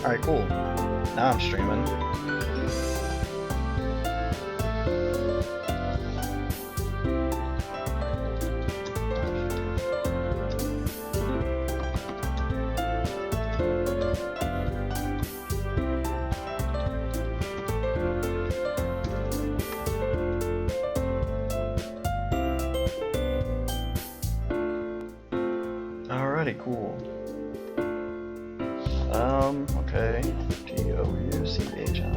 Alright, cool. Now I'm streaming. Alrighty, cool. Okay. DouchI.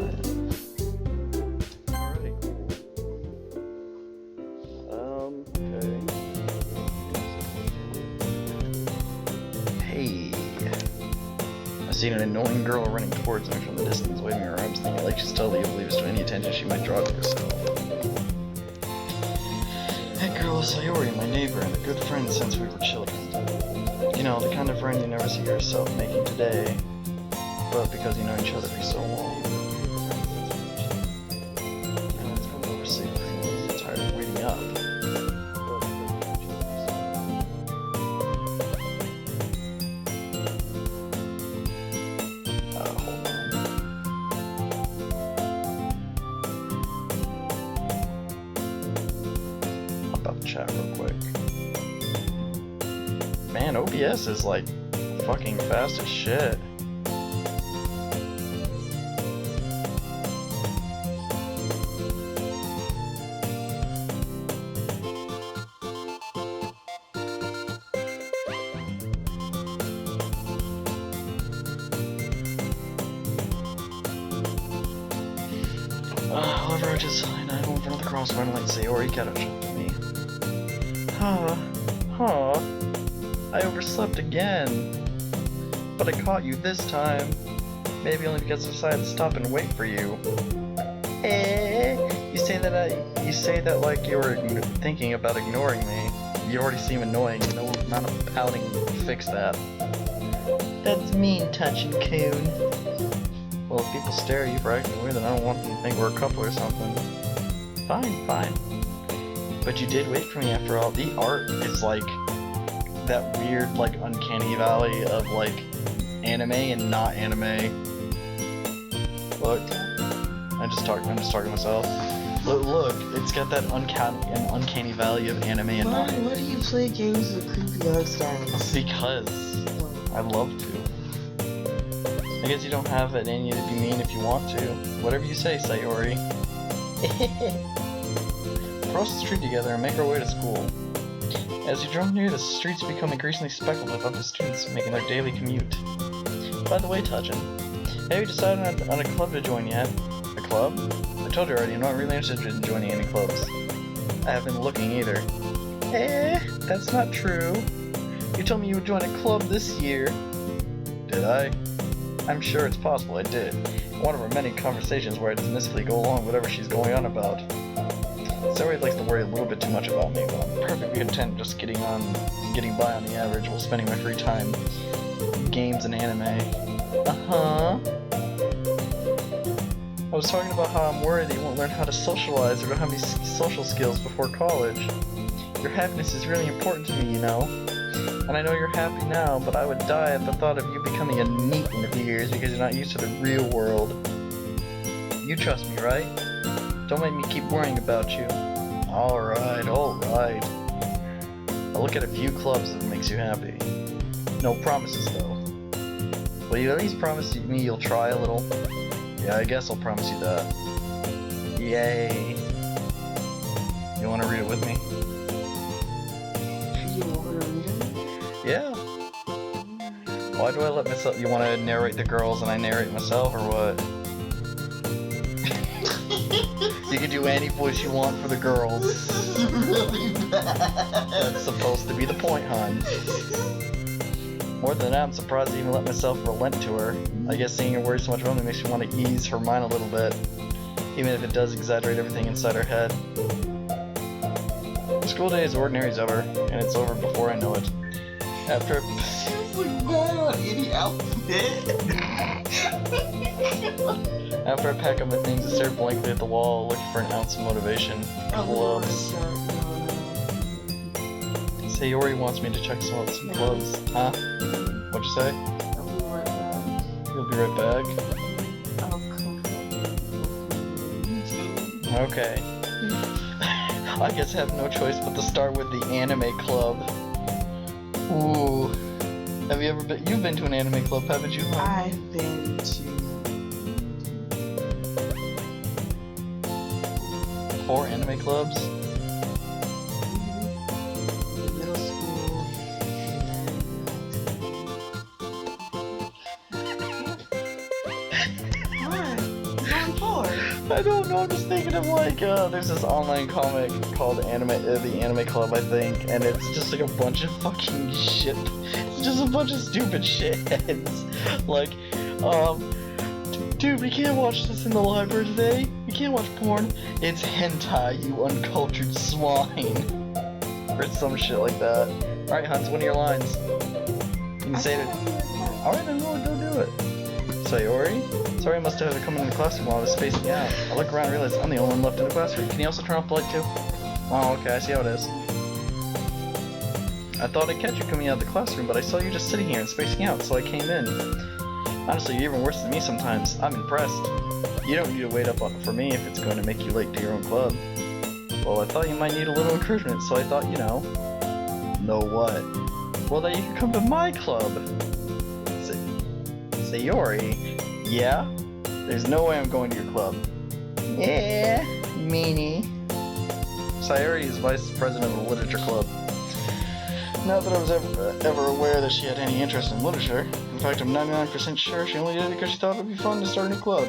Alrighty, cool. Okay. Hey. I seen an annoying girl running towards me from the distance, waving her arms, thinking like she's totally oblivious to any attention she might draw to herself. That girl is Sayori, my neighbor, and a good friend since we were children. You know, the kind of friend you never see yourself making today, but because you know each other for so long. And it's coming over sick because I'm tired of waiting up. Hold on. Hop out the chat real quick. Man, OBS is like fucking fast as shit. However, I just signed I went for another crossfire like Sayori got up to me. I overslept again. But I caught you this time. Maybe only because I decided to stop and wait for you. You say that like you were thinking about ignoring me. You already seem annoying. No amount of pouting will fix that. That's mean, touching coon. Well, if people stare at you for acting weird, then I don't want them to think we're a couple or something. Fine. But you did wait for me after all. The art is like that weird, like, uncanny valley of like anime and not anime. Look, I'm just talking to myself. Look, it's got that uncanny valley of anime and not. Why do you play games with creepy art styles? Because I love to. I guess you don't have it in you to be mean if you want to. Whatever you say, Sayori. Cross the street together and make our way to school. As you draw near, the streets become increasingly speckled with other students making their daily commute. By the way, Touchin, have you decided on a club to join yet? A club? I told you already, I'm not really interested in joining any clubs. I haven't been looking either. That's not true. You told me you would join a club this year. Did I? I'm sure it's possible I did. One of our many conversations where I dismissively go along with whatever she's going on about. Sayori likes to worry a little bit too much about me, but I'm perfectly content just getting by on the average while spending my free time games and anime. I was talking about how I'm worried that you won't learn how to socialize or don't have any social skills before college. Your happiness is really important to me, you know. And I know you're happy now, but I would die at the thought of you becoming a NEET in a few years because you're not used to the real world. You trust me, right? Don't make me keep worrying about you. Alright. I'll look at a few clubs if it makes you happy. No promises, though. Will you at least promise me you'll try a little? Yeah, I guess I'll promise you that. Yay. You wanna read it with me? You want to read it? Yeah. Why do I let myself... You wanna narrate the girls and I narrate myself, or what? You can do any voice you want for the girls. This is really bad. That's supposed to be the point, hon. More than that, I'm surprised I even let myself relent to her. I guess seeing her worry so much about me makes me want to ease her mind a little bit, even if it does exaggerate everything inside her head. The school day is ordinary as ever, and it's over before I know it. After After I pack up my things and stare blankly at the wall, looking for an ounce of motivation. Clubs. Sayori wants me to check some clubs. Huh? What'd you say? You'll be right back. I'll come back. Okay. I guess I have no choice but to start with the anime club. Ooh. Have you ever been? You've been to an anime club, haven't you? I've been to 4 anime clubs? middle school and what? Going for? I don't know, I'm just thinking of like, there's this online comic called the Anime Club, I think, and it's just like a bunch of fucking shit. It's just a bunch of stupid shitheads. Like, dude, we can't watch this in the library today. We can't watch porn. It's hentai, you uncultured swine. Or some shit like that. Alright, Hans, one of your lines. You can say it. Alright, then go do it. Sayori? Sorry, I must have had to come into the classroom while I was spacing out. I look around and realize I'm the only one left in the classroom. Can you also turn off the light too? Oh, okay, I see how it is. I thought I'd catch you coming out of the classroom, but I saw you just sitting here and spacing out, so I came in. Honestly, you're even worse than me sometimes. I'm impressed. You don't need to wait up for me if it's going to make you late to your own club. Well, I thought you might need a little encouragement, so I thought, you know... Know what? Well, that you could come to my club. Sayori? Yeah? There's no way I'm going to your club. Yeah, meanie. Sayori is vice president of the literature club. Not that I was ever aware that she had any interest in literature. In fact, I'm 99% sure she only did it because she thought it would be fun to start a new club.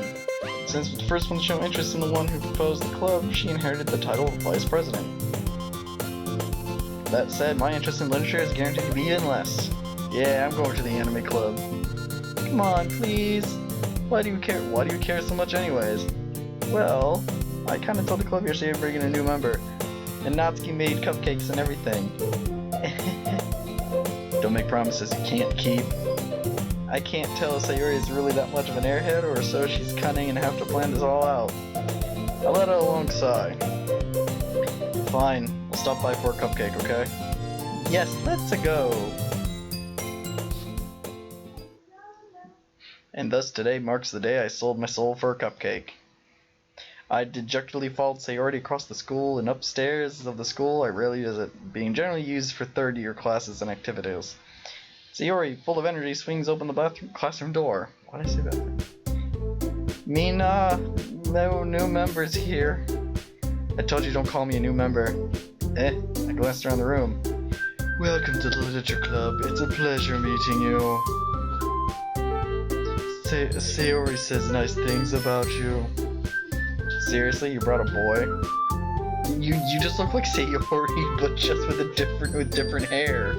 Since the first one to show interest in the one who proposed the club, she inherited the title of vice president. That said, my interest in literature is guaranteed to be even less. Yeah, I'm going to the anime club. Come on, please. Why do you care? Why do you care so much anyways? Well, I kinda told the club yesterday to bring in a new member. And Natsuki made cupcakes and everything. Don't make promises you can't keep. I can't tell if Sayori is really that much of an airhead or so she's cunning and have to plan this all out. I let out a long sigh. Fine, we'll stop by for a cupcake, okay? Yes, let's go! And thus today marks the day I sold my soul for a cupcake. I dejectedly followed Sayori across the school, and upstairs of the school I rarely visit, being generally used for third-year classes and activities. Sayori, full of energy, swings open the classroom door. Why did I say that? Mina, no new members here. I told you don't call me a new member. I glanced around the room. Welcome to the literature club. It's a pleasure meeting you. Sayori says nice things about you. Seriously, you brought a boy? You just look like Sayori, but just with different hair.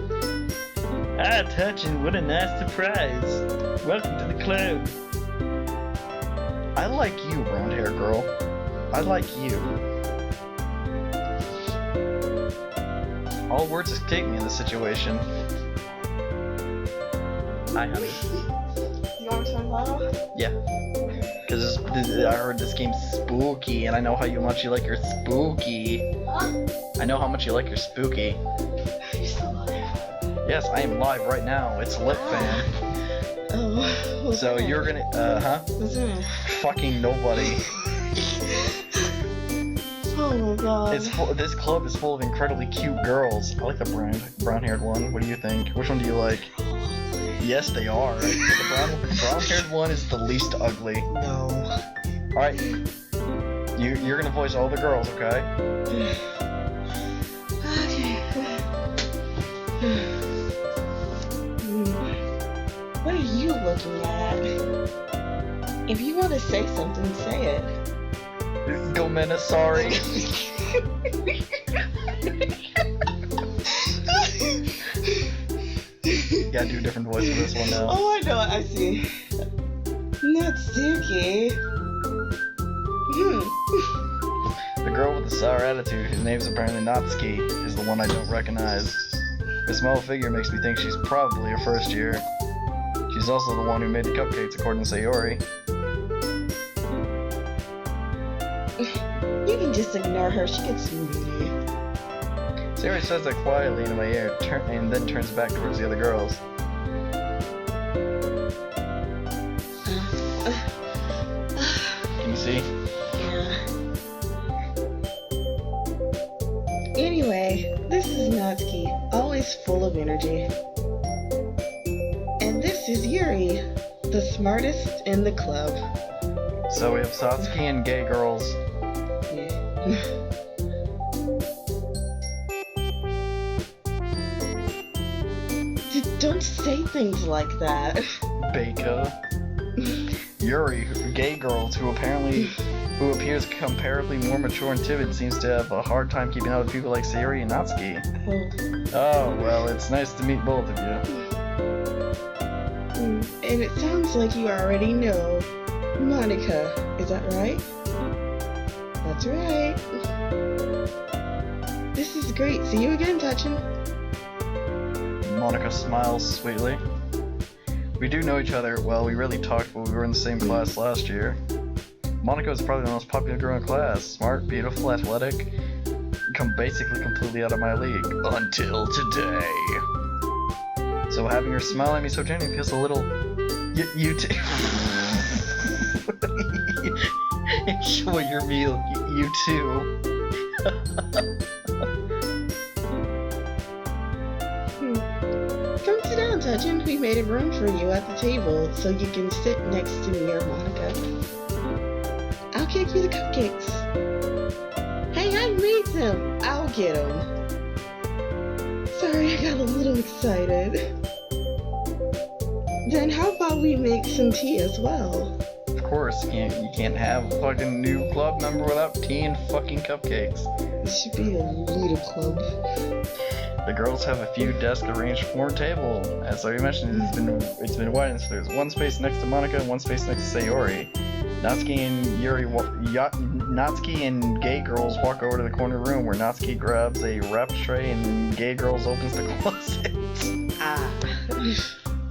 Ah, touching! What a nice surprise! Welcome to the club. I like you, blonde hair girl. I like you. All words escape me in this situation. Hi, honey. You want to turn that off? Yeah. Because I heard this game's spooky, and I know how much you like your spooky. I know how much you like your spooky. You're still alive. Yes, I am live right now. It's lit, fam. Oh. So you're gonna, huh? What's in it? Fucking nobody. Oh my god. This club is full of incredibly cute girls. I like the brown-haired one. What do you think? Which one do you like? Yes, they are. The brown-haired one is the least ugly. No. Alright. You're gonna voice all the girls, okay? Okay. What are you looking at? If you want to say something, say it. Gomena, sorry. You gotta do a different voice for this one now. Oh, I know, I see. Natsuki. The girl with the sour attitude, whose name's apparently Natsuki, is the one I don't recognize. Her small figure makes me think she's probably a first year. She's also the one who made the cupcakes, according to Sayori. You can just ignore her, she gets moody. Sayori says that quietly into my ear, and then turns back towards the other girls. full of energy. And this is Yuri, the smartest in the club. So we have Satsuki and gay girls. Don't say things like that. Baker. Yuri, gay girls who appears comparably more mature and timid, seems to have a hard time keeping up with people like Sayori and Natsuki. Oh, well, it's nice to meet both of you. And it sounds like you already know Monica, is that right? That's right. This is great. See you again, Touchin'. Monica smiles sweetly. We do know each other. Well, we really talked when we were in the same class last year. Monica was probably the most popular girl in class. Smart, beautiful, athletic. Basically completely out of my league. Until today. So having her smile at me so gently feels a little... You too. Enjoy your meal. You too. Come sit down, Touchin'. We made a room for you at the table so you can sit next to me or Monica. I'll get you the cupcakes. Hey, I made them. I'll get them. Sorry, I got a little excited. Then how about we make some tea as well? Of course, you can't have a fucking new club member without tea and fucking cupcakes. It should be a little club. The girls have a few desks arranged for a table. As I mentioned, it's been widened, so there's one space next to Monica and one space next to Sayori. Natsuki and gay girls walk over to the corner room where Natsuki grabs a wrap tray and gay girls opens the closet.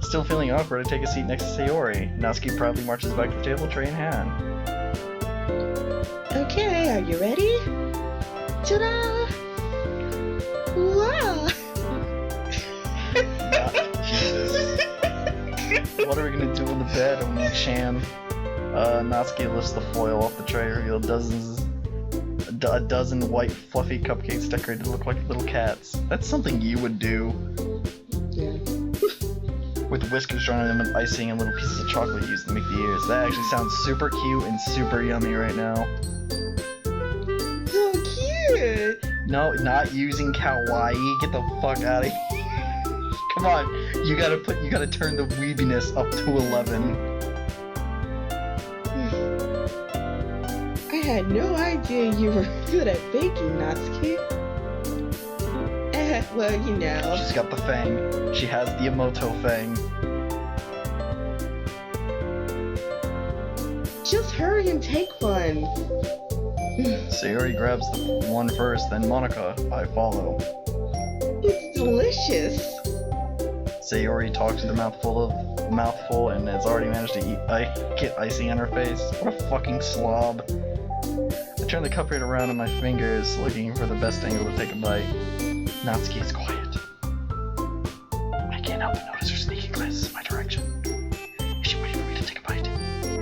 Still feeling awkward, I take a seat next to Sayori. Natsuki proudly marches back to the table, tray in hand. Okay, are you ready? Ta-da! Wow! Jesus. What are we gonna do in the bed, Oni-chan? Natsuki lifts the foil off the tray, reveal a dozen white fluffy cupcakes decorated to look like little cats. That's something you would do. Yeah. With whiskers drawn on them and icing and little pieces of chocolate used to make the ears. That actually sounds super cute and super yummy right now. So cute! No, not using kawaii. Get the fuck out of here. Come on, you gotta turn the weebiness up to 11. I had no idea you were good at baking, Natsuki. Well, you know. She's got the fang. She has the Emoto fang. Just hurry and take one. Sayori grabs the one first, then Monica. I follow. It's delicious. Sayori talks with a mouthful and has already managed to get icing on her face. What a fucking slob. I turn the cup right around in my fingers, looking for the best angle to take a bite. Natsuki is quiet. I can't help but notice her sneaking glances in my direction. Is she waiting for me to take a bite?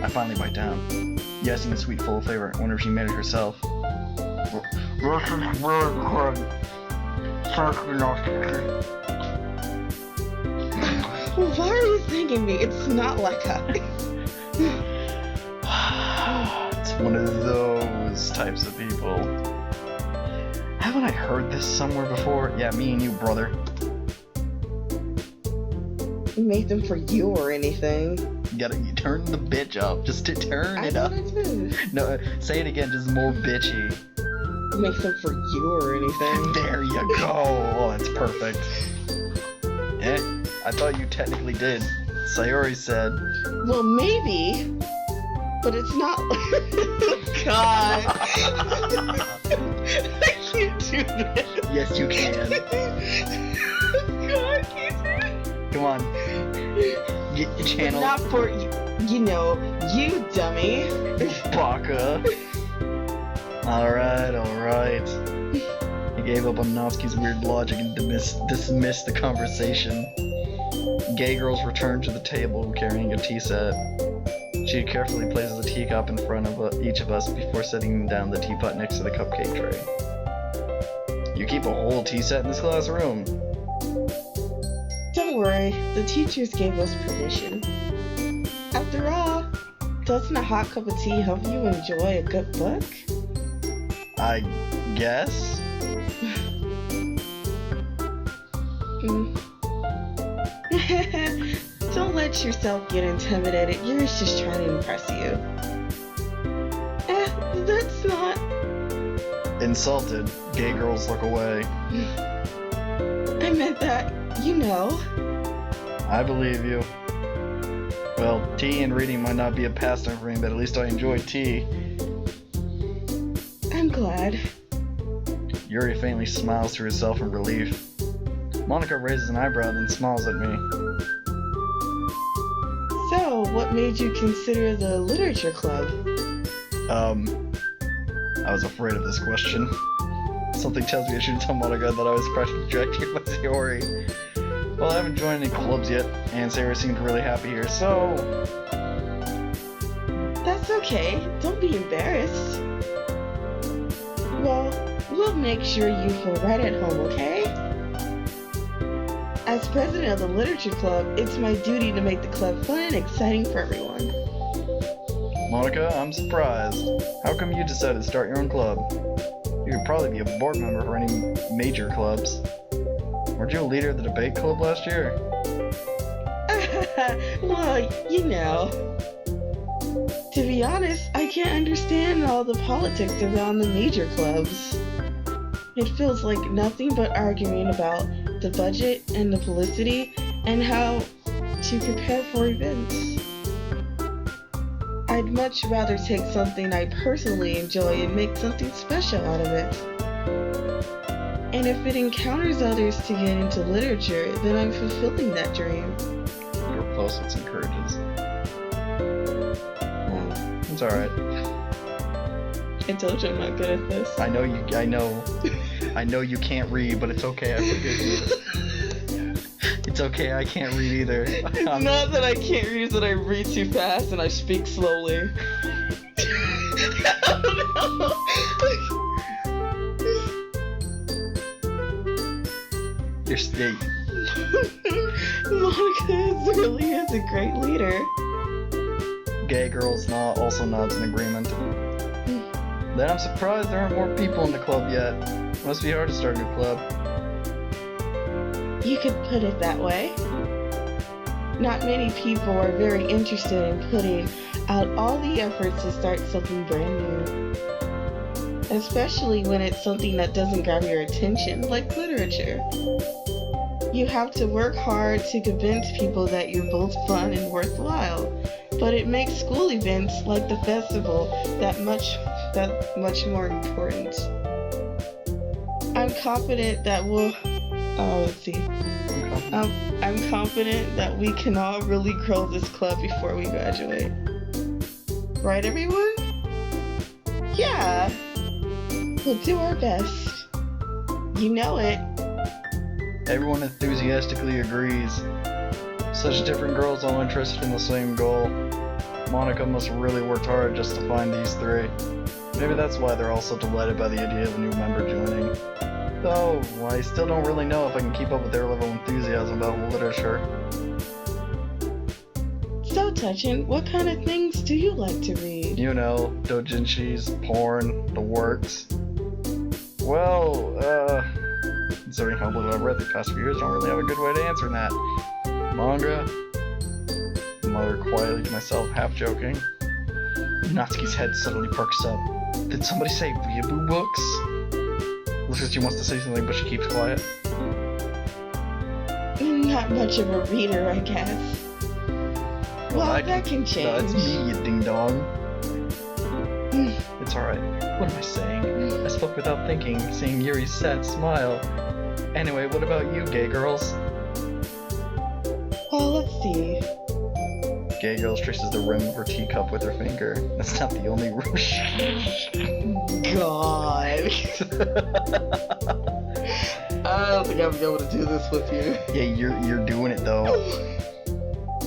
I finally bite down. The icing is sweet, full of flavor. I wonder if she made it herself. This is really good. Thank you, Natsuki. Why are you thanking me? It's not like It's one of those types of people. Haven't I heard this somewhere before? Yeah, me and you, brother. You made them for you or anything. You turn the bitch up. Just to turn it up. I did. No, say it again, just more bitchy. Make them for you or anything. There you go. Oh, that's perfect. I thought you technically did. Sayori said. Well, maybe, but it's not. God. I can't do this. Yes, you can. God, I can't do it. Come on. Get your channel. Not for, you you dummy. Baka. Alright. He gave up on Natsuki's weird logic and dismissed the conversation. Gay girls returned to the table carrying a tea set. She carefully places a teacup in front of each of us before setting down the teapot next to the cupcake tray. You keep a whole tea set in this classroom? Don't worry, the teachers gave us permission. After all, doesn't a hot cup of tea help you enjoy a good book? I guess? Don't let yourself get intimidated. Yuri's just trying to impress you. That's not... Insulted, gay girls look away. I meant that, you know. I believe you. Well, tea and reading might not be a pastime for me, but at least I enjoy tea. I'm glad. Yuri faintly smiles to herself in relief. Monica raises an eyebrow then smiles at me. So, what made you consider the literature club? I was afraid of this question. Something tells me I shouldn't tell Monica that I was practically directed by Yuri. Well, I haven't joined any clubs yet, and Sarah seemed really happy here, so... That's okay. Don't be embarrassed. Well, we'll make sure you feel right at home, okay? As president of the literature club, it's my duty to make the club fun and exciting for everyone. Monica, I'm surprised. How come you decided to start your own club? You could probably be a board member for any major clubs. Weren't you a leader of the debate club last year? Well, you know. To be honest, I can't understand all the politics around the major clubs. It feels like nothing but arguing about the budget and the publicity and how to prepare for events. I'd much rather take something I personally enjoy and make something special out of it. And if it encounters others to get into literature, then I'm fulfilling that dream. Your closest encourages. Wow. It's alright. I told you I'm not good at this. I know you can't read, but it's okay, I forgive you. It's okay, I can't read either. It's not that I can't read, it's that I read too fast and I speak slowly. Your state. Monica really is a great leader. Gay girls also nods in agreement. Then I'm surprised there aren't more people in the club yet. Must be hard to start a new club. You could put it that way. Not many people are very interested in putting out all the efforts to start something brand new. Especially when it's something that doesn't grab your attention, like literature. You have to work hard to convince people that you're both fun and worthwhile. But it makes school events like the festival that much more important. I'm confident that we'll... let's see. I'm confident that we can all really grow this club before we graduate. Right, everyone? Yeah. We'll do our best. You know it. Everyone enthusiastically agrees. Such different girls all interested in the same goal. Monica must have really worked hard just to find these three. Maybe that's why they're all so delighted by the idea of a new member joining. Though, I still don't really know if I can keep up with their level of enthusiasm about literature. So, Touchin, what kind of things do you like to read? You know, doujinshis, porn, the works. Well, considering how little I've read the past few years, I don't really have a good way to answer that. Manga? I muttered quietly to myself, half joking. Natsuki's head suddenly perks up. Did somebody say weeaboo books? Looks like she wants to say something, but she keeps quiet. Not much of a reader, I guess. Well, that can change. No, that's me, you ding-dong. It's alright. What am I saying? I spoke without thinking, seeing Yuri's sad smile. Anyway, what about you, gay girls? Well, let's see. Gay girl traces the rim of her teacup with her finger. That's not the only rush. God. I don't think I'll be able to do this with you. Yeah, you're doing it though.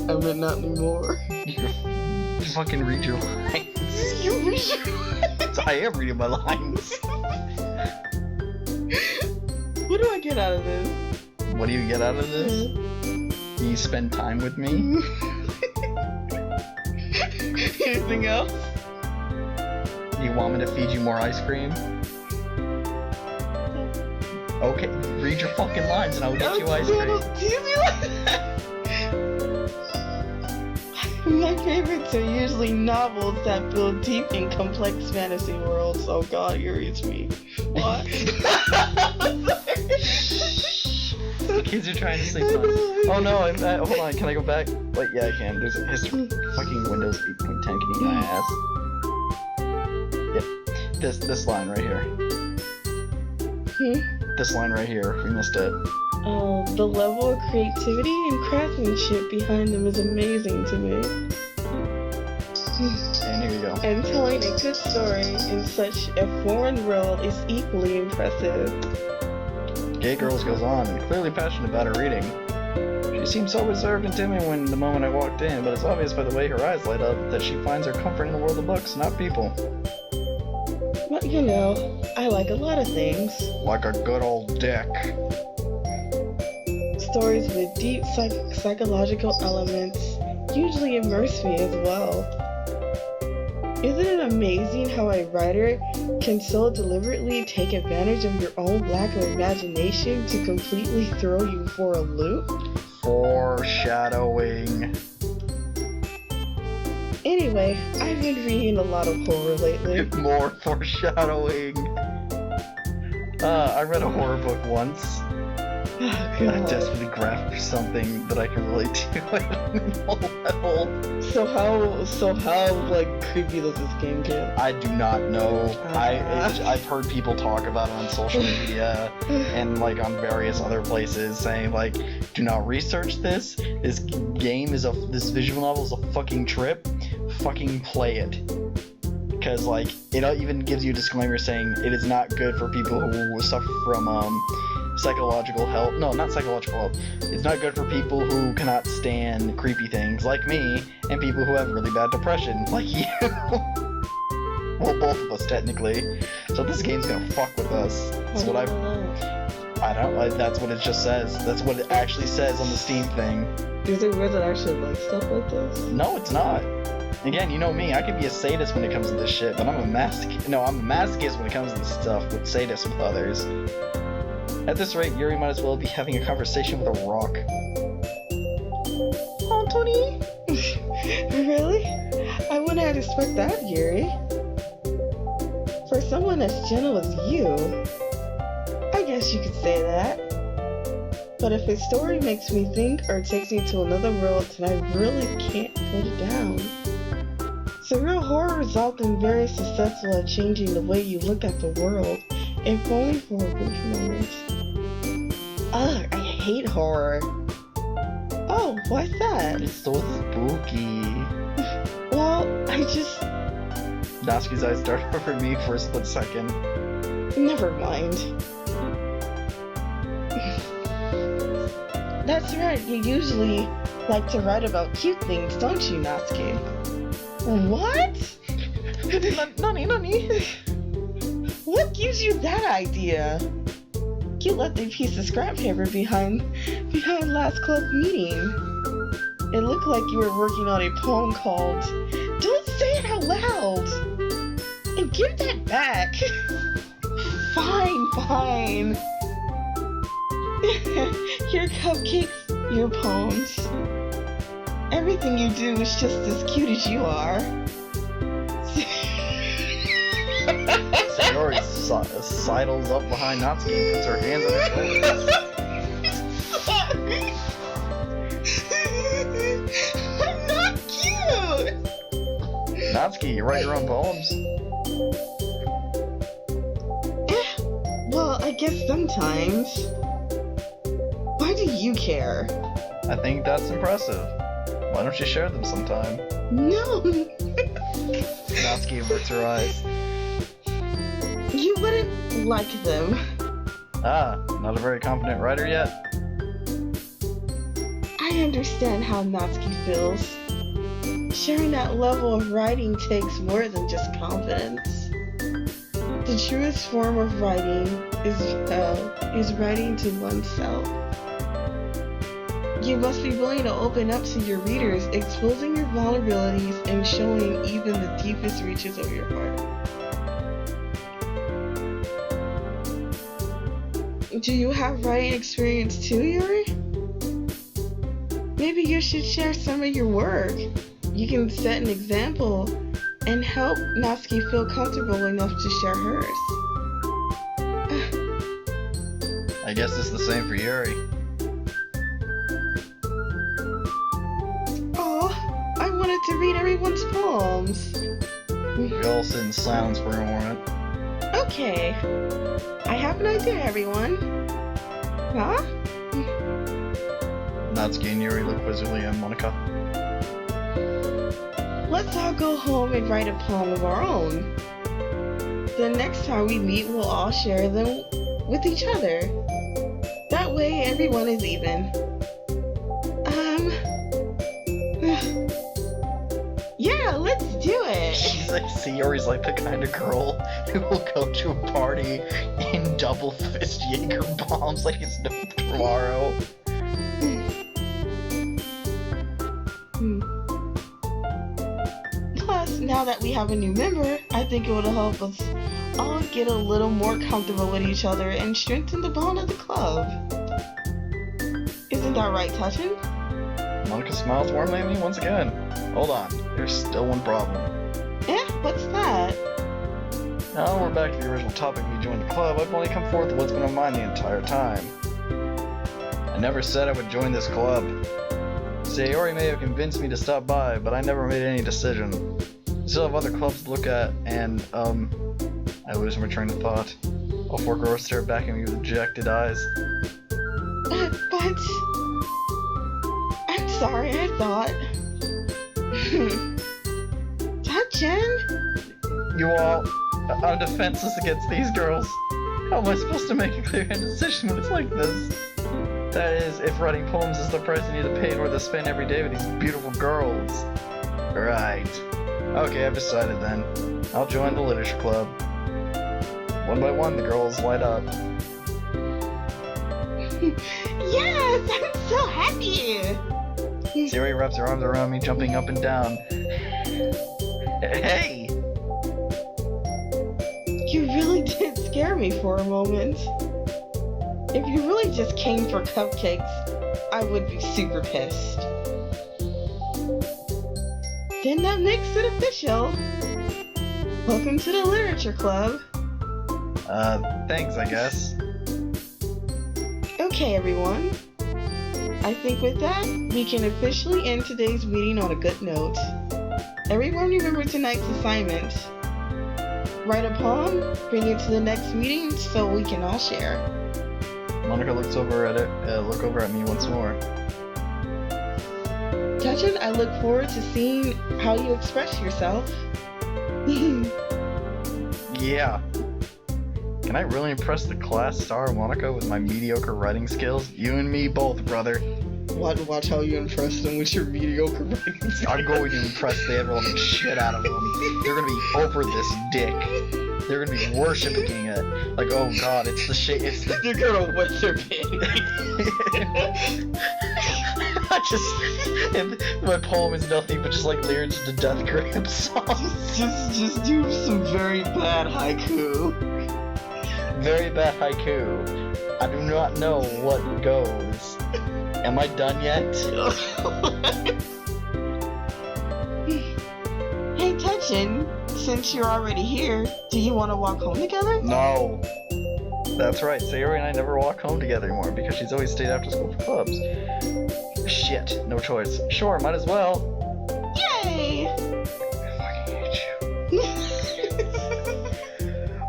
I mean, not anymore. You fucking read your lines. You read your lines? I am reading my lines. What do I get out of this? What do you get out of this? You spend time with me? Anything else? You want me to feed you more ice cream? Okay, read your fucking lines and I will get you ice cream. Tease me like that. My favorites are usually novels that build deep and complex fantasy worlds. Oh god, irritates me. What? Kids are trying to sleep on. Oh no, hold on, can I go back? Wait, yeah, I can. There's a history. Fucking Windows 8.10, can you eat my ass? Yep. This line right here. This line right here, we missed it. Oh, the level of creativity and craftsmanship behind them is amazing to me. And here you go. And telling a good story in such a foreign world is equally impressive. Gay Girls goes on, clearly passionate about her reading. She seemed so reserved and timid when the moment I walked in, but it's obvious by the way her eyes light up that she finds her comfort in the world of books, not people. But you know, I like a lot of things. Like a good old dick. Stories with deep psychological elements usually immerse me as well. Isn't it amazing how a writer can so deliberately take advantage of your own lack of imagination to completely throw you for a loop? Foreshadowing. Anyway, I've been reading a lot of horror lately. More foreshadowing. I read a horror book once. Oh, I desperately grasped for something that I can relate to. I don't know at all. So how like creepy does this game get? I do not know. I've heard people talk about it on social media and like on various other places saying like, do not research this. This game is this visual novel is a fucking trip. Fucking play it. Because like it even gives you a disclaimer saying it is not good for people who suffer from psychological help. No, not psychological help. It's not good for people who cannot stand creepy things like me and people who have really bad depression like you. Well, both of us technically. So this game's gonna fuck with us. That's what I don't like. That's what it just says. That's what it actually says on the Steam thing. Is it weird that I actually like stuff like this? No, it's not. Again, you know me. I can be a sadist when it comes to this shit, but I'm a masochist. No, I'm a masochist when it comes to this stuff, but sadist with others. At this rate, Yuri might as well be having a conversation with a rock. Oh, Tony? Really? I wouldn't have expected that, Yuri. For someone as gentle as you, I guess you could say that. But if a story makes me think or takes me to another world, then I really can't put it down. Surreal horror is often very successful at changing the way you look at the world, if only for a brief moment. Ugh, I hate horror. Oh, why's that? It's so spooky. Well, I just... Natsuki's eyes darted over me for a split second. Never mind. That's right, you usually like to write about cute things, don't you, Natsuki? What? Nani? What gives you that idea? You left a piece of scrap paper behind last club meeting. It looked like you were working on a poem called Don't Say It Out Loud! And give that back! Fine. Your cupcakes, your poems. Everything you do is just as cute as you are. Sayori sidles up behind Natsuki and puts her hands on her shoulders. I'm not cute! Natsuki, you write your own poems? Well, I guess sometimes. Why do you care? I think that's impressive. Why don't you share them sometime? No! Natsuki averts her eyes. You wouldn't like them. Ah, not a very confident writer yet? I understand how Natsuki feels. Sharing that level of writing takes more than just confidence. The truest form of writing is writing to oneself. You must be willing to open up to your readers, exposing your vulnerabilities and showing even the deepest reaches of your heart. Do you have writing experience too, Yuri? Maybe you should share some of your work. You can set an example and help Natsuki feel comfortable enough to share hers. I guess it's the same for Yuri. Oh, I wanted to read everyone's poems. We all sit in silence for a moment. Okay, I have an idea, everyone. Huh? Natsuki and Yuri look quizzically at Monica. Let's all go home and write a poem of our own. The next time we meet, we'll all share them with each other. That way, everyone is even. Yeah, let's do it. She's like, Yuri's like the kind of girl who will go to a party and double fist Jaeger bombs like it's no tomorrow. Plus, now that we have a new member, I think it would help us all get a little more comfortable with each other and strengthen the bond of the club. Isn't that right, Touchin? Monica smiles warmly at me once again. Hold on, there's still one problem. What's that? Now we're back to the original topic. We joined the club. I've only come forth with what's been on my mind the entire time. I never said I would join this club. Sayori may have convinced me to stop by, but I never made any decision. We still have other clubs to look at, and, I lose my train of thought. All four girls stare back at me with dejected eyes. But... I'm sorry, I thought... Touchin? You all... I'm defenseless against these girls. How am I supposed to make a clear decision when it's like this? That is, if writing poems is the price I need to pay in order to spend every day with these beautiful girls. Right. Okay, I've decided then. I'll join the literature club. One by one, the girls light up. Yes, I'm so happy! Sayori wraps her arms around me, jumping up and down. Hey! You really did scare me for a moment. If you really just came for cupcakes, I would be super pissed. Then that makes it official. Welcome to the Literature Club. Thanks, I guess. Okay, everyone. I think with that, we can officially end today's meeting on a good note. Everyone remember tonight's assignment. Write a poem, bring it to the next meeting so we can all share. Monica looks over at it, look over at me once more. Touchin, I look forward to seeing how you express yourself. Yeah. Can I really impress the class star Monica with my mediocre writing skills? You and me both, brother. Watch how you impress them with your mediocre writing skills. I'm going to impress the ever-loving shit out of them. They're gonna be over this dick. They're gonna be worshipping it. Like, oh god, it's the shit. It's the. You're gonna worship it. And my poem is nothing but just like lyrics to Death Grip songs. Just do some very bad haiku. Very bad haiku. I do not know what goes. Am I done yet? Hey, Touchin, since you're already here, do you want to walk home together? No. That's right, Sayori and I never walk home together anymore because she's always stayed after school for clubs. Shit, no choice. Sure, might as well. Yay! I fucking hate you.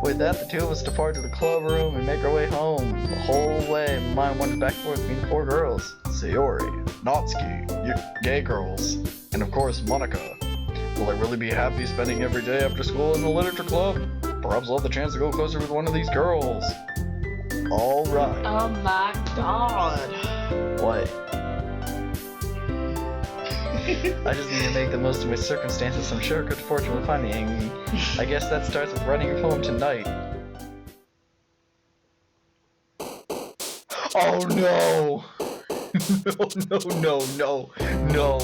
With that, the two of us depart to the club room and make our way home. The whole way, my mind wanders back and forth between the four girls. Sayori, Natsuki, gay girls, and of course, Monica. Will I really be happy spending every day after school in the literature club? Perhaps I'll have the chance to go closer with one of these girls. Alright. Oh my god. What? I just need to make the most of my circumstances. I'm sure good fortune will find me, Amy. I guess that starts with writing a poem tonight. Oh no! No.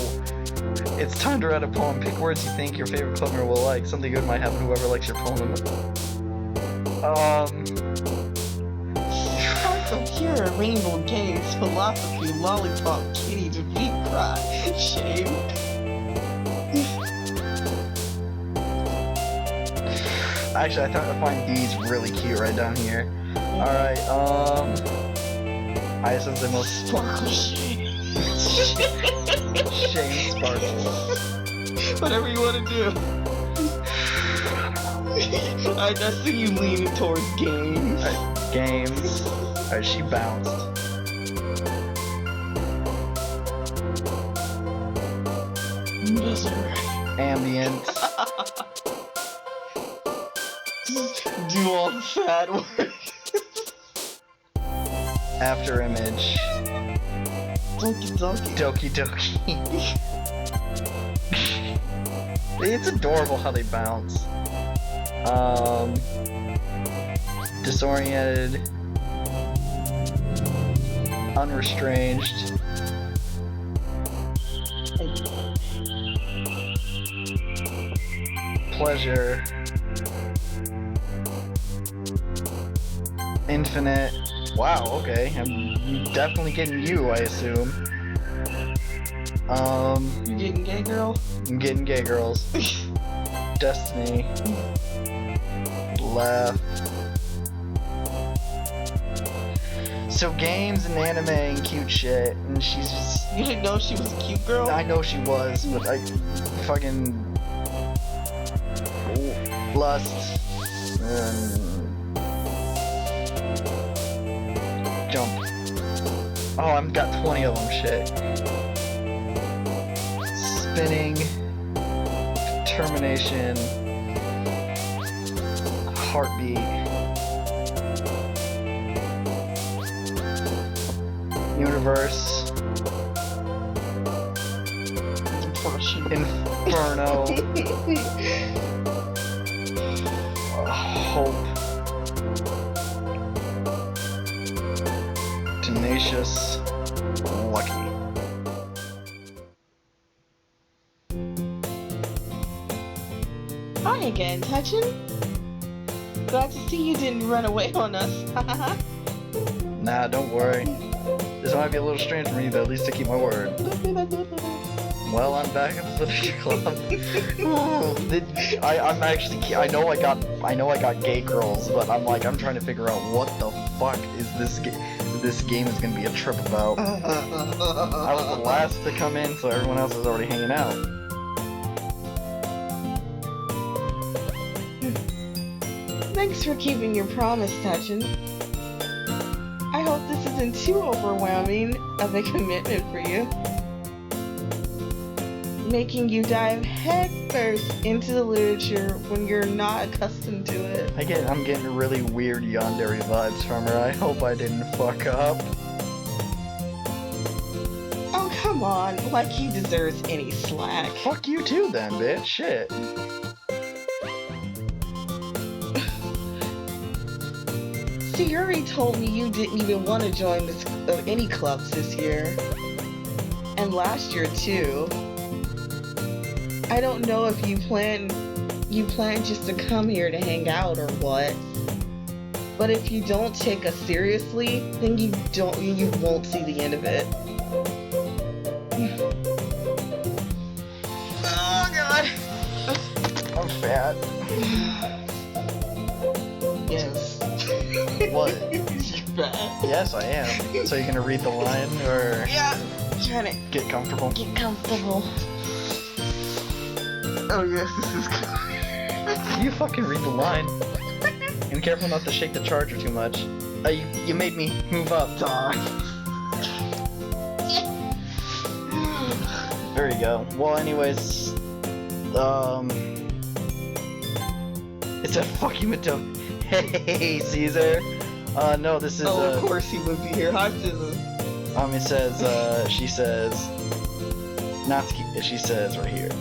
It's time to write a poem. Pick words you think your favorite club member will like. Something good might happen to whoever likes your poem. Hearts of pure rainbow games, philosophy, lollipop, kitty, defeat, cry, shame. Actually, I thought I find these really cute right down here. Alright, I said the most Sparkle shame. shame sparkle. Whatever you want to do. I see you leaning towards games. Alright, games. Alright, she bounced. Misery. Ambient. Do all the sad work. After image. Doki. Doki. It's adorable how they bounce. Disoriented. Unrestrained. Pleasure. Infinite. Wow, okay. I'm definitely getting you, I assume. You getting gay, girl? I'm getting gay girls. Destiny. Left. So games and anime and cute shit, and she's just... You didn't know she was a cute girl? I know she was, but I fucking... Lust. Jump. Oh, I've got 20 of them, shit. Spinning. Determination. Heartbeat. Universe. Inferno. Hope. Tenacious. Lucky. Hi again, Touchin. Glad to see you didn't run away on us. Nah, don't worry. This might be a little strange for me, but at least I keep my word. Well, I'm back at the literature club. I'm actually. I know I got gay girls, but I'm trying to figure out what the fuck is this game is gonna be a trip about. I was the last to come in, so everyone else is already hanging out. Thanks for keeping your promise, Touchin. I hope this isn't too overwhelming of a commitment for you. Making you dive headfirst into the literature when you're not accustomed to it. I'm getting really weird yandere vibes from her. I hope I didn't fuck up. Oh, come on, like he deserves any slack. Fuck you too then, bitch. Shit. See, you already told me you didn't even want to join any clubs this year. And last year too. I don't know if you plan just to come here to hang out or what. But if you don't take us seriously, then you won't see the end of it. Oh god. I'm fat. Yes. What? You're fat. Yes, I am. So you're gonna read the line, or Yeah. Trying to get comfortable? get comfortable. Oh yes, this is good. You fucking read the line. And careful not to shake the charger too much. You made me move up. Dog. There you go. Well, anyways, it's a fuck you, Mato. Hey, Caesar. No, this is. Of course he would be here. Hi, Caesar. It says. She says. Natsuki. She says right here.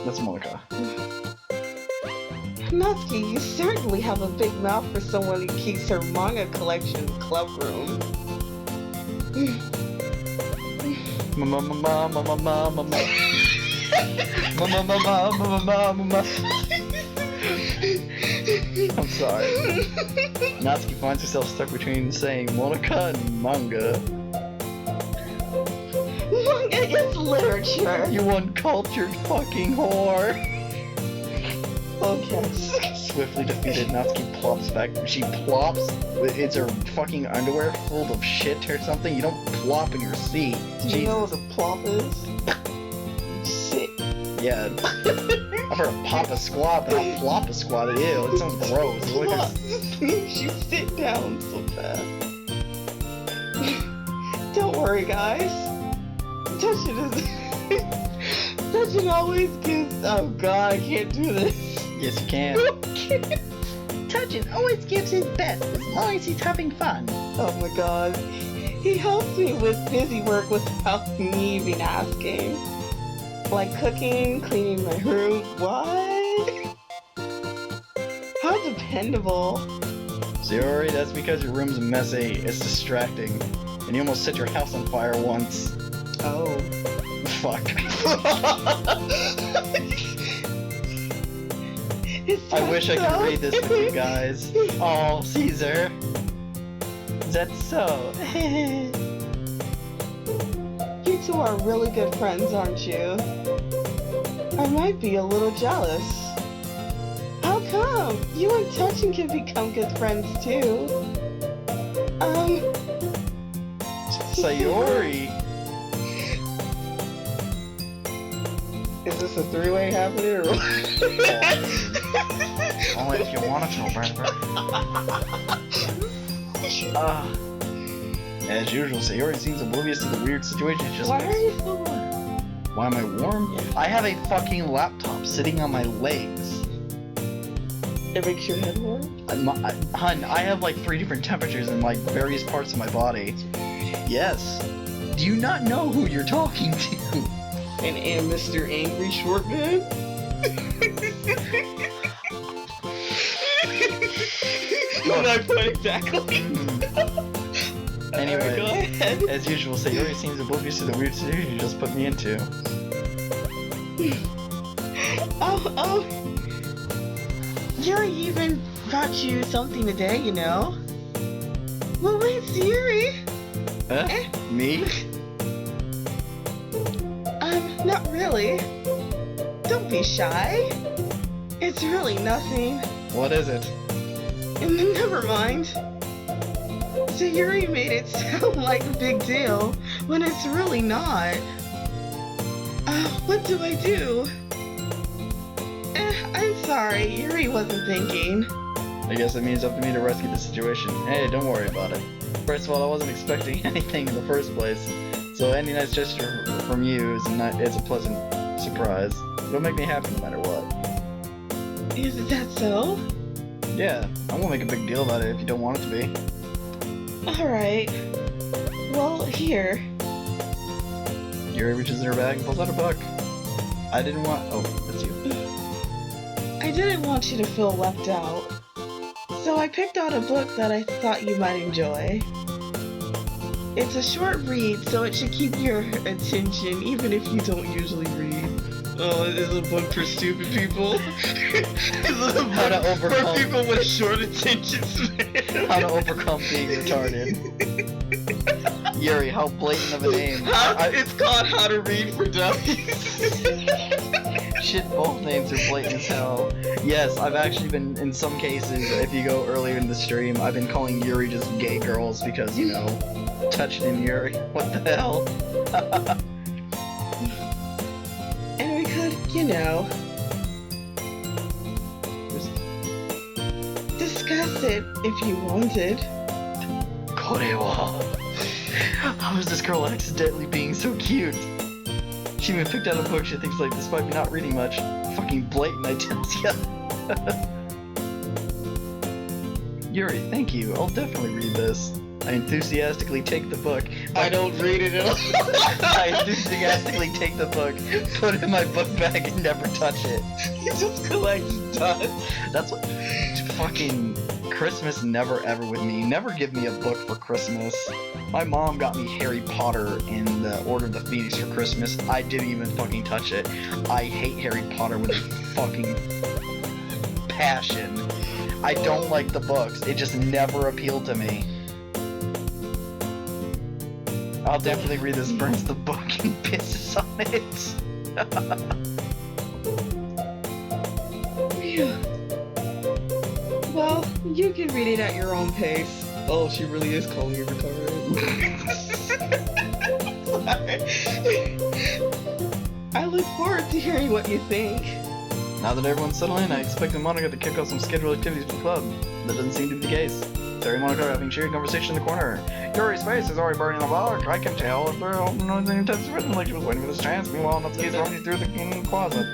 That's Monica. Natsuki, you certainly have a big mouth for someone who keeps her manga collection in the club room. Mama, mama, mama, mama, mama. Mama, mama, mama, mama, mama. I'm sorry. Natsuki finds herself stuck between saying Monica and manga. Manga is literature. You uncultured fucking whore. Okay. Swiftly defeated, Natsuki plops back. She plops. It's her fucking underwear full of shit or something. You don't plop in your seat. Do you know what a plop is? Shit. Yeah. I've heard of pop a squat, but not plop a squat. Ew, it sounds gross. It's like Plop means you sit down so fast. Don't worry, guys. Touching always gives. Oh god, I can't do this. yes, you can. Touching always gives his best as long as he's having fun. Oh my god. He helps me with busy work without me even asking. Like cooking, cleaning my room. What? How dependable. Sayori, that's because your room's messy. It's distracting. And you almost set your house on fire once. Oh. Fuck. I I wish I could read this with you guys. Oh, Caesar. That's so. You two are really good friends, aren't you? I might be a little jealous. How come? You and Touching can become good friends too. Sayori. Is this a three-way happening or what? Only if you want to feel better. As usual, Sayori seems oblivious to the weird situation. It's just Why are you so warm? Why am I warm? I have a fucking laptop sitting on my legs. It makes your head warm? Hun, I have like 3 different temperatures in like various parts of my body. Yes. Do you not know who you're talking to? And Mr. Angry Short Man? What I put exactly? Anyway, go ahead. as usual, Sayori seems oblivious to the weird situation you just put me into. Oh. Yuri even brought you something today, you know? Well, wait, Yuri. Huh? Me? Not really. Don't be shy. It's really nothing. What is it? Never mind. So Yuri made it sound like a big deal when it's really not. What do I do? I'm sorry, Yuri wasn't thinking. I guess it means up to me to rescue the situation. Hey, don't worry about it. First of all, I wasn't expecting anything in the first place, so any nice gesture from you is a pleasant surprise. It'll make me happy no matter what. Is that so? Yeah, I won't make a big deal about it if you don't want it to be. Alright. Well, here. Yuri reaches in her bag and pulls out a book. I didn't want. Oh, that's you. I didn't want you to feel left out, so I picked out a book that I thought you might enjoy. It's a short read, so it should keep your attention even if you don't usually read. Oh, it is a book for stupid people. It's a book How to for overcome- people with short attention span. How to overcome being retarded. Yuri, how blatant of a name. It's called How to Read for Dummies. Shit, both names are blatant as hell. Yes, I've actually been, in some cases, if you go earlier in the stream, I've been calling Yuri just gay girls because, you know, Touching and Yuri. What the hell? And we could, you know, discuss it if you wanted. Korewa. How is this girl accidentally being so cute? She even picked out a book she thinks like, despite me not reading much, fucking blatant, I tell ya. Yuri, thank you. I'll definitely read this. I enthusiastically take the book. I don't read it at all. I enthusiastically take the book, put it in my book bag, and never touch it. You just collect dust. That's what fucking Christmas never ever with me. Never give me a book for Christmas. My mom got me Harry Potter in the Order of the Phoenix for Christmas. I didn't even fucking touch it. I hate Harry Potter with a fucking passion. I don't like the books. It just never appealed to me. I'll definitely read this, burns the book and pisses on it. Well, you can read it at your own pace. Oh, she really is calling you retarded. I look forward to hearing what you think. Now that everyone's settled in, I expected Monica to kick off some scheduled activities for the club. That doesn't seem to be the case. Terry and Monica are having cheery conversation in the corner. Null-Space is already burning the block. I can tell if they're all noise in intense rhythm like she was waiting for this chance. Meanwhile, Natsuki's running through the closet.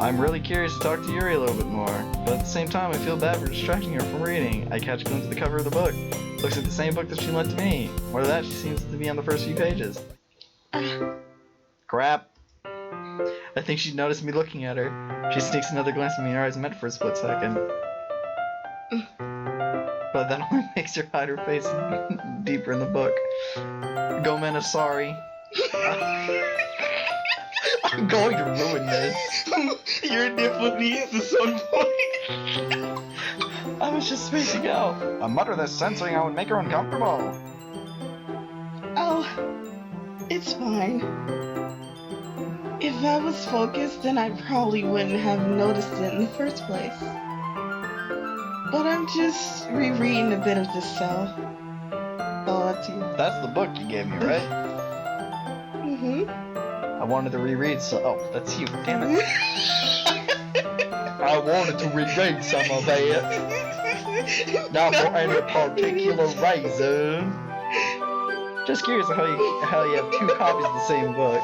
I'm really curious to talk to Yuri a little bit more, but at the same time I feel bad for distracting her from reading. I catch a glimpse of the cover of the book. Looks like the same book that she lent to me. More than that, she seems to be on the first few pages. Crap. I think she noticed me looking at her. She sneaks another glance at me and her eyes met for a split second. But that only makes her hide her face deeper in the book. Gomena, sorry. I'm going to ruin this. Your nipple needs at some point. I was just spacing out. A mutter that's censoring I would make her uncomfortable. Oh, it's fine. If I was focused, then I probably wouldn't have noticed it in the first place. But I'm just rereading a bit of this cell. Oh, that's you. That's the book you gave me, right? Mm-hmm. I wanted to reread so. Oh, that's you. Damn it. I wanted to reread some of it. Not for any particular reason. Just curious how you have two copies of the same book.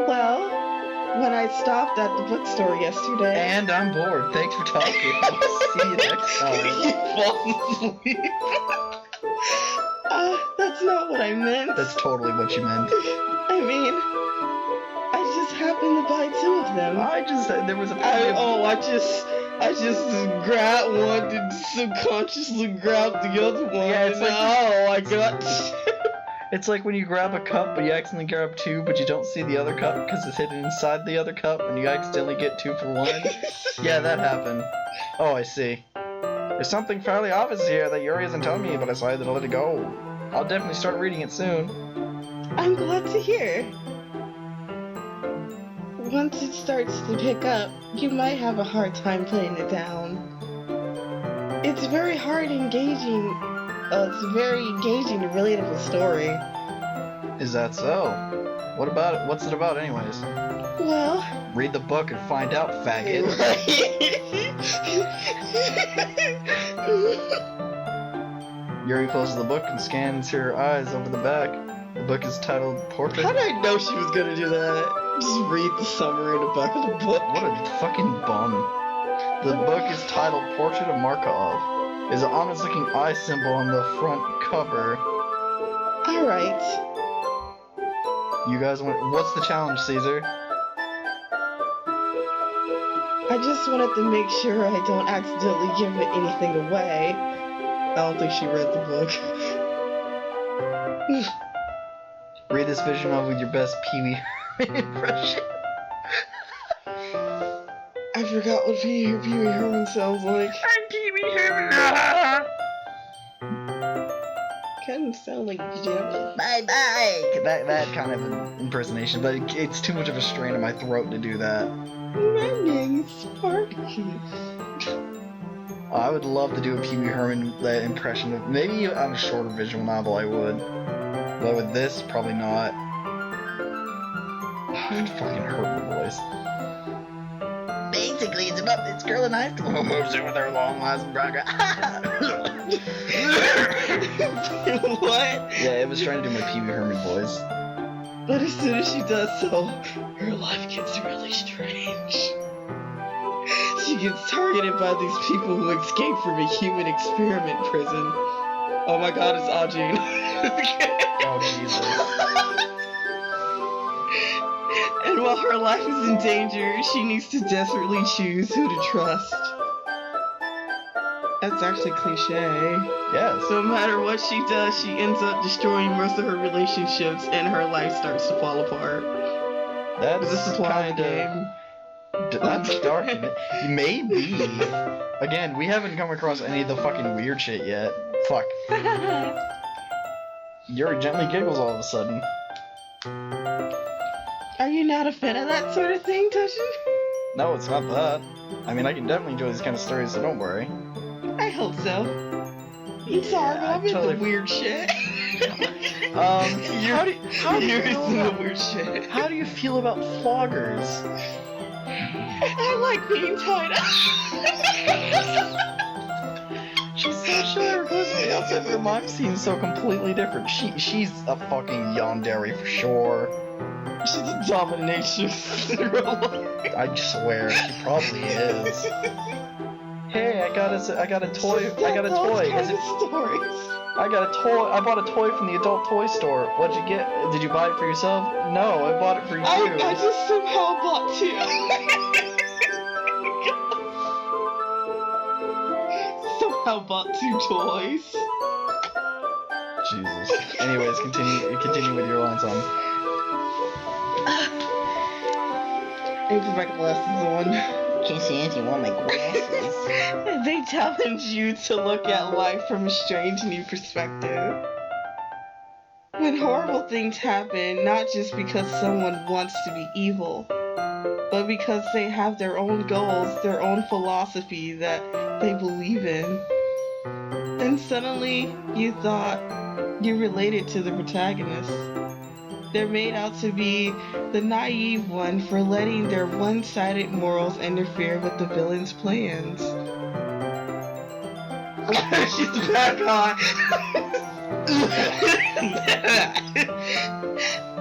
Well, when I stopped at the bookstore yesterday. And I'm bored. Thanks for talking. I'll see you next time. You fall asleep. That's not what I meant. That's totally what you meant. I mean, I just happened to buy two of them. There was a I just grabbed one and subconsciously grabbed the other one. Yeah, it's like, I got it's like when you grab a cup, but you accidentally grab two, but you don't see the other cup because it's hidden inside the other cup, and you accidentally get 2 for 1. Yeah, that happened. Oh, I see. There's something fairly obvious here that Yuri isn't telling me, but I decided to let it go. I'll definitely start reading it soon. I'm glad to hear. Once it starts to pick up, you might have a hard time putting it down. It's very engaging and relatable story. Is that so? What about it? What's it about anyways? Well... Read the book and find out, faggot. Yuri closes the book and scans her eyes over the back. The book is titled Portrait... How did I know she was gonna do that? Just read the summary in the back of the book. What a fucking bum. The book is titled Portrait of Markov. There's an ominous-looking eye symbol on the front cover. Alright. You guys want... What's the challenge, Caesar? I just wanted to make sure I don't accidentally give anything away. I don't think she read the book. Read this vision novel with your best Pee-wee impression. I forgot what Pee-wee Herman sounds like. I'm Pee-wee Herman. Kind of sound like Jimmy. Bye-bye. That kind of an impersonation, but it's too much of a strain in my throat to do that. My name is Sparky. I would love to do a Pee-wee Herman impression of... Maybe on a shorter visual novel I would. But with this, probably not. It fucking hurt my voice. Basically, it's about this girl in high school who moves in with her long-lasting progress. What? Yeah, it was trying to do my Pee-wee Herman voice. But as soon as she does so, her life gets really strange. She gets targeted by these people who escape from a human experiment prison. Oh my god, it's Ajin. Oh, Jesus. And while her life is in danger, she needs to desperately choose who to trust. That's actually cliche. Yes. So no matter what she does, she ends up destroying most of her relationships and her life starts to fall apart. That's Is this the plot of the kinda... game? That's dark. Maybe. Again, we haven't come across any of the fucking weird shit yet. Fuck. Yuri gently giggles all of a sudden. Are you not a fan of that sort of thing, Touchin? No, it's not that. I mean, I can definitely enjoy these kind of stories, so don't worry. I hope so. I'm sorry, but I'm into weird shit. How do you You're feel into about, weird shit. how do you feel about floggers? I like being tied up. She's so sure because the outside of her mind seems so completely different. She's a fucking yandere for sure. She's a dominatrix in real life. I swear, she probably is. Hey, I got a toy. I got a toy. Is it? Stories. I got a toy. I bought a toy from the adult toy store. What'd you get? Did you buy it for yourself? No, I bought it for you. I just somehow bought two. Somehow bought two toys. Jesus. Anyways, continue with your line, son. I put my glasses on. Can't see anything on my glasses. They challenge you to look at life from a strange new perspective. When horrible things happen, not just because someone wants to be evil, but because they have their own goals, their own philosophy that they believe in. Then suddenly, you thought you related to the protagonist. They're made out to be the naive one for letting their one-sided morals interfere with the villain's plans. She's back on.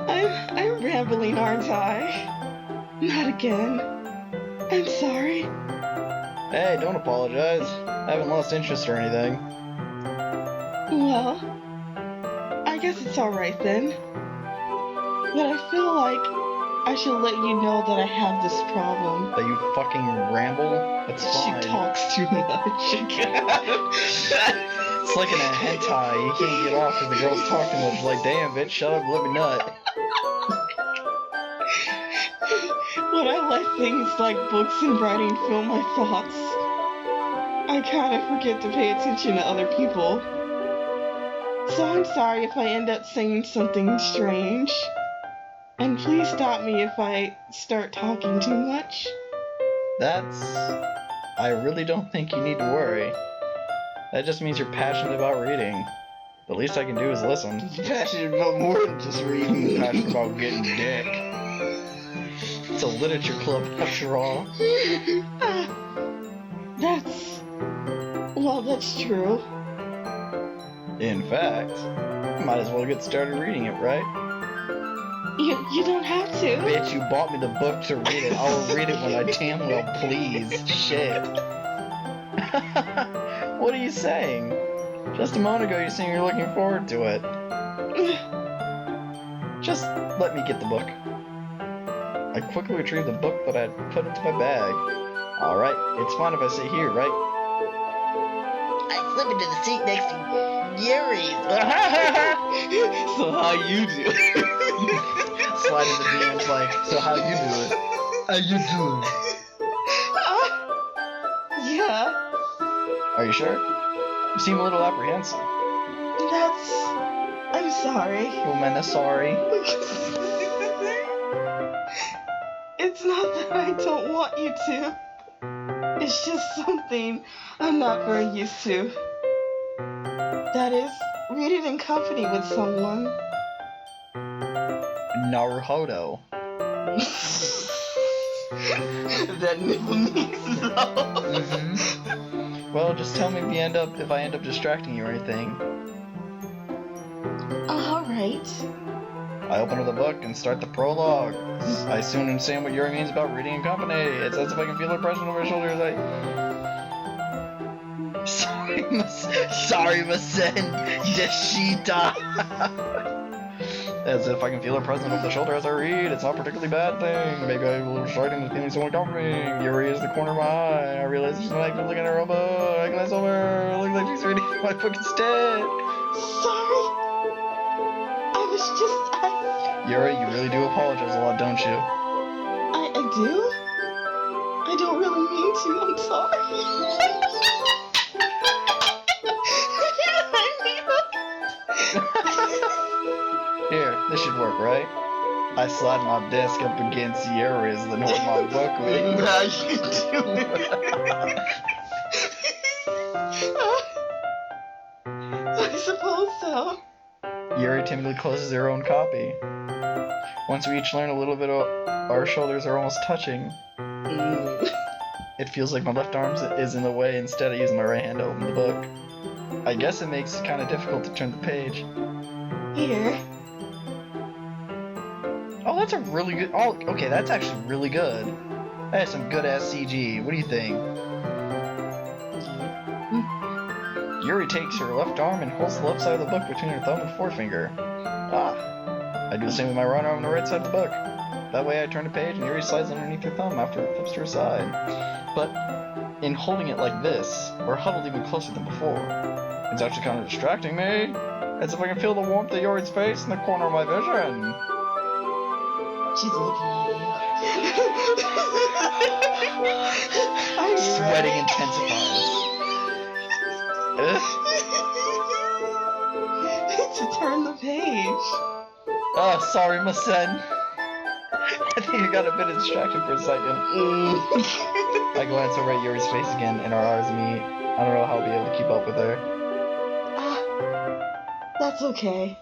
I'm rambling, aren't I? Not again. I'm sorry. Hey, don't apologize. I haven't lost interest or anything. Well, I guess it's alright then. But I feel like I should let you know that I have this problem. That you fucking ramble? That's fine. She talks too much. It's like in a hentai. You can't get off because the girls talk too much. Like, damn, bitch, shut up and let me nut. When I let things like books and writing fill my thoughts, I kind of forget to pay attention to other people. So I'm sorry if I end up saying something strange. And please stop me if I start talking too much. I really don't think you need to worry. That just means you're passionate about reading. The least I can do is listen. Passionate about more than just reading. Passionate about getting dick. It's a literature club after all. That's true. In fact, might as well get started reading it, right? You don't have to. Bitch, you bought me the book to read it. I'll read it when I damn well please. Shit. What are you saying? Just a moment ago you saying you're looking forward to it. Just let me get the book. I quickly retrieved the book that I had put into my bag. Alright, it's fine if I sit here, right? I slip into the seat next to Yuri's. So how you do? Slide into DMs like, so how you do it? How you doing? Yeah. Are you sure? You seem a little apprehensive. I'm sorry. Oh man, sorry. It's not that I don't want you to. It's just something I'm not very used to. That is, reading in company with someone. Naruhodo. That nipple means though. Mm-hmm. Well, just tell me if I end up distracting you or anything. Alright. I open up the book and start the prologue. I soon understand what Yuri means about reading in company. It's as if I can feel her presence over my shoulder as I... Sorry, Masen. Deshita. As if I can feel her presence over the shoulder as I read. It's not a particularly bad thing. Maybe I will start to feeling so uncomfortable. Yuri is the corner of my eye. I realize she's not actively looking at her own book. I glance over. It looks like she's reading my book instead. Sorry. I was just... Yuri, you really do apologize a lot, don't you? I do? I don't really mean to. I'm sorry. Here, this should work, right? I slide my desk up against Yuri's and hold my book with. Now you do it. I suppose so. Yuri timidly closes her own copy. Once we each learn a little bit, our shoulders are almost touching. It feels like my left arm is in the way instead of using my right hand to open the book. I guess it makes it kind of difficult to turn the page. Here. Oh, that's a really good... Oh, okay, that's actually really good. That is some good-ass CG. What do you think? Yuri takes her left arm and holds the left side of the book between her thumb and forefinger. Ah. I do the same with my right arm on the right side of the book. That way I turn the page and Yuri slides underneath her thumb after it flips to her side. But in holding it like this, we're huddled even closer than before. It's actually kind of distracting me. As if I can feel the warmth of Yuri's face in the corner of my vision. She's looking at you. Sweating intensifies. To turn the page. Oh, sorry, Masen. I think I got a bit distracted for a second. I glance over at Yuri's face again, and our eyes meet. I don't know how I'll be able to keep up with her. That's okay.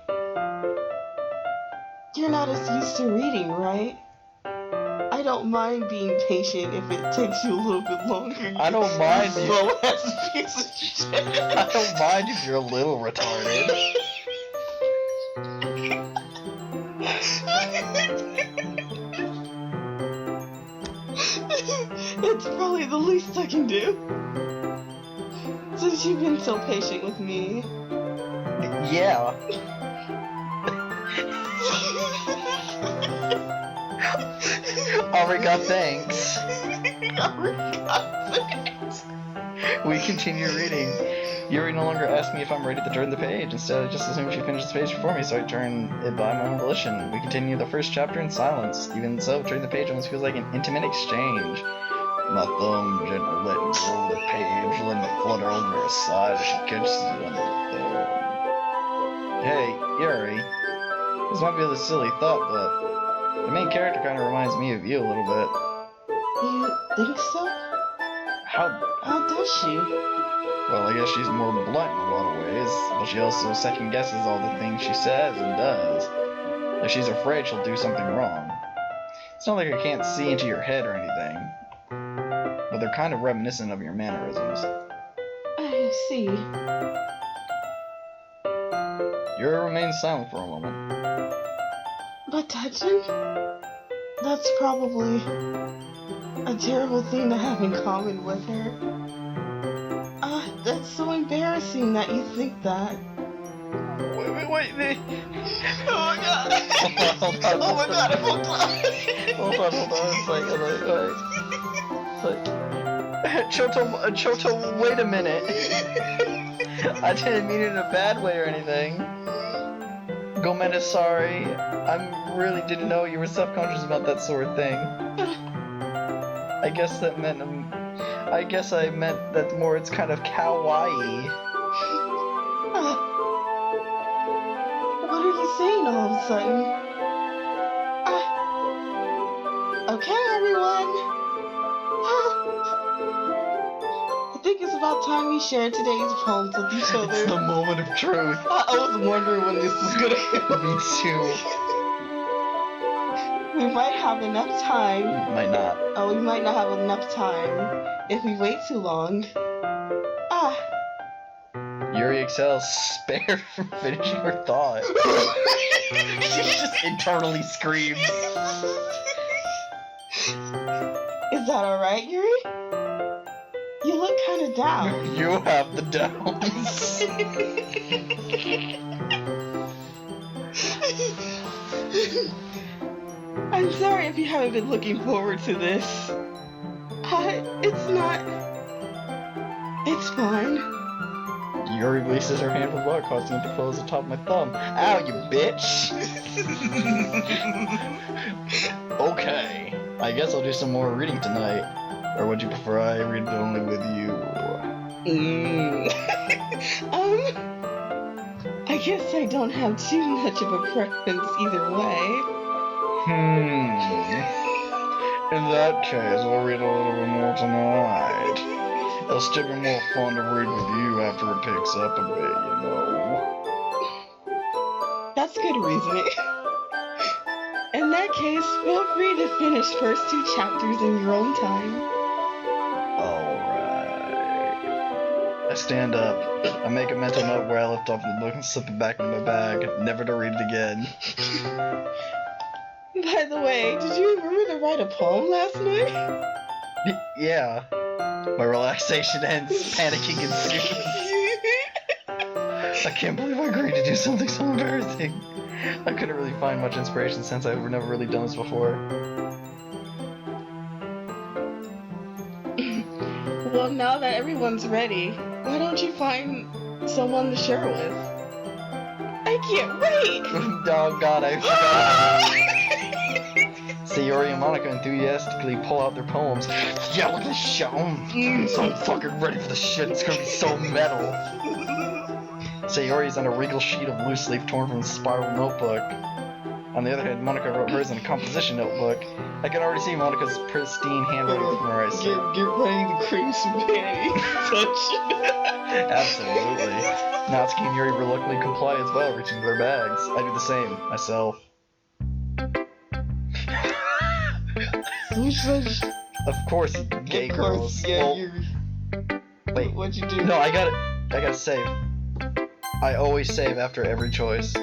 You're not as used to reading, right? I don't mind being patient if it takes you a little bit longer. I don't mind you. Slow ass piece of shit. I don't mind if you're a little retarded. It's probably the least I can do. Since you've been so patient with me. Yeah. Ariga, thanks. We continue reading. Yuri no longer asks me if I'm ready to turn the page. Instead, I just assume she finishes the page before me, so I turn it by my own volition. We continue the first chapter in silence. Even so, turning the page almost feels like an intimate exchange. My thumb gently letting go of the page, letting it flutter over her side as she catches it under the thumb. Hey, Yuri. This might be a silly thought, but the main character kind of reminds me of you a little bit. You think so? How does she? Well, I guess she's more blunt in a lot of ways, but she also second guesses all the things she says and does. Like she's afraid she'll do something wrong. It's not like I can't see into your head or anything, but they're kind of reminiscent of your mannerisms. I see. Yuri remains silent for a moment. But touching? That's probably a terrible thing to have in common with her. That's so embarrassing that you think that. Wait. Oh my god! Hold on. Oh my god, I'm so Hold on. It's like, Choto, wait a minute. I didn't mean it in a bad way or anything. Gomen is sorry. I really didn't know you were self-conscious about that sort of thing. I guess I meant that more it's kind of kawaii. What are you saying all of a sudden? Okay, everyone. I think it's about time we share today's poems with each other. It's the moment of truth. I was wondering when this was gonna happen. Me too. We might have enough time. Might not. Oh, we might not have enough time if we wait too long. Yuri excels. Spare from finishing her thought. She just internally screams. Is that alright, Yuri? You look kind of down. You have the downs. I'm sorry if you haven't been looking forward to this. It's fine. Yuri releases her hand from the blood, causing it to close the top of my thumb. Ow, you bitch! Okay, I guess I'll do some more reading tonight. Or would you prefer I read it only with you? I guess I don't have too much of a preference either way. In that case, we'll read a little bit more tonight. It'll still be more fun to read with you after it picks up a bit, you know. That's good reasoning. In that case, feel free to finish first 2 chapters in your own time. Alright. I stand up. I make a mental note where I left off in the book and slip it back into my bag, never to read it again. By the way, did you remember to write a poem last night? Yeah. My relaxation ends, panicking ensues. I can't believe I agreed to do something so embarrassing. I couldn't really find much inspiration since I've never really done this before. Well, now that everyone's ready, why don't you find someone to share with? I can't wait! Oh god, I forgot. Sayori and Monica enthusiastically pull out their poems. Yeah, look at this shit. I'm so fucking ready for this shit. It's gonna be so metal. Sayori's on a regal sheet of loose leaf torn from a spiral notebook. On the other hand, Monica wrote hers in a composition notebook. I can already see Monica's pristine handwriting from where I sit. Get ready to cream some panties. Absolutely. Natsuki and Yuri reluctantly comply as well, reaching for their bags. I do the same, myself. Of course, gay girls. Yeah, Well, Yuri. wait. What'd you do? No, I gotta save. I always save after every choice.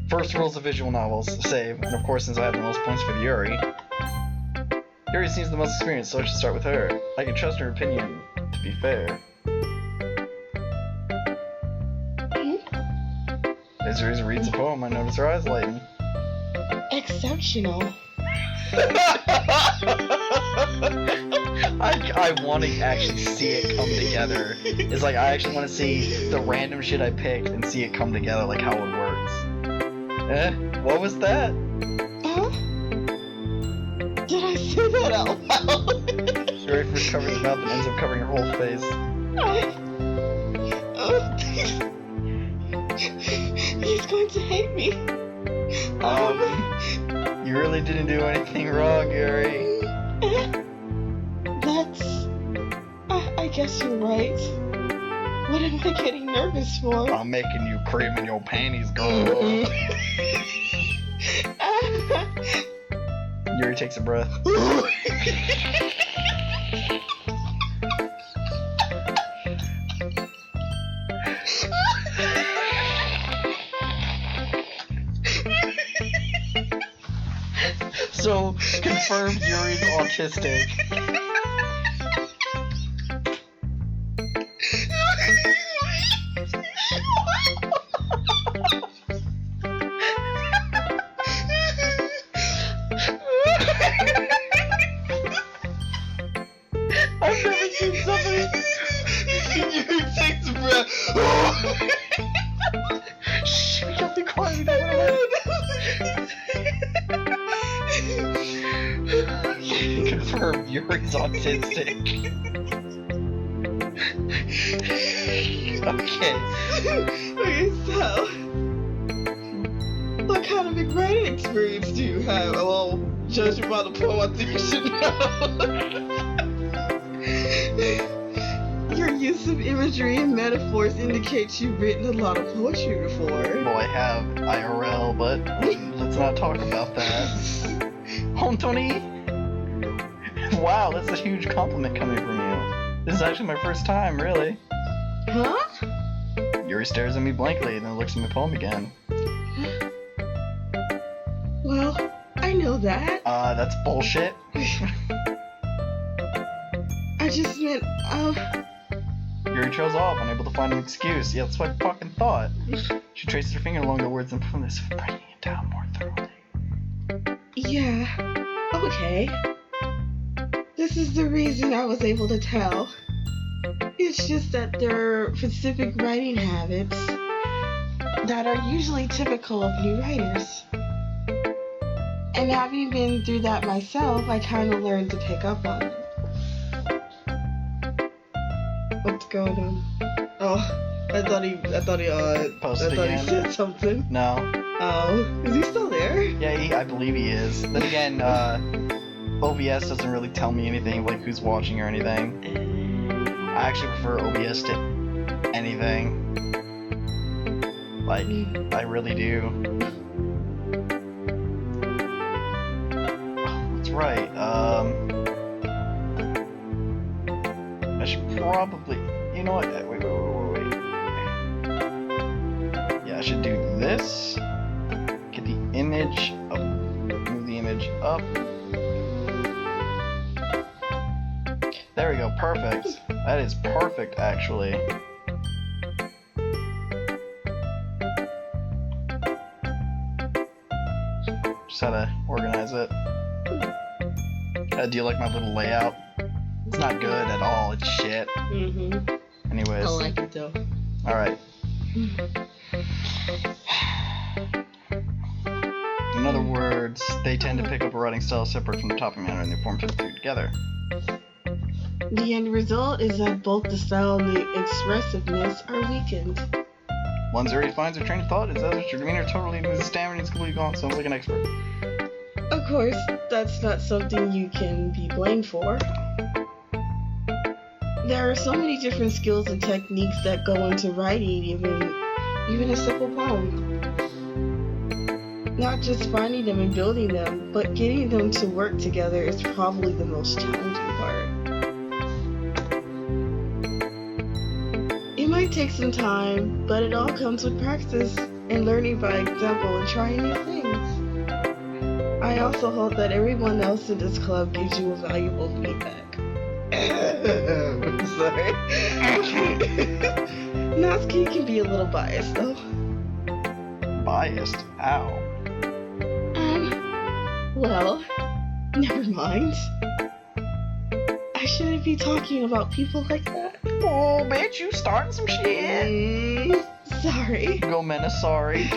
First rules of visual novels, save, and of course since I have the most points for the Yuri. Yuri seems the most experienced, so I should start with her. I can trust her opinion, to be fair. As Yuri reads a poem, I notice her eyes lighten. Exceptional. I want to actually see it come together. It's like I actually want to see the random shit I picked and see it come together, like how it works. What was that? Huh? Did I say that out loud? Yuri first covers her mouth and ends up covering her whole face. He's going to hate me. You really didn't do anything wrong, Yuri. I guess you're right. What am I getting nervous for? I'm making you cream in your panties, girl. Yuri takes a breath. So, confirmed Yuri's autistic. I've never seen somebody. Yuri takes a breath. Shh, we can't be quiet. We don't confirmed Yuri's autistic. Okay. Okay, so what kind of big writing experience do you have? Well, judging by the poem, I think you should know. Your use of imagery and metaphors indicates you've written a lot of poetry before. Well, I have IRL, but let's not talk about that. Hontoni? Wow, that's a huge compliment coming from you. This is actually my first time, really. Huh? Yuri stares at me blankly and then looks at my poem again. Well, I know that. That's bullshit. I just meant, Yuri trails off, unable to find an excuse. Yeah, that's what I fucking thought. She traces her finger along the words and poems, breaking it down more thoroughly. yeah, okay. This is the reason I was able to tell. It's just that there are specific writing habits that are usually typical of new writers. And having been through that myself, I kind of learned to pick up on it. What's going on? Oh, I thought he Posted again? said something. No. Oh, is he still there? Yeah, I believe he is. Then again, OBS doesn't really tell me anything, like who's watching or anything. I actually prefer OBS to anything. Like, I really do. Oh, that's right, I should probably... You know what? Wait. Yeah, I should do this. Get the image up. Move the image up. There we go, perfect. That is perfect, actually. Just how to organize it. Do you like my little layout? It's not good at all, it's shit. Anyways. I like it though. Alright. In other words, they tend to pick up a writing style separate from the topic matter and they form two together. The end result is that both the style and the expressiveness are weakened. Once Yuri finds her train of thought, it's as if your demeanor totally loses stamina and it's completely gone. Sounds like an expert. Of course, that's not something you can be blamed for. There are so many different skills and techniques that go into writing even a simple poem. Not just finding them and building them, but getting them to work together is probably the most challenging part. It might take some time, but it all comes with practice and learning by example and trying new things. I also hope that everyone else in this club gives you valuable feedback. I'm sorry. Natsuki can be a little biased though. Biased? How? Well, never mind. I shouldn't be talking about people like that. Oh, bitch, you starting some shit. Sorry. Go, Mena, sorry.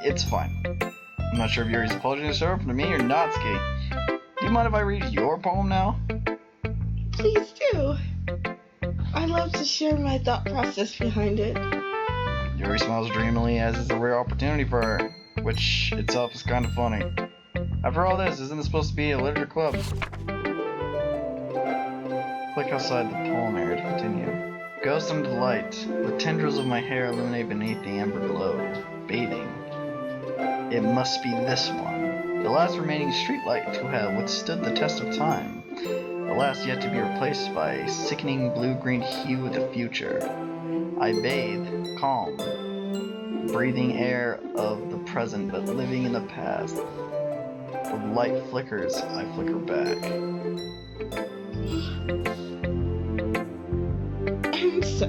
It's fine. I'm not sure if Yuri's apology is served to me or Natsuki. Do you mind if I read your poem now? Please do. I'd love to share my thought process behind it. Yuri smiles dreamily as it's a rare opportunity for her, which itself is kind of funny. After all this, isn't this supposed to be a literature club? Click outside the poem area to continue. Ghost under the light. The tendrils of my hair illuminate beneath the amber glow. Bathing. It must be this one. The last remaining streetlight to have withstood the test of time. The last yet to be replaced by a sickening blue-green hue of the future. I bathe, calm, breathing air of the present but living in the past. The light flickers, I flicker back.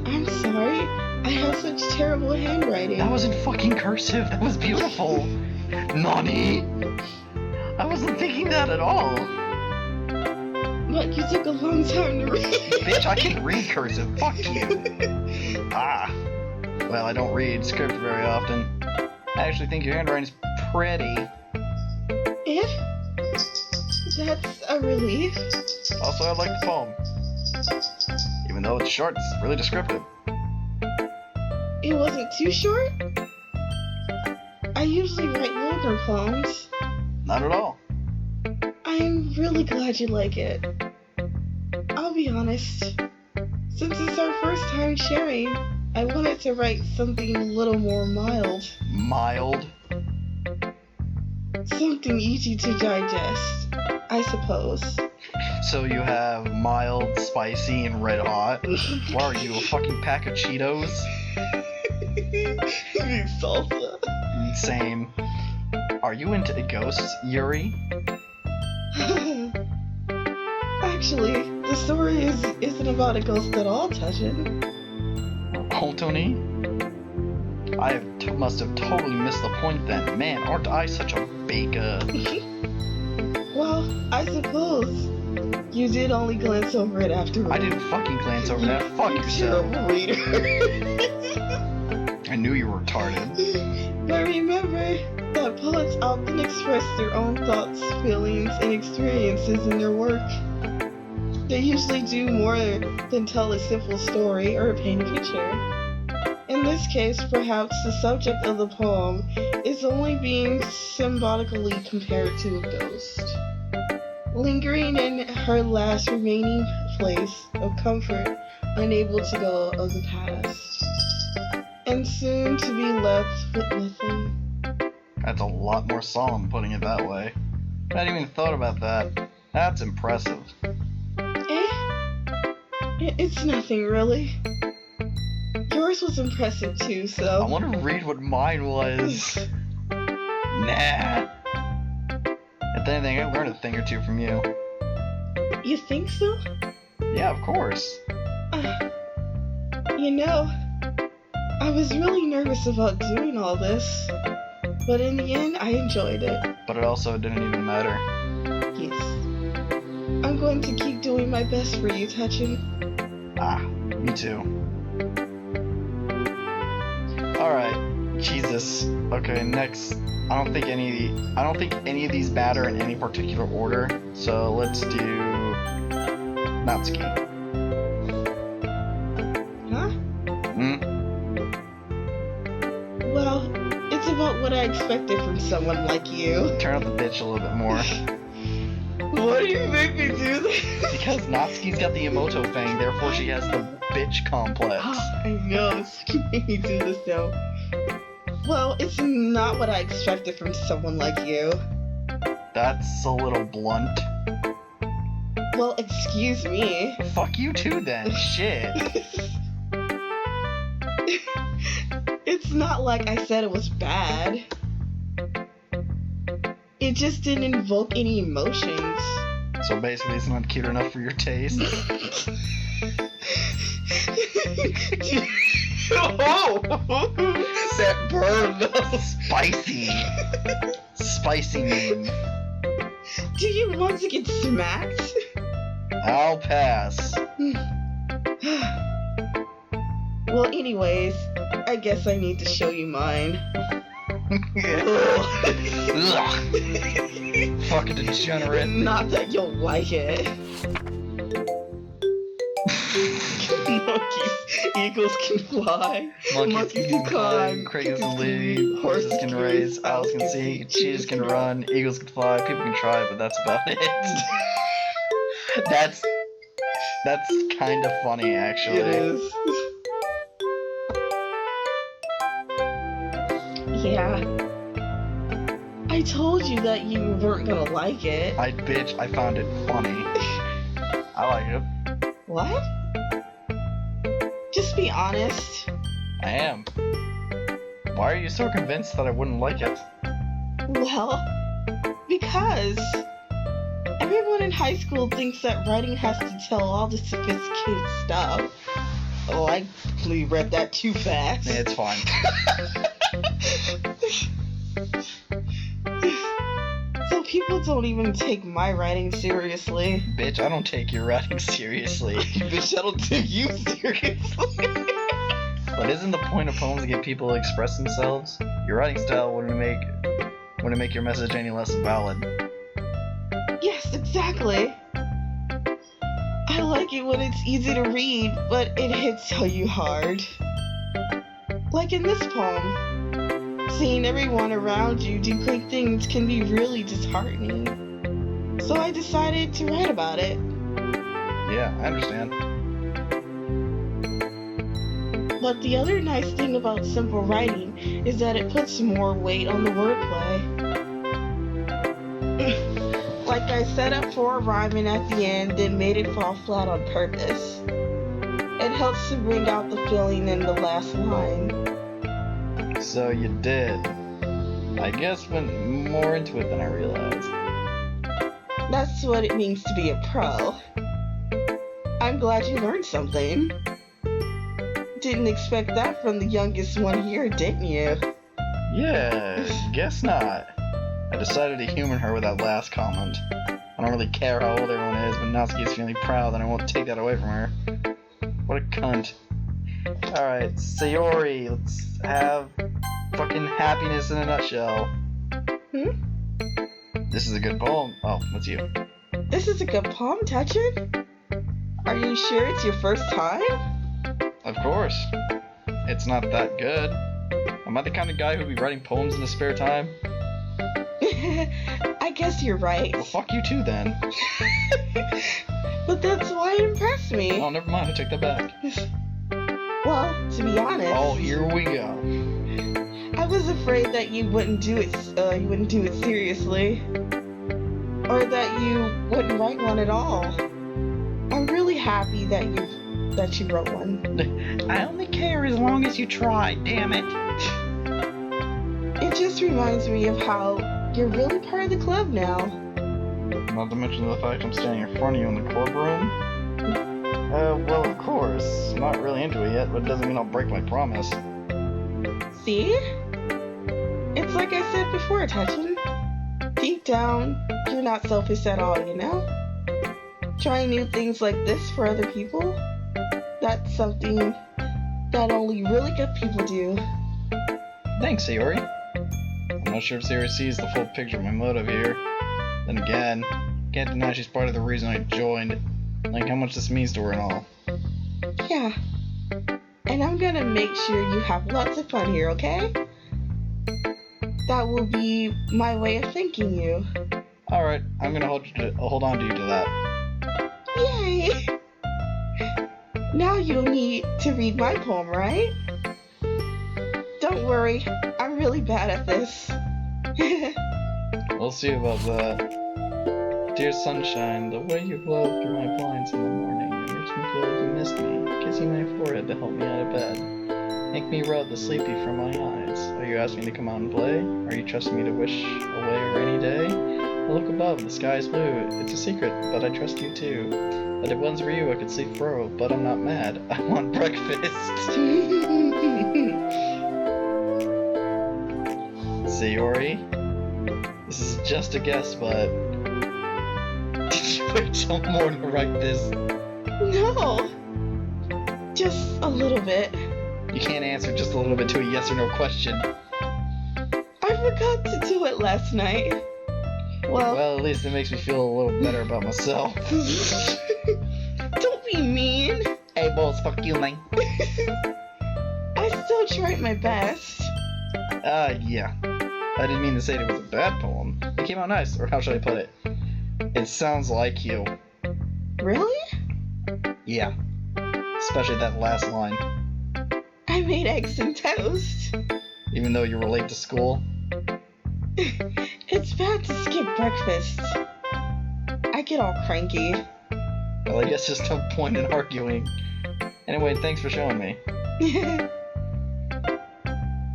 I'm sorry. I have such terrible handwriting. That wasn't fucking cursive, that was beautiful! Nani? I wasn't thinking that at all. But you took a long time to read. Bitch, I can read cursive, fuck you. Well, I don't read script very often. I actually think your handwriting's pretty. That's a relief. Also, I like the poem. Even though it's short, it's really descriptive. It wasn't too short? I usually write longer poems. Not at all. I'm really glad you like it. I'll be honest. Since it's our first time sharing, I wanted to write something a little more mild. Mild? Something easy to digest, I suppose. So you have mild, spicy, and red hot. What are you, a fucking pack of Cheetos? You mean salsa? Same. Are you into ghosts, Yuri? Actually, the story isn't about a ghost at all, Tajin. Oh, Tony? Must have totally missed the point then. Man, aren't I such a baker? Well, I suppose you did only glance over it afterwards. I didn't fucking glance over that. Fuck yourself. Terrible reader. I knew you were retarded. But remember that poets often express their own thoughts, feelings, and experiences in their work. They usually do more than tell a simple story or paint a picture. In this case, perhaps the subject of the poem is only being symbolically compared to a ghost, lingering in her last remaining place of comfort, unable to go of the past, and soon to be left with nothing. That's a lot more solemn putting it that way. I hadn't even thought about that. That's impressive. It's nothing really. Yours was impressive too, so... I want to read what mine was. Nah. If anything, I learned a thing or two from you. You think so? Yeah, of course. You know, I was really nervous about doing all this, but in the end, I enjoyed it. But it also didn't even matter. Yes. I'm going to keep doing my best for you, Touchin. Ah, me too. Alright, Jesus. Okay, next. I don't think any of these matter in any particular order, so let's do Natsuki. Huh? Hmm? Well, it's about what I expected from someone like you. Turn up the bitch a little bit more. Why do you make me do this? Because Natsuki's got the Emoto thing, therefore she has the bitch complex. I know, you made me do this now. Well, it's not what I expected from someone like you. That's a little blunt. Well, excuse me. Fuck you too then, shit. It's not like I said it was bad. It just didn't invoke any emotions. So basically it's not cute enough for your taste. Oh! That burn! Spicy! Spicy name. Do you want to get smacked? I'll pass. Well, anyways, I guess I need to show you mine. Ugh. Fucking degenerate. Not that you'll like it. Monkeys, eagles can fly. Monkeys can climb, crickets can leap, horses can race, owls can see, cheetahs can run, eagles can fly, people can try, but that's about it. That's kind of funny, actually. It is. Yeah. I told you that you weren't gonna like it. I found it funny. I like it. What? Just be honest. I am. Why are you so convinced that I wouldn't like it? Well, because everyone in high school thinks that writing has to tell all the sophisticated stuff. Oh, I probably read that too fast. Yeah, it's fine. So people don't even take my writing seriously. Bitch, I don't take your writing seriously. Bitch, I don't take you seriously. But isn't the point of poems to get people to express themselves? Your writing style wouldn't make your message any less valid. Yes, exactly. I like it when it's easy to read, but it hits you hard. Like in this poem. Seeing everyone around you do great things can be really disheartening. So I decided to write about it. Yeah, I understand. But the other nice thing about simple writing is that it puts more weight on the wordplay. Like I set up for a rhyming at the end, then made it fall flat on purpose. It helps to bring out the feeling in the last line. So you did. I guess went more into it than I realized. That's what it means to be a pro. I'm glad you learned something. Didn't expect that from the youngest one here, didn't you? Yeah, guess not. I decided to humor her with that last comment. I don't really care how old everyone is, but Natsuki is feeling proud and I won't take that away from her. What a cunt. Alright, Sayori, let's have fucking happiness in a nutshell. This is a good poem. Oh, that's you. This is a good poem, Touchin? Are you sure it's your first time? Of course. It's not that good. Am I the kind of guy who'd be writing poems in his spare time? I guess you're right. Well, fuck you too then. But that's why it impressed me. Oh, never mind, I take that back. Well, to be honest. Oh, here we go. I was afraid that you wouldn't do it. You wouldn't do it seriously, or that you wouldn't write one at all. I'm really happy that you wrote one. I only care as long as you try. Damn it. It just reminds me of how you're really part of the club now. Not to mention the fact I'm standing in front of you in the club room. Well, of course. I'm not really into it yet, but it doesn't mean I'll break my promise. See? It's like I said before, Touchin. Deep down, you're not selfish at all, you know? Trying new things like this for other people, that's something that only really good people do. Thanks, Sayori. I'm not sure if Sayori sees the full picture of my motive here. Then again, can't deny she's part of the reason I joined. Like how much this means to her and all. Yeah. And I'm gonna make sure you have lots of fun here, okay? That will be my way of thanking you. Alright, I'm gonna hold on to you to that. Yay! Now you'll need to read my poem, right? Don't worry, I'm really bad at this. We'll see about that. Dear sunshine, the way you glow through my blinds in the morning, it makes me feel like you missed me, kissing my forehead to help me out of bed. Make me rub the sleepy from my eyes. Are you asking me to come out and play? Are you trusting me to wish away a rainy day? I look above, the sky is blue. It's a secret, but I trust you too. But if it wasn't for you, I could sleep furrow, but I'm not mad. I want breakfast. Sayori, this is just a guess, but did you wait till morning to write this? No, just a little bit. You can't answer just a little bit to a yes or no question. I forgot to do it last night. Well, at least it makes me feel a little better about myself. Don't be mean. Hey, balls, fuck you, man. I still tried my best. Yeah. I didn't mean to say it was a bad poem. It came out nice, or how should I put it? It sounds like you. Really? Yeah. Especially that last line. I made eggs and toast. Even though you were late to school? It's bad to skip breakfast. I get all cranky. Well, I guess there's no point in arguing. Anyway, thanks for showing me.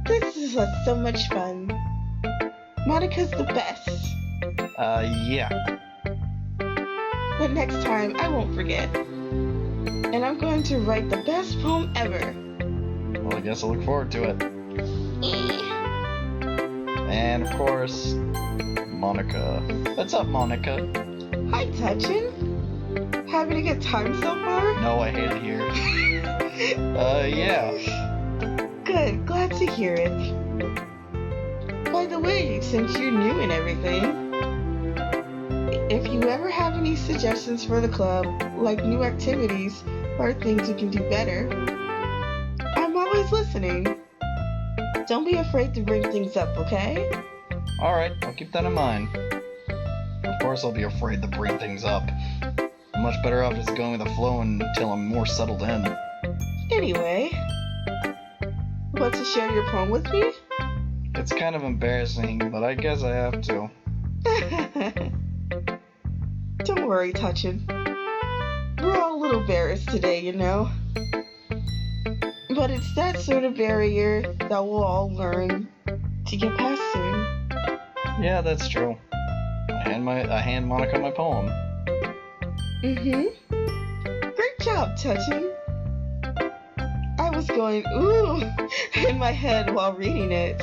This is so much fun. Monica's the best. Yeah. But next time, I won't forget. And I'm going to write the best poem ever. Well, I guess I'll look forward to it. And, of course, Monica. What's up, Monica? Hi, Touchin. Having a good time so far? No, I hate it here. Yeah. Good, glad to hear it. By the way, since you're new and everything, if you ever have any suggestions for the club, like new activities or things you can do better, I'm always listening. Don't be afraid to bring things up, okay? Alright, I'll keep that in mind. Of course I'll be afraid to bring things up. I'm much better off just going with the flow until I'm more settled in. Anyway, want to share your poem with me? It's kind of embarrassing, but I guess I have to. Don't worry, Touchin. We're all a little embarrassed today, you know? But it's that sort of barrier that we'll all learn to get past soon. Yeah, that's true. I hand Monica my poem. Great job, Touchin. I was going, ooh, in my head while reading it.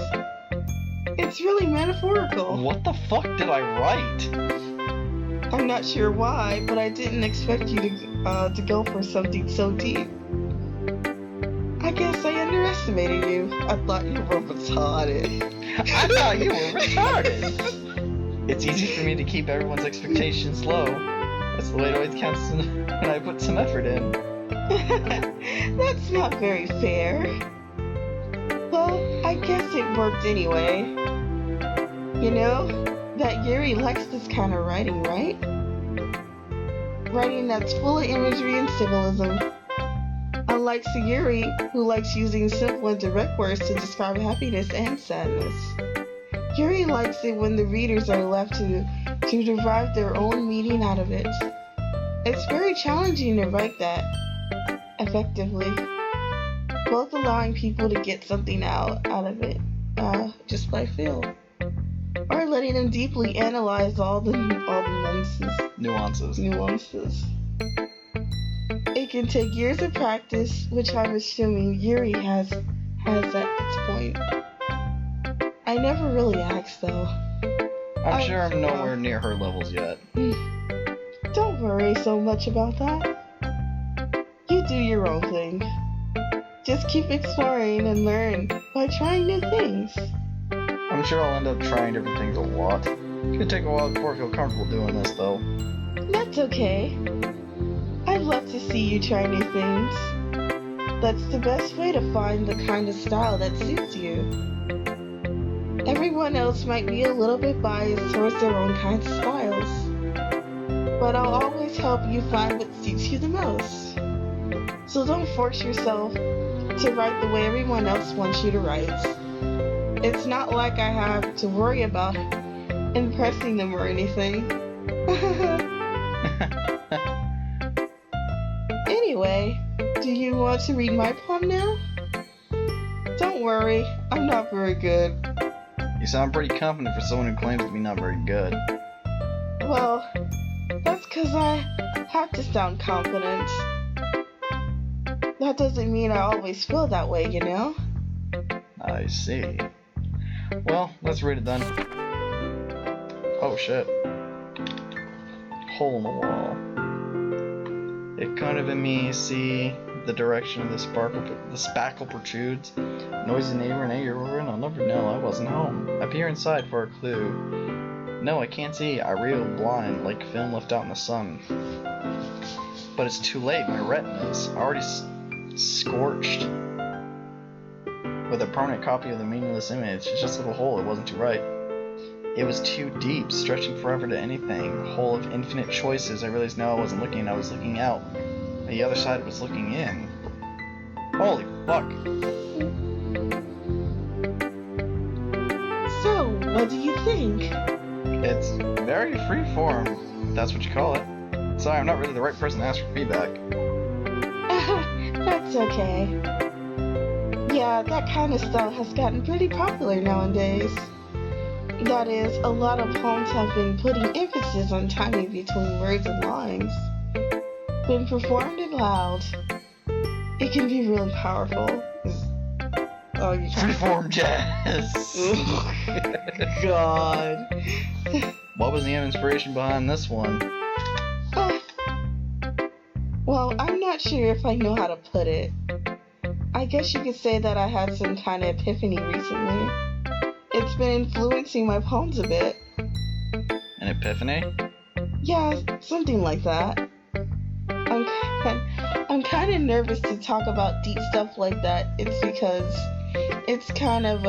It's really metaphorical. What the fuck did I write? I'm not sure why, but I didn't expect you to go for something so deep. I guess I underestimated you. I thought you were retarded. I thought you were retarded. It's easy for me to keep everyone's expectations low. That's the way it always counts when I put some effort in. That's not very fair. Well, I guess it worked anyway. You know, that Yuri likes this kind of writing, right? Writing that's full of imagery and symbolism. Unlike Sayuri, who likes using simple and direct words to describe happiness and sadness. Yuri likes it when the readers are left to derive their own meaning out of it. It's very challenging to write that effectively, both allowing people to get something out of it just by feel, or letting them deeply analyze all the nuances. It can take years of practice, which I'm assuming Yuri has at its point. I never really asked though. I'm sure I'm nowhere near her levels yet. Don't worry so much about that. You do your own thing. Just keep exploring and learn by trying new things. I'm sure I'll end up trying different things a lot. It's gonna take a while before I feel comfortable doing this though. That's okay. I'd love to see you try new things. That's the best way to find the kind of style that suits you. Everyone else might be a little bit biased towards their own kinds of styles, but I'll always help you find what suits you the most. So don't force yourself to write the way everyone else wants you to write. It's not like I have to worry about impressing them or anything. Anyway, do you want to read my poem now? Don't worry, I'm not very good. You sound pretty confident for someone who claims to be not very good. Well, that's because I have to sound confident. That doesn't mean I always feel that way, you know? I see. Well, let's read it then. Oh shit. Hole in the wall. It kind of in me see the direction of the spackle protrudes. Noisy neighbor and neighbor, I'll never know I wasn't home. I peer inside for a clue. No, I can't see. I reel blind like film left out in the sun. But it's too late. My retina's already scorched. With a permanent copy of the meaningless image. It's just a little hole. It wasn't too right. It was too deep, stretching forever to anything. A hole of infinite choices. I realized now I wasn't looking. I was looking out. The other side was looking in. Holy fuck. So, what do you think? It's very freeform, if that's what you call it. Sorry, I'm not really the right person to ask for feedback. That's okay. Yeah, that kind of style has gotten pretty popular nowadays. That is, a lot of poems have been putting emphasis on timing between words and lines. When performed in loud, it can be really powerful. Oh, you Freeform jazz! God. What was the inspiration behind this one? Well, I'm not sure if I know how to put it. I guess you could say that I had some kind of epiphany recently. It's been influencing my poems a bit. An epiphany? Yeah, something like that. I'm kind of nervous to talk about deep stuff like that. It's because it's kind of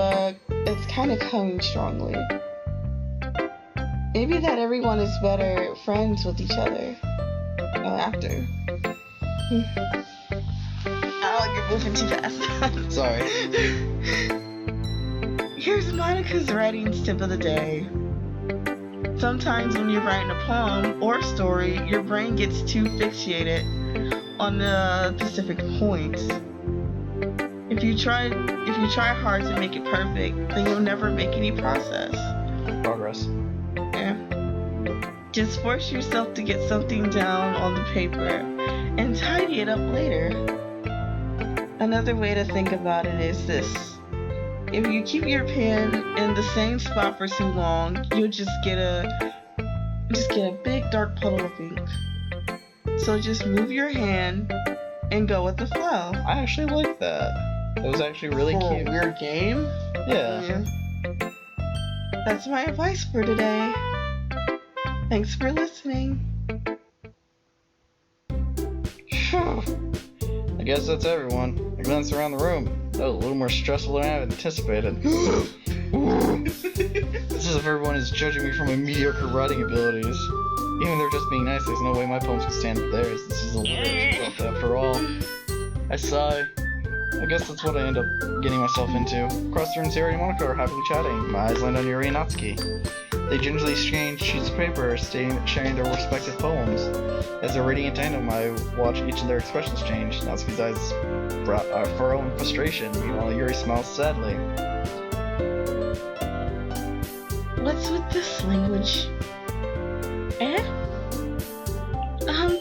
coming strongly. Maybe that everyone is better friends with each other after. Oh, you're moving too fast. Sorry. Here's Monica's writing tip of the day. Sometimes when you're writing a poem or story, your brain gets too fixated on the specific points. If you try hard to make it perfect, then you'll never make any progress. Yeah. Just force yourself to get something down on the paper and tidy it up later. Another way to think about it is this. If you keep your pen in the same spot for too long, you'll just get a big dark puddle of ink. So just move your hand and go with the flow. I actually like that. That was actually really For cute. a weird game? Yeah. That's my advice for today. Thanks for listening. I guess that's everyone. I glanced around the room. That was a little more stressful than I had anticipated. This is if everyone is judging me for my mediocre writing abilities. Even if they're just being nice, there's no way my poems can stand with theirs. This is a literature book after all. I sigh. I guess that's what I end up getting myself into. Across the room, Siri and Monica are happily chatting. My eyes land on Yuri and Natsuki. They gingerly exchange sheets of paper, sharing their respective poems. As they're reading in tandem, I watch each of their expressions change. Natsuki's eyes furrow in frustration, meanwhile Yuri smiles sadly. What's with this language?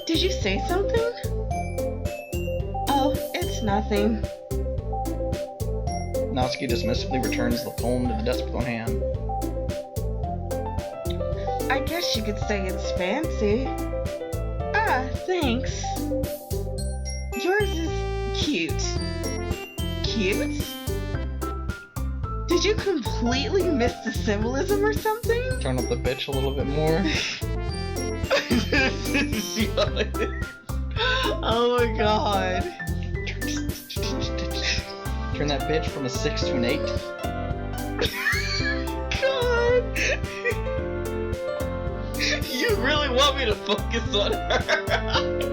Did you say something? Oh, it's nothing. Natsuki dismissively returns the poem to the desk with one hand. I guess you could say it's fancy. Ah, thanks. Yours is cute. Cute? Did you completely miss the symbolism or something? Turn up the bitch a little bit more. Oh my god. Turn that bitch from a 6 to an 8. God. You really want me to focus on her?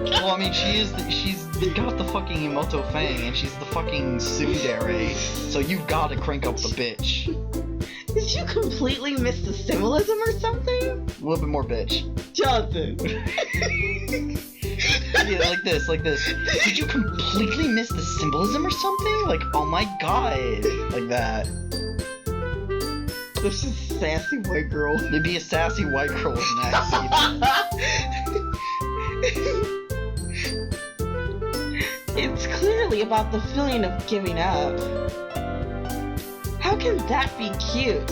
Well, I mean, she's got the fucking Emoto Fang, and she's the fucking tsundere, so you've got to crank up the bitch. Did you completely miss the symbolism or something? A little bit more bitch. Jonathan. Yeah, like this. Did you completely miss the symbolism or something? Like, oh my god. Like that. This is sassy white girl. There'd be a sassy white girl with an accent. It's clearly about the feeling of giving up. How can that be cute?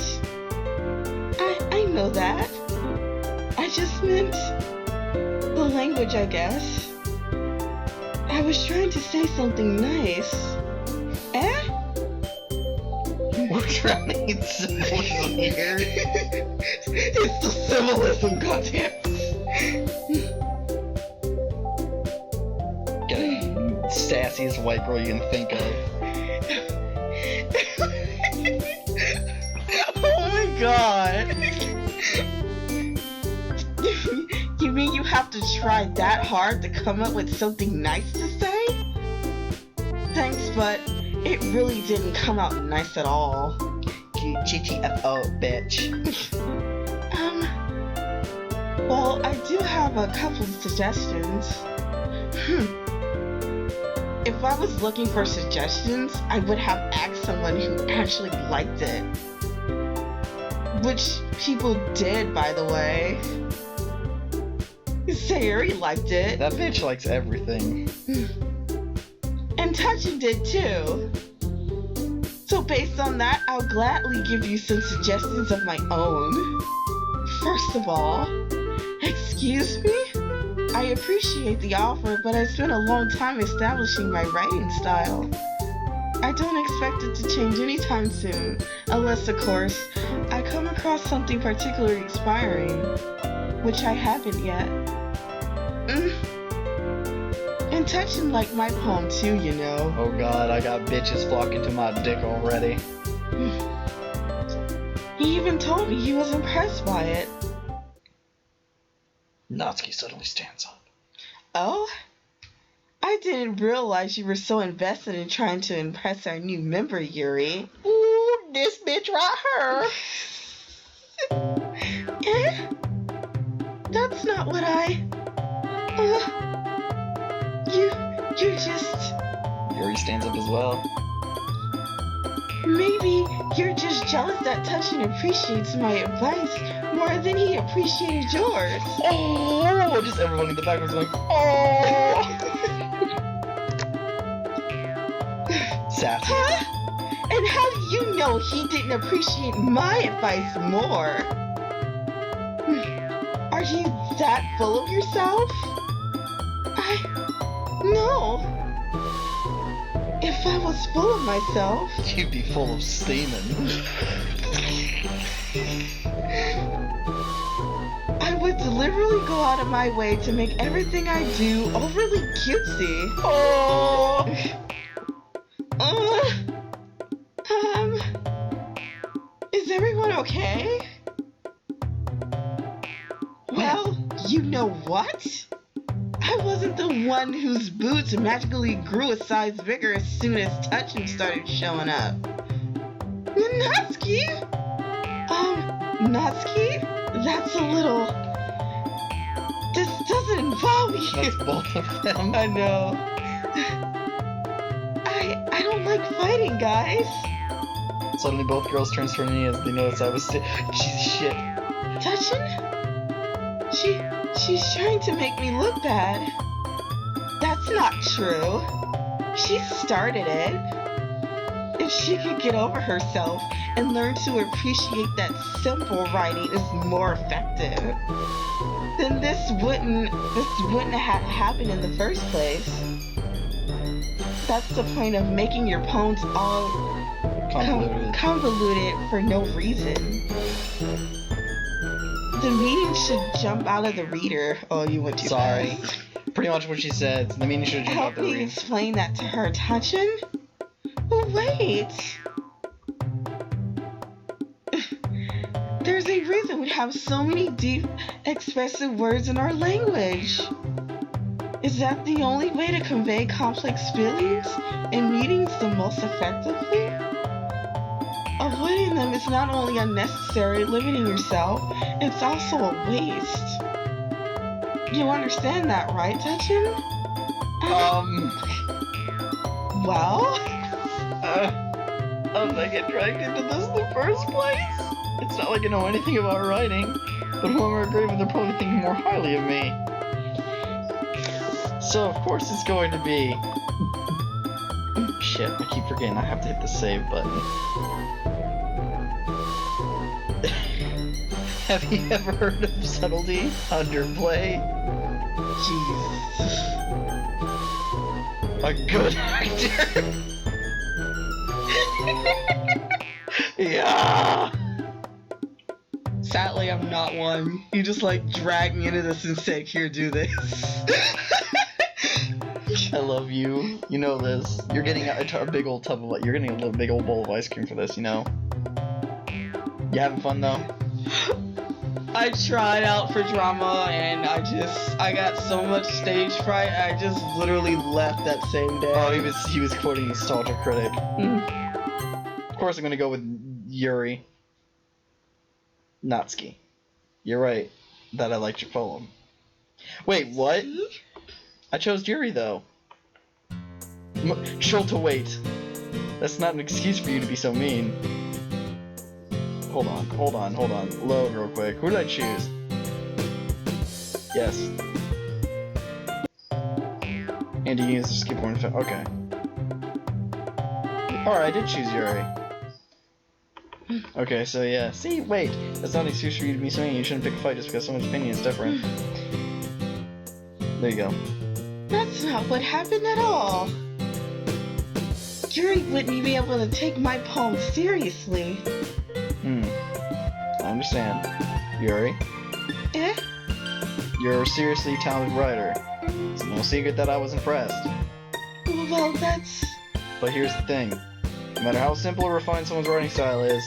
I know that. I just meant the language, I guess. I was trying to say something nice. We're trying to get symbolism here. It's the symbolism, goddamn. Get a sassiest white girl you can think of. Oh my god. You mean you have to try that hard to come up with something nice to say? Thanks, but it really didn't come out nice at all. GTFO, bitch. Well, I do have a couple of suggestions. If I was looking for suggestions, I would have asked someone who actually liked it. Which people did, by the way. Sayuri liked it. That bitch likes everything. And Touchin did too. So based on that, I'll gladly give you some suggestions of my own. First of all, excuse me? I appreciate the offer, but it's been a long time establishing my writing style. I don't expect it to change anytime soon, unless, of course, I come across something particularly inspiring, which I haven't yet. And Touchin liked my poem too, you know. Oh god, I got bitches flocking to my dick already. He even told me he was impressed by it. Natsuki suddenly stands up. Oh? I didn't realize you were so invested in trying to impress our new member, Yuri. Ooh, this bitch right here. That's not what I... You're just... Yuri stands up as well. Maybe you're just jealous that Touchin appreciates my advice more than he appreciated yours. Oh! Just everyone in the back was going, oh! Sassy. Huh? And how do you know he didn't appreciate my advice more? Are you that full of yourself? No. If I was full of myself... You'd be full of semen. I would deliberately go out of my way to make everything I do overly cutesy. Oh! Is everyone okay? Well, you know what? I wasn't the one whose boots magically grew a size bigger as soon as Touchin started showing up. Natsuki? Natsuki? That's a little... This doesn't involve you. That's both of them. I know. I don't like fighting, guys. Suddenly both girls turn to her knee as they notice I was Jesus shit. Touchin? She's trying to make me look bad. That's not true. She started it. If she could get over herself and learn to appreciate that simple writing is more effective, then this wouldn't have happened in the first place. That's the point of making your poems all convoluted for no reason. The meaning should jump out of the reader. Oh, you went too Sorry. fast. Pretty much what she said. The meaning should jump out Help the me reader. explain that to her, Touchin. But wait. There's a reason we have so many deep, expressive words in our language. Is that the only way to convey complex feelings and meanings the most effectively? Avoiding them is not only unnecessary, limiting yourself, it's also a waste. You understand that, right, Touchin? Well? How did I get dragged into this in the first place? It's not like I know anything about writing, but whoever agreed with, they're probably thinking more highly of me. So, of course it's going to be... Shit, I keep forgetting I have to hit the save button. Have you ever heard of subtlety, underplay? Jesus. A good actor! Yeah! Sadly, I'm not one. You just dragged me into this and said, here, do this. I love you. You know this. You're getting a big old tub of you're getting a little big old bowl of ice cream for this, you know? You having fun though? I tried out for drama and I got so much stage fright, I just literally left that same day. Oh, he was quoting Nostalgia Critic. Of course I'm gonna go with Yuri. Natsuki. You're right that I liked your poem. Wait, what? I chose Yuri though. Shulta, wait. That's not an excuse for you to be so mean. Hold on. Load real quick. Who did I choose? Yes. And you use the skip one. Okay. Alright, I did choose Yuri. Okay, so yeah. See, wait. That's not an excuse for you to be so mean. You shouldn't pick a fight just because someone's opinion is different. There you go. That's not what happened at all. Yuri wouldn't be able to take my poem seriously. I understand. Yuri, Eh? you're a seriously talented writer. It's no secret that I was impressed. Well, that's... But here's the thing. No matter how simple or refined someone's writing style is,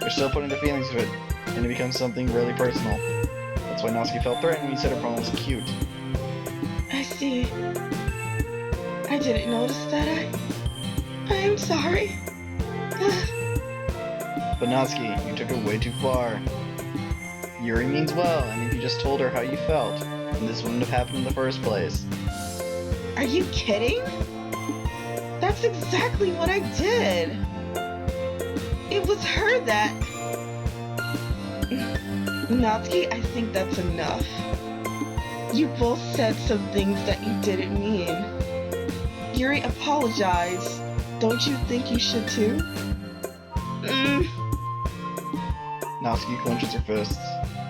you're still putting the feelings of it, and it becomes something really personal. That's why Natsuki felt threatened when you said her poem was cute. I see. I didn't notice that. I am sorry. But Natsuki, you took it way too far. Yuri means well, and if you just told her how you felt, then this wouldn't have happened in the first place. Are you kidding? That's exactly what I did. It was her that... Natsuki, I think that's enough. You both said some things that you didn't mean. Yuri, apologize. Don't you think you should too? Natsuki clenches her fists.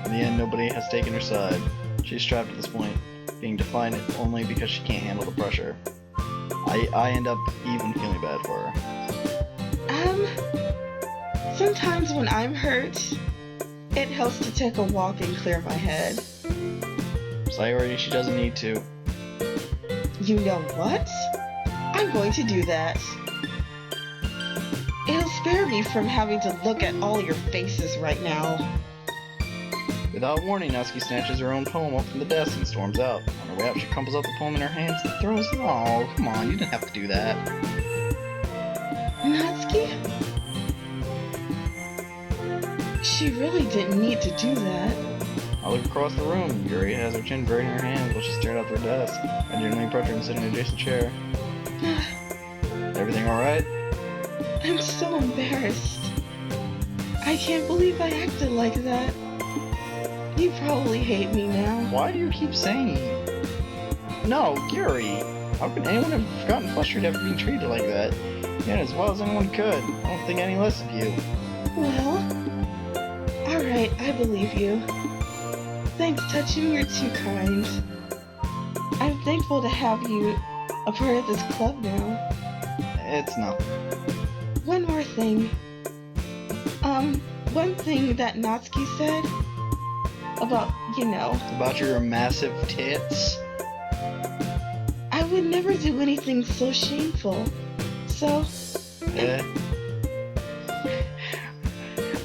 In the end, nobody has taken her side. She's trapped at this point, being defiant only because she can't handle the pressure. I end up even feeling bad for her. Sometimes when I'm hurt, it helps to take a walk and clear my head. Sayori, she doesn't need to. You know what? I'm going to do that. It'll spare me from having to look at all your faces right now. Without warning, Natsuki snatches her own poem up from the desk and storms out. On her way out, she crumples up the poem in her hands and throws it. Oh, come on, you didn't have to do that. Natsuki? She really didn't need to do that. I look across the room. Yuri has her chin buried in her hands while she stared out through her desk. I gently approach her and sit in an adjacent chair. Everything alright? I'm so embarrassed. I can't believe I acted like that. You probably hate me now. Why do you keep saying? No, Yuri! How can anyone have gotten frustrated after being treated like that? Yeah, as well as anyone could. I don't think any less of you. Well, alright, I believe you. Thanks, Touchin, you're too kind. I'm thankful to have you a part of this club now. It's nothing. One more thing. One thing that Natsuki said about, About your massive tits? I would never do anything so shameful. So...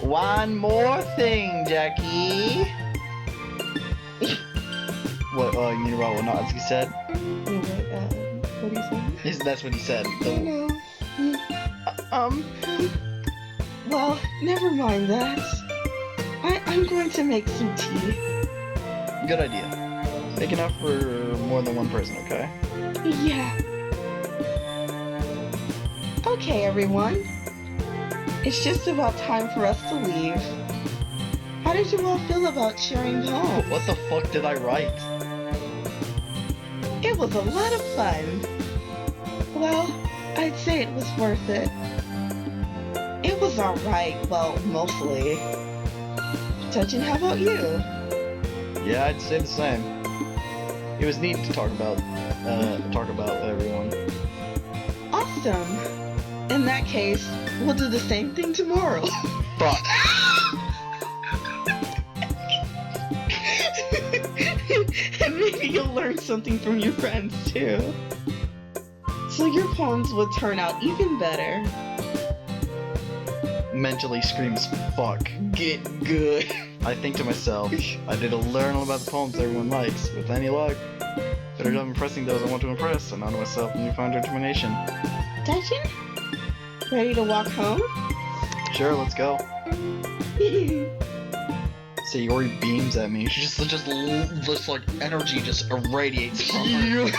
One more thing, Jackie! What, you mean about what Natsuki said? What do you say? That's what he said. Well, never mind that. I'm going to make some tea. Good idea. Make enough for more than one person, okay? Yeah. Okay, everyone. It's just about time for us to leave. How did you all feel about sharing poems? What the fuck did I write? It was a lot of fun. Well, I'd say it was worth it. It was alright, well, mostly. Touchin, how about you? Yeah, I'd say the same. It was neat to talk about with everyone. Awesome. In that case, we'll do the same thing tomorrow. Fuck. And maybe you'll learn something from your friends too. So your poems would turn out even better. Mentally screams, fuck. Get good. I think to myself, I did learn all about the poems everyone likes. With any luck, better job impressing those I want to impress, and onto myself and newfound determination. Touchin? Ready to walk home? Sure, let's go. Sayori beams at me. She just like energy just irradiates from her.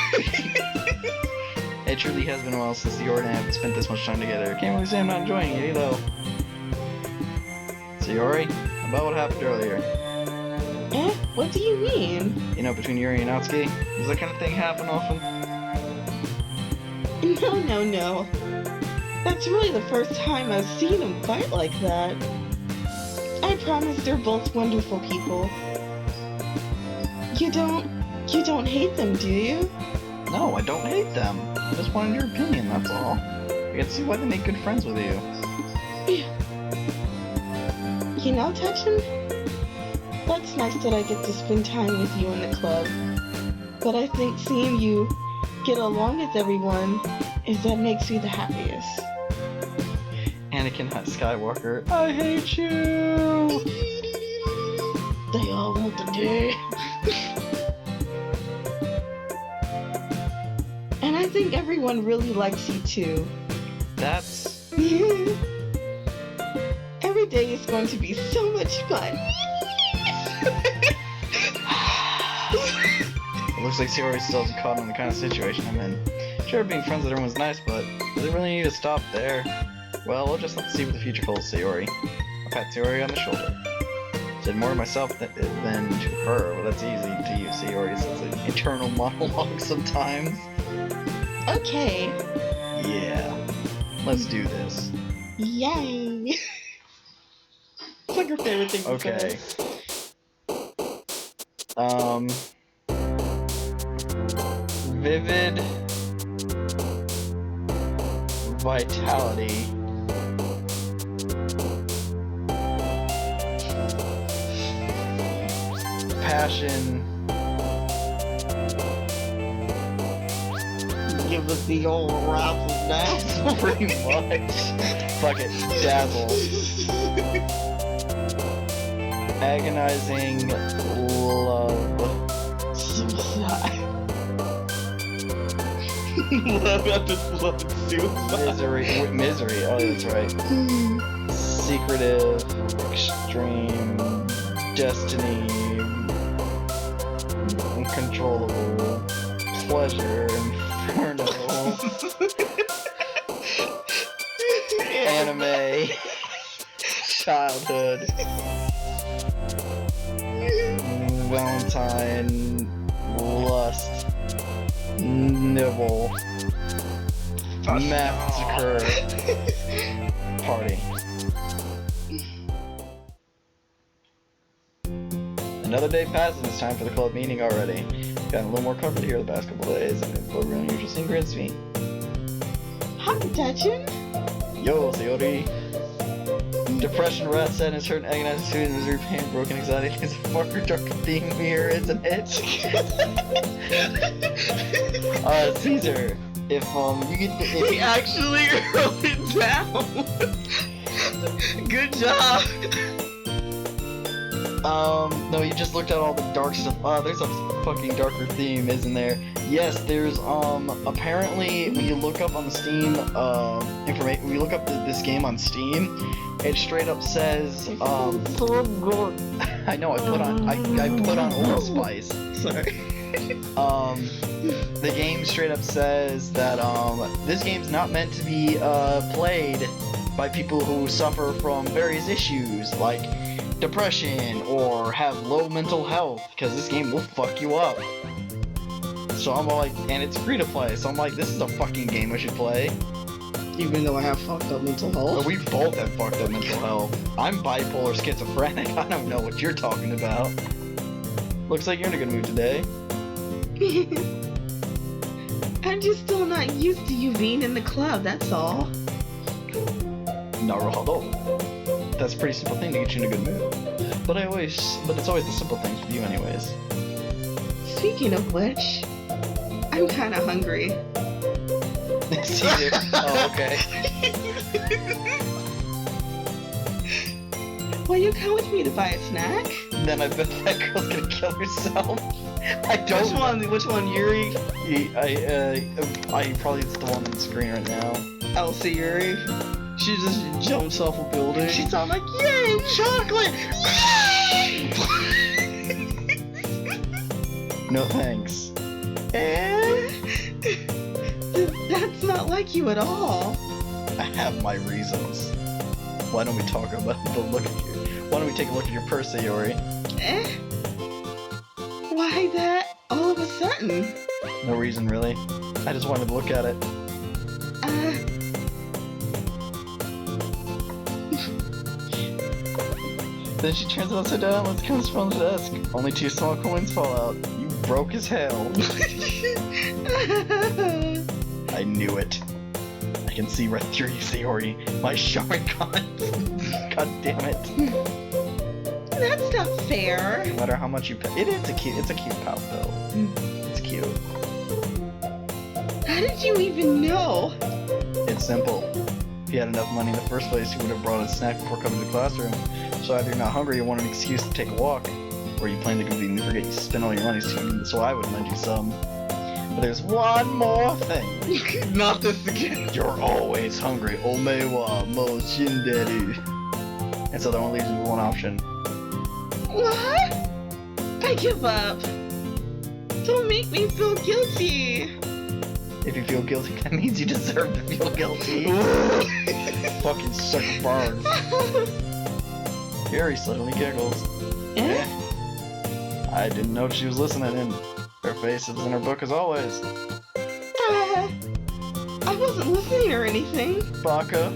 It truly has been a while since Sayori and I have spent this much time together. Can't really say I'm not enjoying it either. Sayori, about what happened earlier. What do you mean? Between Yuri and Natsuki? Does that kind of thing happen often? No. That's really the first time I've seen them fight like that. I promise they're both wonderful people. You don't hate them, do you? No, I don't hate them. I just wanted your opinion, that's all. I can see why they make good friends with you. Touchin? That's nice that I get to spend time with you in the club. But I think seeing you get along with everyone is what makes me the happiest. Anakin Skywalker, I hate you! They all want to do. And I think everyone really likes you too. That's... Every day is going to be so much fun. Looks like Sayori still hasn't caught on the kind of situation I'm in. Sure, being friends with everyone's nice, but does it really need to stop there? Well, we'll just have to see what the future holds, Sayori. I'll pat Sayori on the shoulder. Said more to myself than to her. Well, that's easy to use, Sayori. So it's an internal monologue sometimes. Okay. Yeah. Let's do this. Yay! It's like her favorite thing to Okay. say. Vivid vitality. Passion. Give us the old razzle dazzle. Pretty much. Fuck it. Dazzle. Agonizing love. Suicide. Love after love and suicide. Misery. Oh, that's right. Secretive. Extreme. Destiny. Uncontrollable. Pleasure. Inferno. Anime. Childhood. Valentine. Lust. Nibble. Massacre. Party. Another day passes and it's time for the club meeting already. Gotten a little more comfort here the past couple days and it's really unusual seeing greets me. Hi, Dutchin. Yo, Sayori. Depression, rat sadness, hurt, agonizing student, misery, pain, broken anxiety is a far darker theme here, isn't it? Caesar, if you get He actually wrote it down. Good job. No, you just looked at all the dark stuff. There's a fucking darker theme, isn't there? Yes, there's, apparently, when you look up on the Steam, when you look up this game on Steam, it straight up says, I know, I put on Null-Space. Sorry. The game straight up says that, this game's not meant to be, played by people who suffer from various issues, like depression or have low mental health, because this game will fuck you up. So I'm like, and it's free to play, so I'm like, this is a fucking game I should play. Even though I have fucked up mental health. But we both have fucked up mental health. I'm bipolar schizophrenic, I don't know what you're talking about. Looks like you're in a good mood today. I'm just still not used to you being in the club, that's all. Naruhodo. That's a pretty simple thing to get you in a good mood. But it's always the simple things with you anyways. Speaking of which, I'm kinda hungry. Caesar. Oh, okay. Will you come with me to buy a snack? Then I bet that girl's gonna kill herself. I don't. Which one, Yuri? I probably it's the one on the screen right now. Elsa Yuri? She just jumps off a building. She's all like, yay, chocolate! No thanks. That's not like you at all. I have my reasons. Why don't we talk about Why don't we take a look at your purse, Sayori? Why that all of a sudden? No reason really. I just wanted to look at it. Then she turns it upside down, lets comes from the desk. Only 2 small coins fall out. You broke as hell. I knew it. I can see right through you, Sayori. My Sharingan. God damn it. That's not fair. No matter how much you pay. It's a cute pouch though. It's cute. How did you even know? It's simple. If you had enough money in the first place, you would have brought a snack before coming to the classroom. So either you're not hungry or want an excuse to take a walk, or you plan to completely forget you spent all your money, so I would lend you some. But there's one more thing. Not this again. You're always hungry. Ome wa mo shinderu. And so that only leaves me one option. What? I give up. Don't make me feel guilty. If you feel guilty, that means you deserve to feel guilty. Fucking suck burn. Yuri suddenly giggles. Eh? I didn't know she was listening, and her face is in her book as always. I wasn't listening or anything. Baka.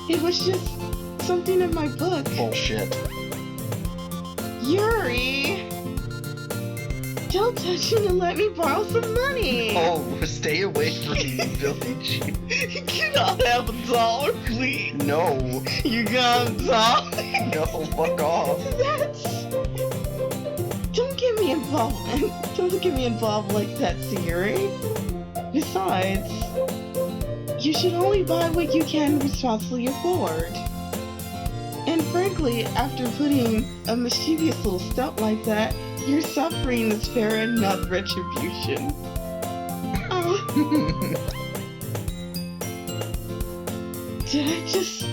It was just something in my book. Bullshit. Yuri! Don't touch it and let me borrow some money! Oh, stay away from me, you filthy cheat. Can I have $1, please? No. You got $1? No, fuck off. Don't get me involved. Don't get me involved like that, Yuri. Besides, you should only buy what you can responsibly afford. And frankly, after putting a mischievous little stunt like that, your suffering is fair and not retribution. Did I just...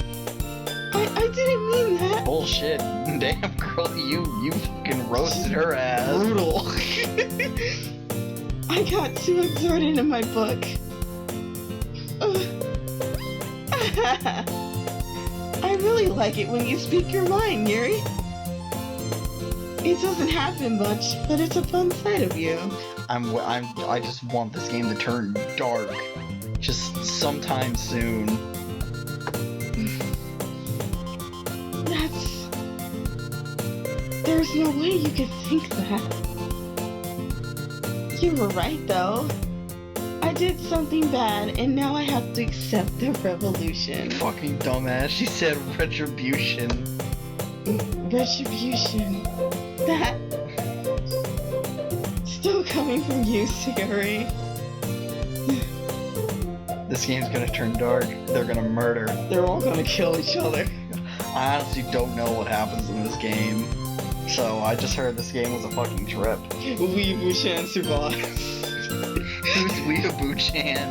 I didn't mean that. Bullshit. Damn, girl, you fucking roasted her ass. Brutal. I got too exerted in my book. I really like it when you speak your mind, Yuri. It doesn't happen much, but it's a fun side of you. I just want this game to turn dark. Just sometime soon. There's no way you could think that. You were right, though. I did something bad, and now I have to accept the revolution. Fucking dumbass. She said retribution. Retribution. That... Still coming from you, Siri. This game's gonna turn dark. They're gonna murder. They're all gonna kill each other. I honestly don't know what happens in this game. So I just heard this game was a fucking trip. Weeaboo-chan survives. Who's Weeaboo-chan?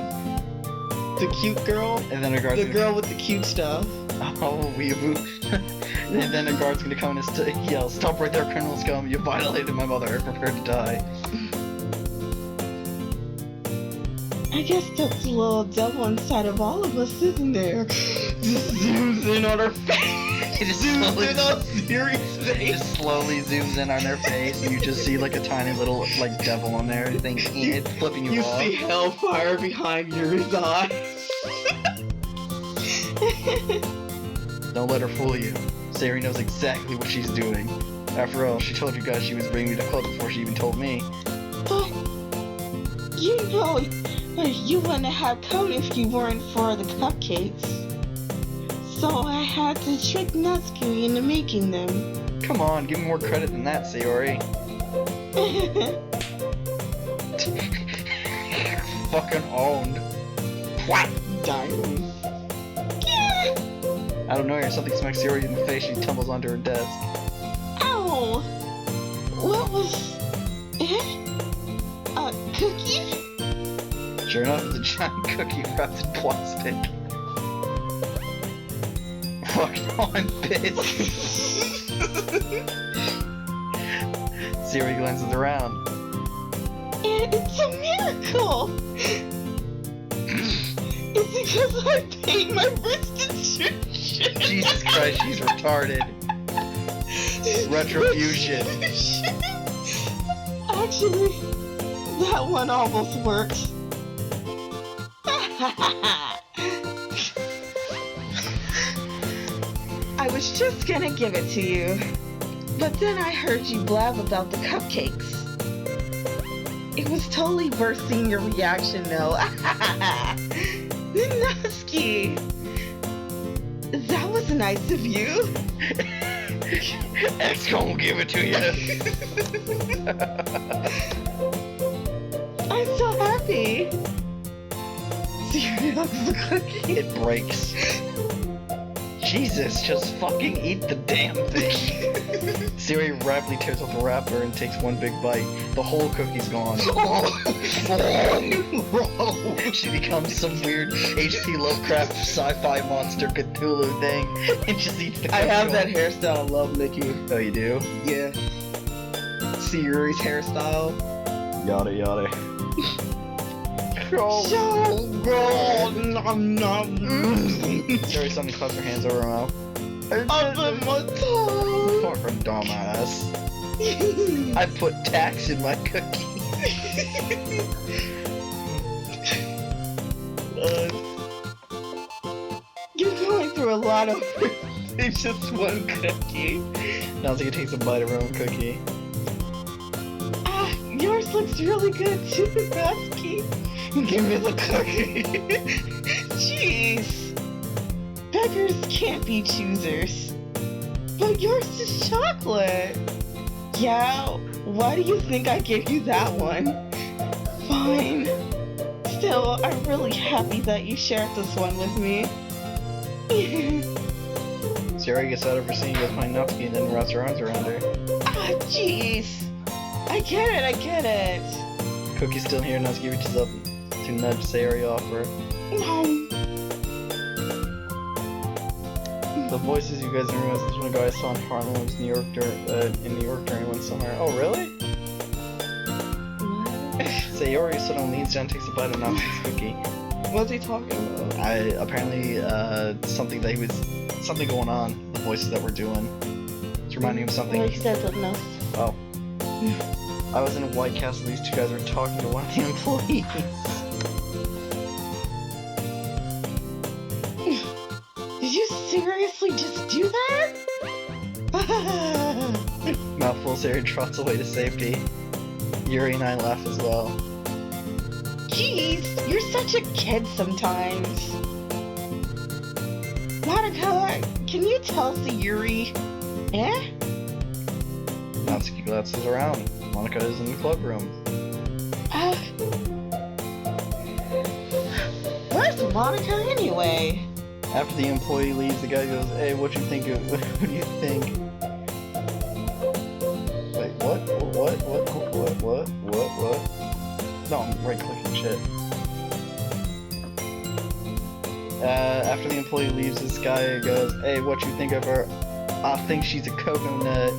The cute girl? And then a guard's The girl with the cute stuff. Oh, Weeaboo. And then a guard's gonna come and yell, "Stop right there, criminal scum! You violated my mother. I prepare to die." I guess that's the little devil inside of all of us, isn't there? Just zooms in on her face. It just Zooms in on Siri's It face. just slowly zooms in on their face, and you just see like a tiny little like devil on there, thinking it's flipping you off. You see hellfire behind Yuri's eyes. Don't let her fool you. Sari knows exactly what she's doing. After all, she told you guys she was bringing me the club before she even told me. But you know, you wouldn't have come if you weren't for the cupcakes. So I had to trick Natsuki into making them. Come on, give me more credit than that, Sayori. Fucking owned. What? Diamond. I don't know, or something smacks Sayori in the face, she tumbles onto her desk. Ow! What was... A cookie? Sure enough, it's a giant cookie wrapped in plastic. Fuck no, I'm pissed. Siri glances around. And it's a miracle! It's because I paid my restitution! Jesus Christ, she's retarded. Retribution. Actually, that one almost worked. I was just gonna give it to you, but then I heard you blab about the cupcakes. It was totally worth seeing your reaction though. Natsuki! That was nice of you. X gonna give it to you. I'm so happy. Siri loves the cookie. It breaks. Jesus, just fucking eat the damn thing. Siri rapidly tears off the wrapper and takes one big bite. The whole cookie's gone. She becomes some weird H.P. Lovecraft sci-fi monster Cthulhu thing and just eats the cookie. I have that hairstyle I love, Nikki. Oh, you do? Yeah. see Yuri's hairstyle. Yada yada. Oh, God, nom nom. Sorry, something claps her hands over her mouth. Up in my tongue. Fucking dumbass. I put tax in my cookie. You're going through a lot of. It's just one cookie. Now take a bite of her own cookie. Ah, yours looks really good too, Rusky. Give me the cookie. Jeez. Beggars can't be choosers. But yours is chocolate. Yeah, why do you think I gave you that one? Fine. Still, I'm really happy that you shared this one with me. Sierra gets out of her seat, goes behind Natsuki, and then wraps her arms around her. Ah, jeez. I get it. Cookie's still here, Natsuki reaches up to nudge Sayori off her. No. The voices you guys didn't realize this one guy I saw in Harlem was in New York during one summer. Oh, really? Sayori suddenly leans down and takes a bite of Natsuki's cookie. What's he talking about? Apparently, something going on, the voices that we're doing. It's reminding him of something. Well, he said something else. Oh. I was in a White Castle, these two guys were talking to one of the employees. Did you seriously just do that? Mouthful, Sayori trots away to safety. Yuri and I laugh as well. Jeez, you're such a kid sometimes. Monica, can you tell Sayuri? Eh? Natsuki glances around. Monica is in the club room. Where's Monica anyway? After the employee leaves, the guy goes, "Hey, what do you think? What do you think?" Wait, what? No, I'm right-clicking shit. After the employee leaves, this guy goes, "Hey, what you think of her?" "I think she's a coconut."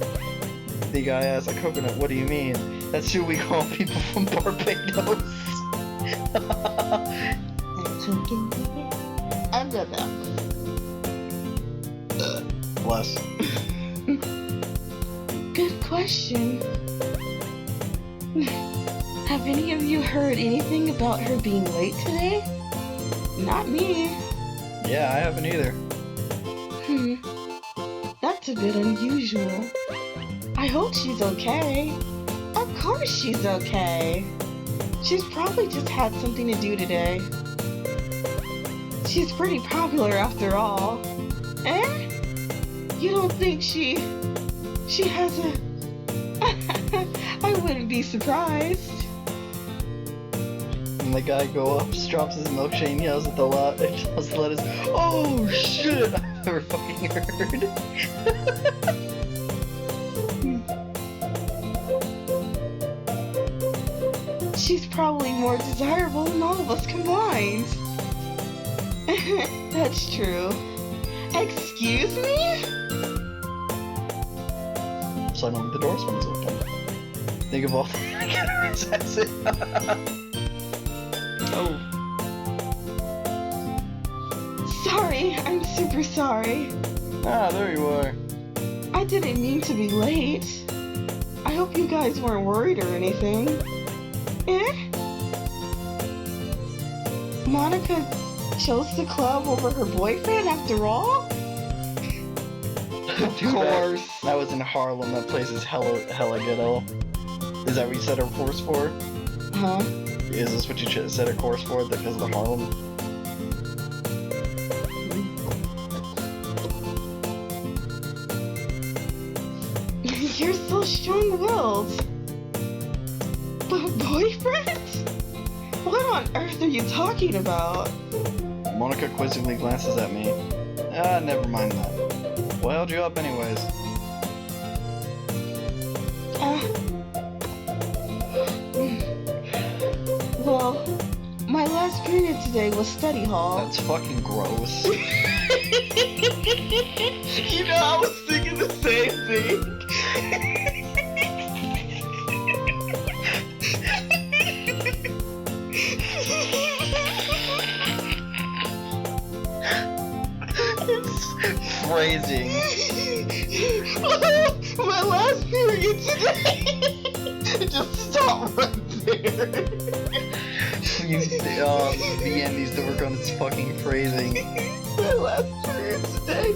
The guy asks, "A coconut? What do you mean?" "That's who we call people from Barbados." Under them. Bless. Good question. Have any of you heard anything about her being late today? Not me. Yeah, I haven't either. That's a bit unusual. I hope she's okay. Of course she's okay. She's probably just had something to do today. She's pretty popular after all. Eh? You don't think she has a... I wouldn't be surprised. And the guy drops his milkshake and yells at the lettuce, "Oh shit! I've never fucking heard." She's probably more desirable than all of us combined. That's true. Excuse me? Suddenly the door swings open. Think of all that's it. Oh. Sorry, I'm super sorry. Ah, there you are. I didn't mean to be late. I hope you guys weren't worried or anything. Eh? Monica chose the club over her boyfriend after all? Of course. That was in Harlem. That place is hella ghetto. Is that what you set her course for? Huh? Is this what you set her course for? Because of the Harlem? You're so strong-willed. But boyfriend? What on earth are you talking about? Monica quizzically glances at me. Ah, never mind that. What held you up anyways? Well, my last period today was study hall. That's fucking gross. You know, I was thinking the same thing. phrasing. My last period today. Just stop right there. The end needs to work on its fucking phrasing. My last period today.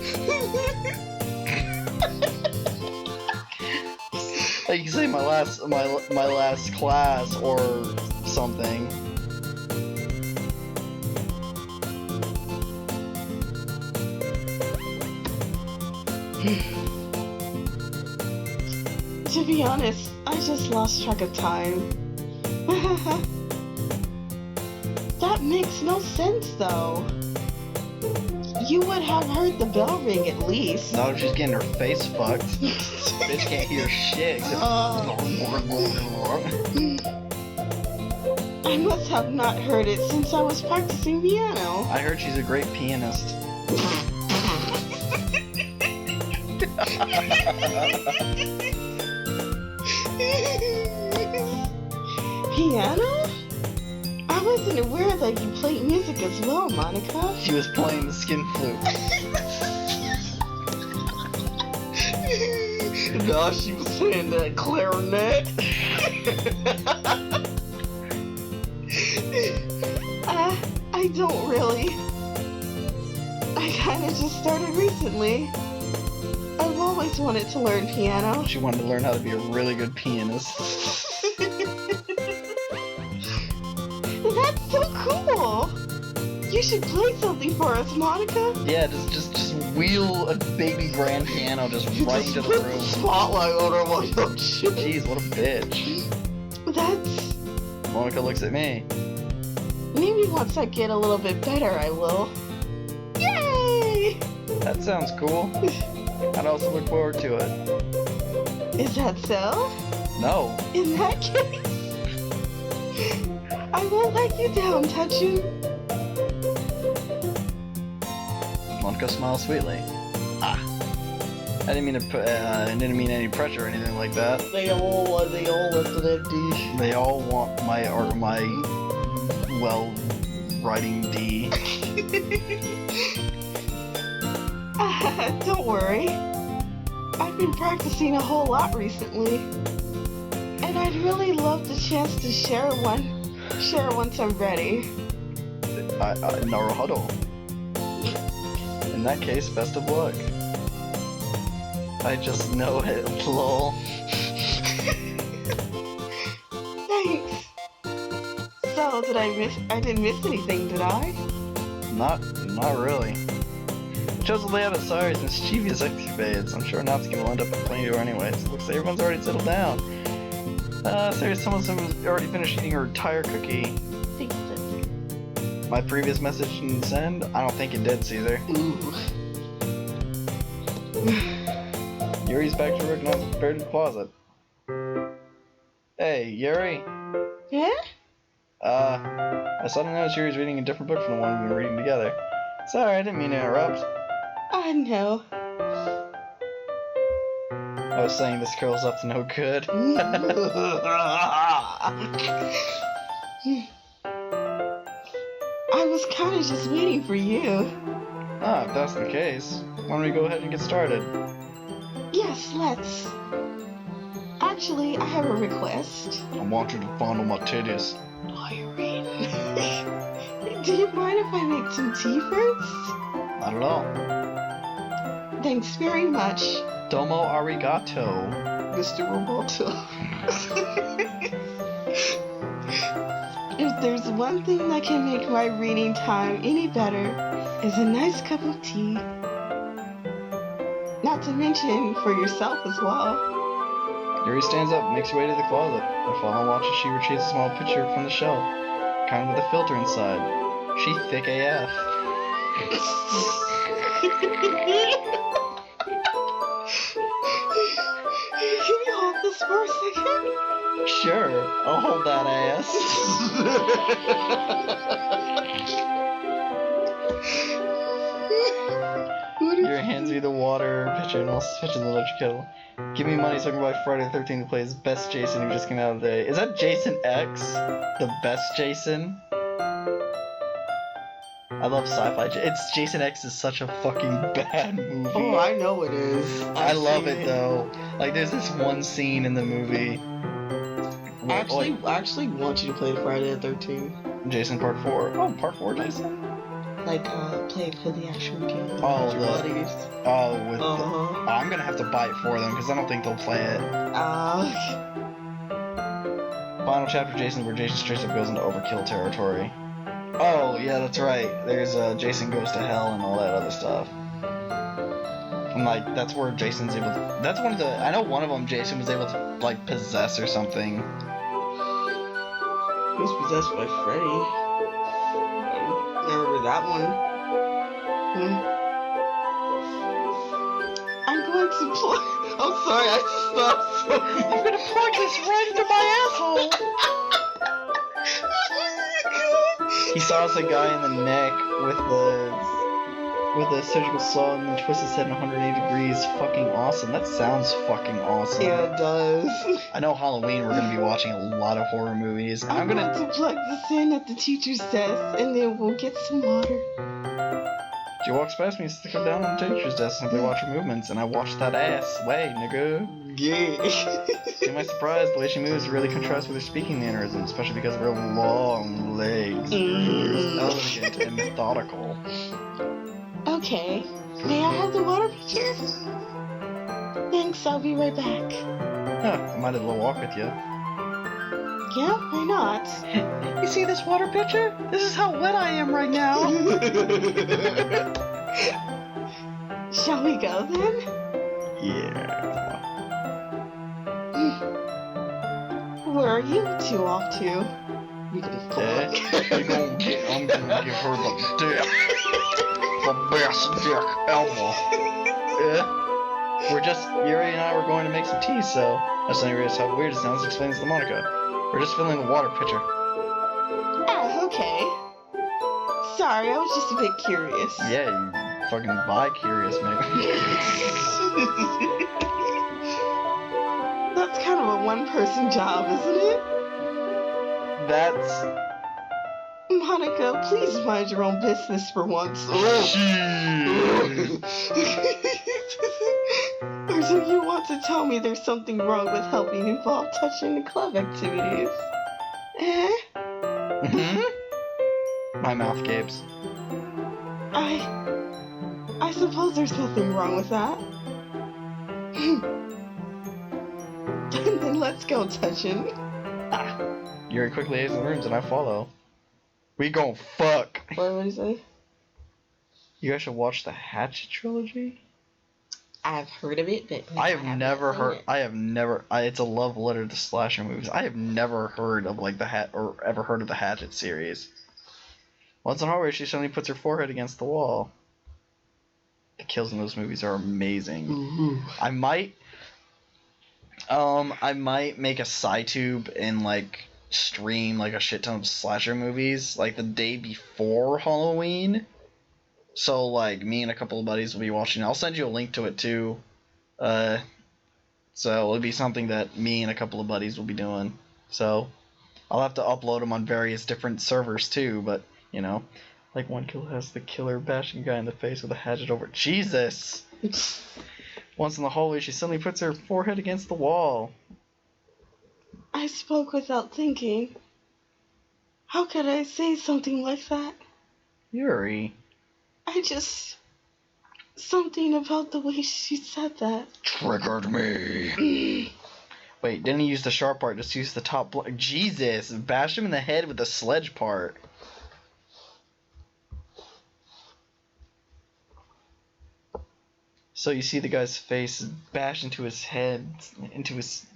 Like you say, my last class or something. To be honest, I just lost track of time. That makes no sense, though. You would have heard the bell ring at least. No, she's getting her face fucked. Bitch can't hear shit. I must have not heard it since I was practicing piano. I heard she's a great pianist. Piano? I wasn't aware that you played music as well, Monica. She was playing the skin flute. No, she was playing that clarinet. I don't really. I kinda just started recently. I've always wanted to learn piano. She wanted to learn how to be a really good pianist. That's so cool! You should play something for us, Monica. Yeah, just wheel a baby grand piano just right into the put room. Spotlight on her while you shit. Jeez, what a bitch. That's... Monica looks at me. Maybe once I get a little bit better, I will. Yay! That sounds cool. I'd also look forward to it. Is that so? No. In that case, I won't let you down, Touchin. Monica smiles sweetly. Ah. I didn't mean to put, I didn't mean any pressure or anything like that. They all lifted that D. They all want my writing D. Don't worry. I've been practicing a whole lot recently. And I'd really love the chance to share once I'm ready. Naruhodo. In that case, best of luck. I just know it, lol. Thanks. So, I didn't miss anything, did I? Not really. It shows the layout of Cyrus and Chivia's excavates. I'm sure Natsuki will end up complaining to her anyways. Looks like everyone's already settled down. Cyrus tells us was already finished eating her entire cookie. Thanks, sis. My previous message didn't send? I don't think it did, Caesar. Ooh. Yuri's back to work and prepared in the closet. Hey, Yuri? Yeah? I suddenly noticed Yuri's reading a different book from the one we've been reading together. Sorry, I didn't mean to interrupt. I know. I was saying this girl's up to no good. I was kind of just waiting for you. Ah, if that's the case, why don't we go ahead and get started? Yes, let's. Actually, I have a request. I want you to fondle my titties. Irene. Do you mind if I make some tea first? Not at all. Thanks very much, Domo arigato. Mr. Roboto. If there's one thing that can make my reading time any better, is a nice cup of tea. Not to mention for yourself as well. Yuri stands up and makes her way to the closet. I follow and watch as she retrieves a small picture from the shelf, kind with a filter inside. She thick AF. Can you hold this for a second? Sure, I'll hold that ass. Your hands me the water pitcher and I'll switch in the electric kettle. Give me money so I can buy Friday the 13th to play as best Jason who just came out today. Is that Jason X? The best Jason? I love sci-fi. It's Jason X is such a fucking bad movie. Oh, I know it is. I love it though. Like there's this one scene in the movie. I actually want you to play Friday the 13th. Jason Part 4. Oh, Part 4 Jason? Like, play it for the actual game. Oh, with your buddies. with I'm gonna have to buy it for them because I don't think they'll play it. Final chapter Jason where Jason straight up goes into overkill territory. Oh, yeah, that's right. There's Jason Goes to Hell and all that other stuff. And like, that's where Jason's able to... That's one of the... I know one of them Jason was able to, like, possess or something. He was possessed by Freddy. I remember that one. I'm going to plug... I'm sorry, I stopped. I'm gonna plug this right into my asshole! He saws a guy in the neck with a surgical saw and then twists his head 180 degrees. Fucking awesome. That sounds fucking awesome. Yeah, it does. I know Halloween we're gonna be watching a lot of horror movies. I'm going to plug this in at the teacher's desk and then we'll get some water. She walks past me, stick her down on the teacher's desk, simply watch her movements, and I watch that ass. Way, nigga. Yeah. To my surprise, the way she moves really contrasts with her speaking mannerisms, especially because of her long legs. Elegant and methodical. Okay. May I have the water pitcher? Thanks, I'll be right back. Huh, I might as well walk with you. Yeah, why not? You see this water pitcher? This is how wet I am right now. Shall we go then? Yeah. Where are you two off to? We can I'm gonna give her the dick. The best dick ever. Yeah. Yuri and I were going to make some tea, so that's the only reason how weird it sounds, explains to Monica. We're just filling the water pitcher. Oh, okay. Sorry, I was just a bit curious. Yeah, you fucking bi-curious, man. That's kind of a one-person job, isn't it? That's... Monica, please mind your own business for once. Or do you want to tell me there's something wrong with helping involve touching the club activities? Eh? Mm-hmm. My mouth gapes. I suppose there's nothing wrong with that. Then let's go touching. Yuri quickly exits the rooms and I follow. We gon' fuck. What did you say? You guys should watch the Hatchet trilogy. I've heard of it, but I have never heard. It's a love letter to slasher movies. I have never heard of like ever heard of the Hatchet series. Once in horror, she suddenly puts her forehead against the wall. The kills in those movies are amazing. Ooh. I might make a SciTube and like stream like a shit ton of slasher movies like the day before Halloween. So like me and a couple of buddies will be watching. I'll send you a link to it too. So it'll be something that me and a couple of buddies will be doing. So I'll have to upload them on various different servers too. But you know, like one kill has the killer bashing a guy in the face with a hatchet over. Jesus. Once in the hallway, she suddenly puts her forehead against the wall. I spoke without thinking. How could I say something like that? Yuri. Something about the way she said that. Triggered me. Wait, didn't he use the sharp part? Just use the top block. Jesus, bashed him in the head with the sledge part. So you see the guy's face bashed into his head, into his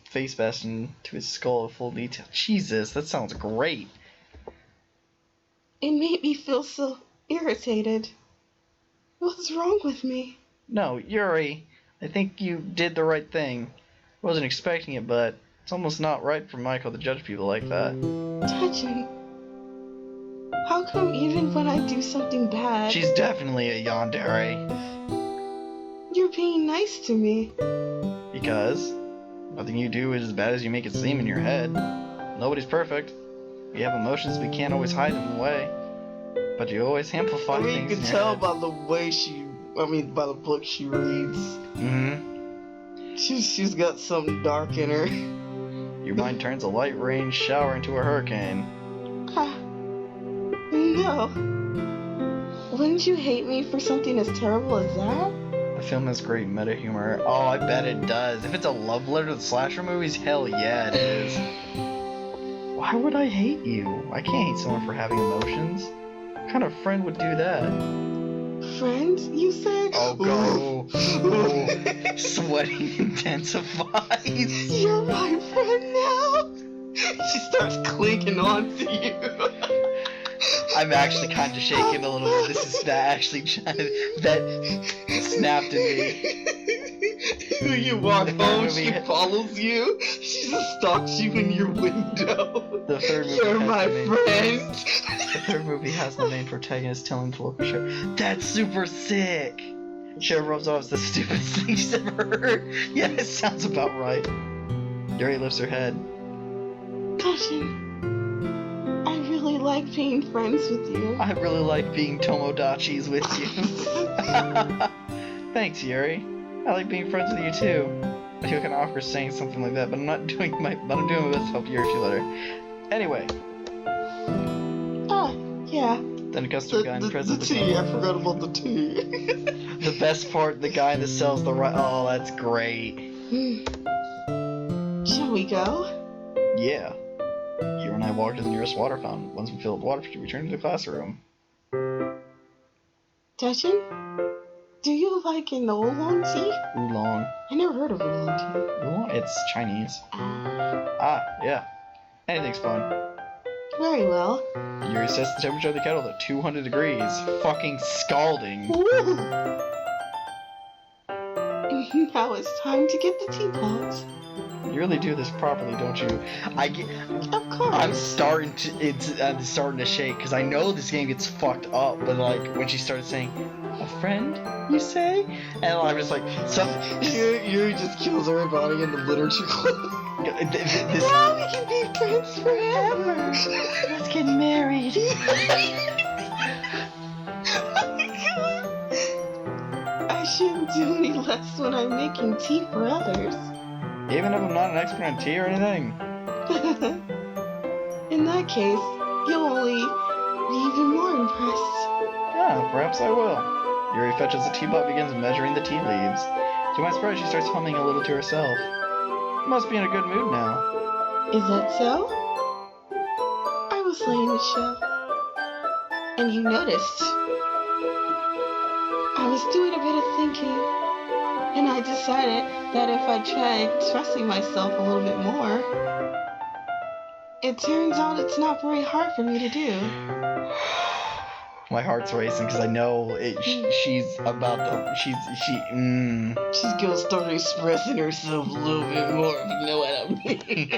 face bashed into his skull in full detail. Jesus, that sounds great. It made me feel so irritated. What's wrong with me? No, Yuri, I think you did the right thing. I wasn't expecting it, but it's almost not right for Michael to judge people like that. Touching. How come even when I do something bad... She's definitely a yandere. You're being nice to me. Because nothing you do is as bad as you make it seem in your head. Nobody's perfect. We have emotions we can't always hide them away. But you always amplify I mean, you things can in your tell head. by the way by the book she reads. Mm-hmm. She's got something dark in her. Your mind turns a light rain shower into a hurricane. No. Wouldn't you hate me for something as terrible as that? The film has great meta humor. Oh, I bet it does. If it's a love letter to the slasher movies, hell yeah it is. Why would I hate you? I can't hate someone for having emotions. What kind of friend would do that? Friend, you said? Oh, go. Oh, sweating intensifies. You're my friend now? She starts clinging on to you. I'm actually kind of shaking a little bit. This is actually that snapped in me. When you walk The third home, movie she follows you. She just stalks you in your window. The third movie You're has my the main friend. The third movie has the main protagonist telling the local sheriff, "That's super sick." Sheriff rubs off the stupidest thing she's ever heard. Yeah, it sounds about right. Yuri lifts her head. Tashin, I really like being friends with you. I really like being Tomodachis with you. Thanks, Yuri. I like being friends with you too. I feel kind of awkward saying something like that, but I'm doing my best to help Yuri feel better. Anyway. Yeah. Then it cuts to a guy in the The presence tea, I forgot about the tea. The best part, the guy that sells the oh, that's great. Shall we go? Yeah. Yuri and I walk to the nearest water fountain. Once we fill up water, we return to the classroom. Tashin, do you like an oolong tea? Oolong. I never heard of oolong tea. Oolong? It's Chinese. Yeah. Anything's fun. Very well. Yuri sets the temperature of the kettle to 200 degrees. Fucking scalding. Now it's time to get the teapot. You really do this properly, don't you? Of course. I'm starting to shake because I know this game gets fucked up, but like when she started saying, "A friend, you say?" and I'm just like, Yuri just kills everybody in the literature club. this, Now we can be friends forever. let's get married. I shouldn't do any less when I'm making tea for others. Even if I'm not an expert on tea or anything. In that case, you'll only be even more impressed. Yeah, perhaps I will. Yuri fetches the teapot, begins measuring the tea leaves. To my surprise, she starts humming a little to herself. Must be in a good mood now. Is that so? I was laying the shelf, and you noticed. I was doing a bit of thinking, and I decided that if I tried trusting myself a little bit more, it turns out it's not very hard for me to do. My heart's racing because I know she's about to. She's gonna start expressing herself a little bit more, if you know what I mean.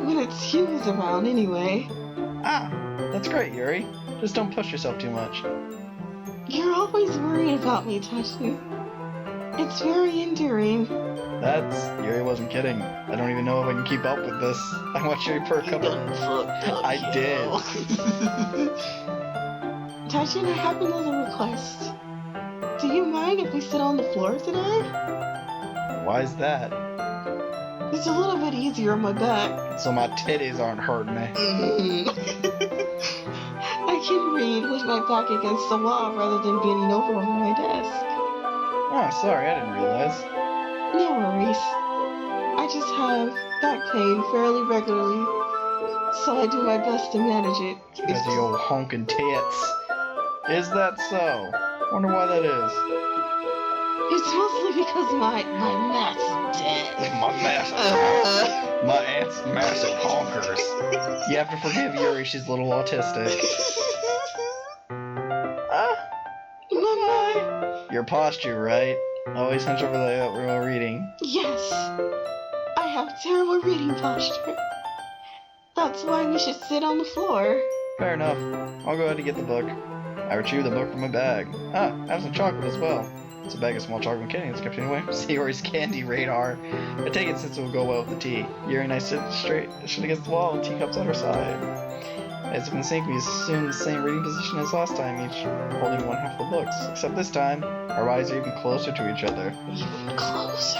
when it's you who's around, anyway. That's great, Yuri. Just don't push yourself too much. You're always worried about me, Tashin. It's very endearing. Yuri wasn't kidding. I don't even know if I can keep up with this. I watched Yuri perk up. I did. Tashin, I have another request. Do you mind if we sit on the floor today? Why is that? It's a little bit easier on my back. So my titties aren't hurting me. I can read with my back against the wall rather than bending over my desk. Oh, sorry, I didn't realize. No worries. I just have back pain fairly regularly, so I do my best to manage it. Because of your honking tits. Is that so? Wonder why that is. It's mostly because my massive dead. My aunt's massive honkers. You have to forgive Yuri, she's a little autistic. Your posture, right? Always hunch over while reading. Yes. I have terrible reading posture. That's why we should sit on the floor. Fair enough. I'll go ahead and get the book. I retrieve the book from my bag. I have some chocolate as well. It's a bag of small chocolate candy. It's kept anyway. Sayori's candy radar. I take it since it will go well with the tea. Yuri and I sit straight against the wall, teacups at her side. As you can see, we assume the same reading position as last time, each holding one half of the books. Except this time, our eyes are even closer to each other. Even closer.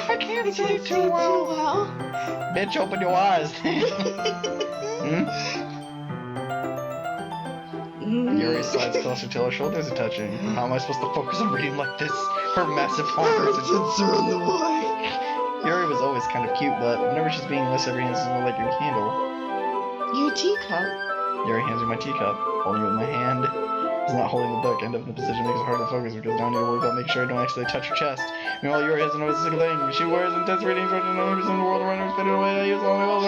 I can't see too well. Bitch, open your eyes. Yuri slides closer till her shoulders are touching. How am I supposed to focus on reading like this? Her massive arms are on the way. Yuri was always kind of cute, but whenever she's being less, every hand is more like your candle. Your teacup. Yuri hands me my teacup. Holding it with my hand is not holding the book. End up in the position makes it hard to focus because now I need to worry about making sure I don't actually touch her chest. Meanwhile, Yuri hasn't noticed a single thing. She wears intense readings, which is 90% of the world around her, spinning away. I use all my balls,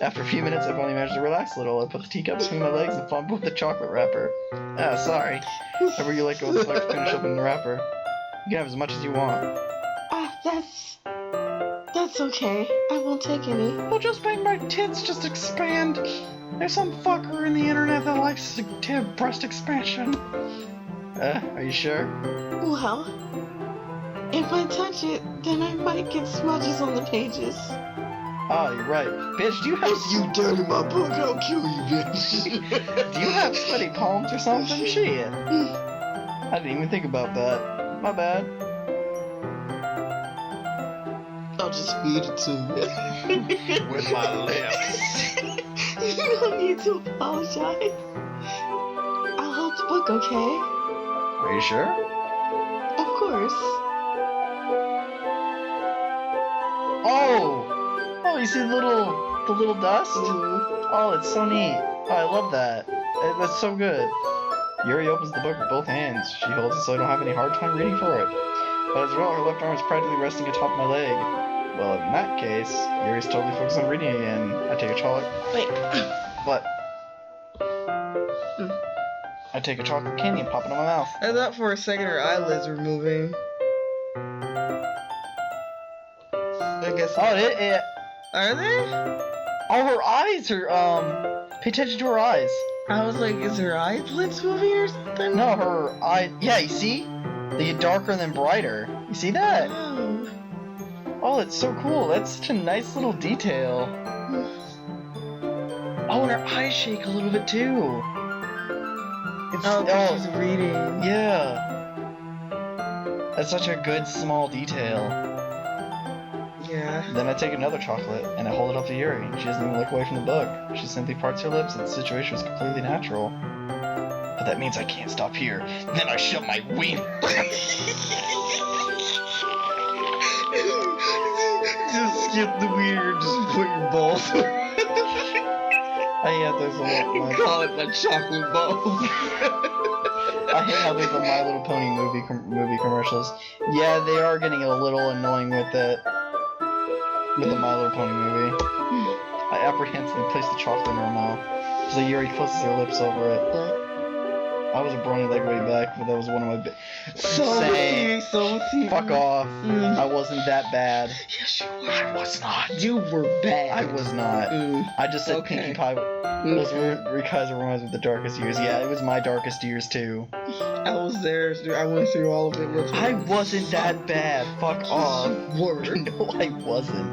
After a few minutes, I finally managed to relax a little. I put the teacup between my legs and fumbled with the chocolate wrapper. Ah, sorry. However you let go of the book to finish opening the wrapper. You can have as much as you want. Ah, that's okay. I won't take any. Well, just make my tits just expand. There's some fucker in the internet that likes to have breast expansion. Are you sure? Well, if I touch it, then I might get smudges on the pages. Oh, you're right. Bitch, do you have... You dirty my book, I'll kill you, bitch. Do you have sweaty palms or something? Shit. I didn't even think about that. My bad. I'll just feed it to you. With my lips. You don't need to apologize. I'll hold the book, okay? Are you sure? Of course. Oh! Oh, you see the little dust? Oh, it's so neat. Oh, I love that. That's so good. Yuri opens the book with both hands. She holds it so I don't have any hard time reading for it. But as well, her left arm is practically resting atop my leg. Well, in that case, Yuri's totally focused on reading again. I take a chocolate... Wait. What? I take a chocolate candy and pop it in my mouth. I thought for a second her eyelids were moving. I guess. Oh, Are they? oh, her eyes are, pay attention to her eyes. I was like, is her eyelids moving or something? No, her eye, yeah, you see? They get darker and then brighter. You see that? Oh. Oh, it's so cool. That's such a nice little detail. Oh, and her eyes shake a little bit too. It's, Oh, 'cause she's reading. Yeah. That's such a good small detail. Yeah. Then I take another chocolate and I hold it up to Yuri. She doesn't even look away from the book. She simply parts her lips and the situation is completely natural. But that means I can't stop here. Then I shove my wiener. Just skip the wiener, just put your balls. I hate how there's a lot. Call it my chocolate balls. I hate how there's a My Little Pony movie commercials. Yeah, they are getting a little annoying with it. With the My Little Pony movie. I apprehensively place the chocolate in her mouth. So Yuri closes her lips over it. I was a brawny leg way back, but that was one of my So fuck off. I wasn't that bad. Yes, you were. I was not. You were bad. I was not. I just said Okay. Pinkie Pie. Those guys reminds me of the darkest years. Yeah, it was my darkest years too. I was there. I went through all of it with you. I wasn't that bad. Fuck off. You were. No, I wasn't.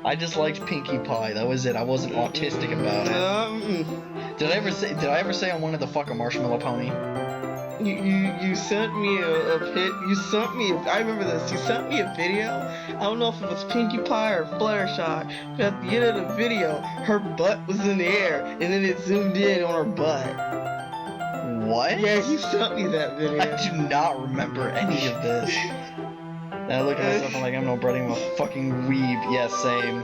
I just liked Pinkie Pie. That was it. I wasn't autistic about it. Did I ever say I wanted to fuck a marshmallow pony? You sent me a pic. I remember this. You sent me a video. I don't know if it was Pinkie Pie or Fluttershy, but at the end of the video, her butt was in the air, and then it zoomed in on her butt. What? Yeah, you sent me that video. I do not remember any of this. And I look at myself, I'm like, I'm no breading, I'm a fucking weeb. Yeah, same.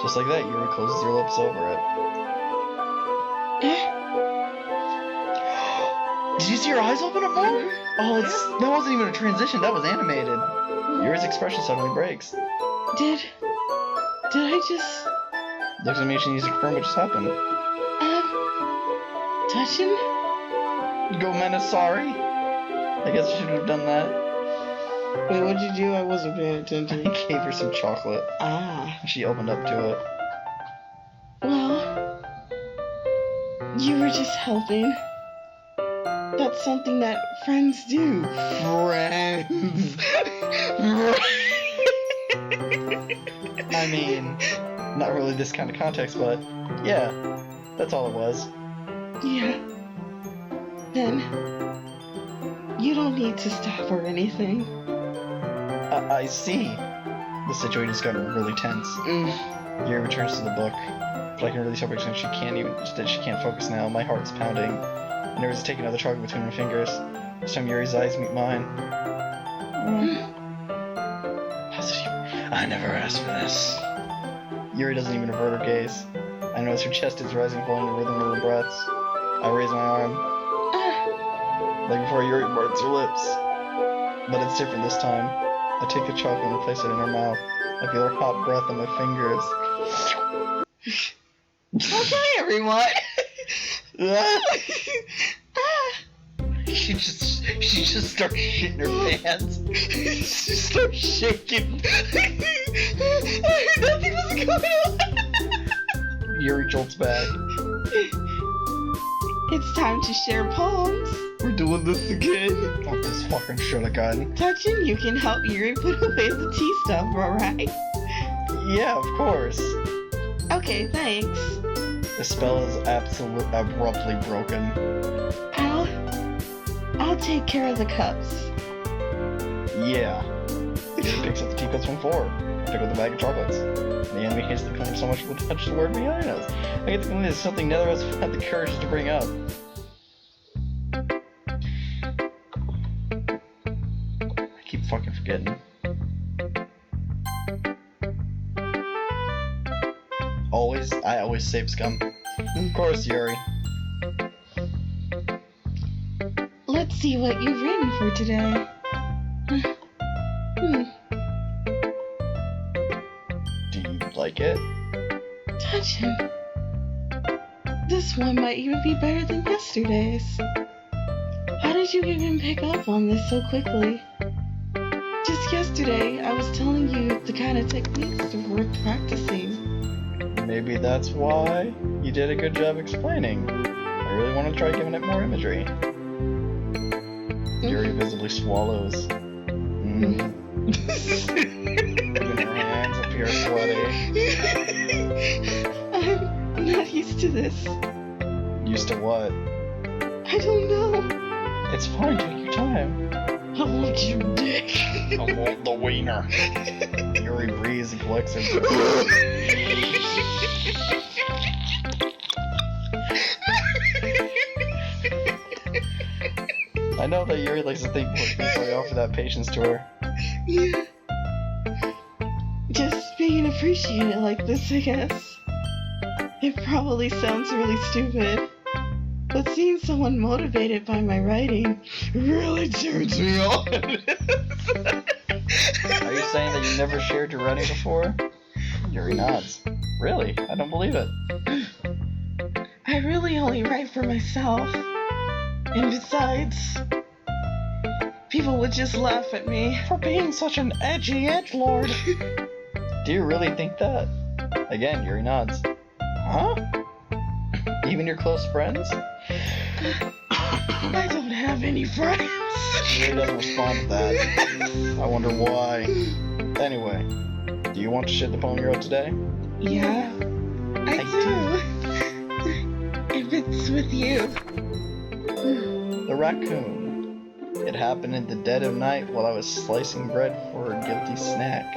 Just like that, Yuri closes her lips over it. Did you see her eyes open up more? Oh, that wasn't even a transition, that was animated. Yuri's expression suddenly breaks. Did I just Looks at me, she needs to confirm what just happened. touching? Go, Mena, sorry. I guess I should have done that. Wait, what'd you do? I wasn't paying I attention. gave her some chocolate. Ah. She opened up to it. Well, you were just helping. That's something that friends do. Friends. I mean, not really this kind of context, but yeah, that's all it was. Yeah. Then, you don't need to stop or anything. I see. The situation's gotten really tense. Yuri returns to the book, but I can really tell by she can't focus now. My heart is pounding. I nerves to take another chocolate between my fingers. This time Yuri's eyes meet mine. I never asked for this. Yuri doesn't even avert her gaze. I notice her chest is rising, following the rhythm of her breaths. I raise my arm. Like before, Yuri parts her lips. But it's different this time. I take the chocolate and place it in her mouth. I feel her hot breath on my fingers. Okay, everyone. She just starts shitting her pants. She starts shaking. Nothing was going on. Yuri jolts back. It's time to share poems. We're doing this again. Fuck this fucking shit again. Touchin, you can help Yuri put away the tea stuff, alright? Yeah, of course. Okay, thanks. The spell is abruptly broken. I'll take care of the cups. Yeah. She picks up the teacups from the floor. I pick up the bag of chocolates. The enemy hastily comes so much will touch the word behind us. I get the feeling there's something neither of us had the courage to bring up. I keep fucking forgetting. I always save scum. Of course, Yuri. Let's see what you've written for today. Do you like it? Touchin. This one might even be better than yesterday's. How did you even pick up on this so quickly? Just yesterday, I was telling you the kind of techniques are worth practicing. Maybe that's why you did a good job explaining. I really want to try giving it more imagery. Yuri visibly swallows. Even her hands appear sweaty. I'm not used to this. Used to what? I don't know. It's fine, take your time. I want your dick. I want the wiener. Yuri breathes and collects her. I know that Yuri likes to think more before I offer that patience to her. Yeah. Just being appreciated like this, I guess. It probably sounds really stupid, but seeing someone motivated by my writing really turns me on. Are you saying that you never shared your writing before? Yuri nods. Really? I don't believe it. I really only write for myself. And besides, people would just laugh at me For being such an edgy edgelord. Do you really think that? Again, Yuri nods. Huh? Even your close friends? I don't have any friends. Yuri doesn't respond to that. I wonder why. Anyway, do you want to shit the poem you wrote today? Yeah, I do. If it's with you. The raccoon. It happened in the dead of night while I was slicing bread for a guilty snack.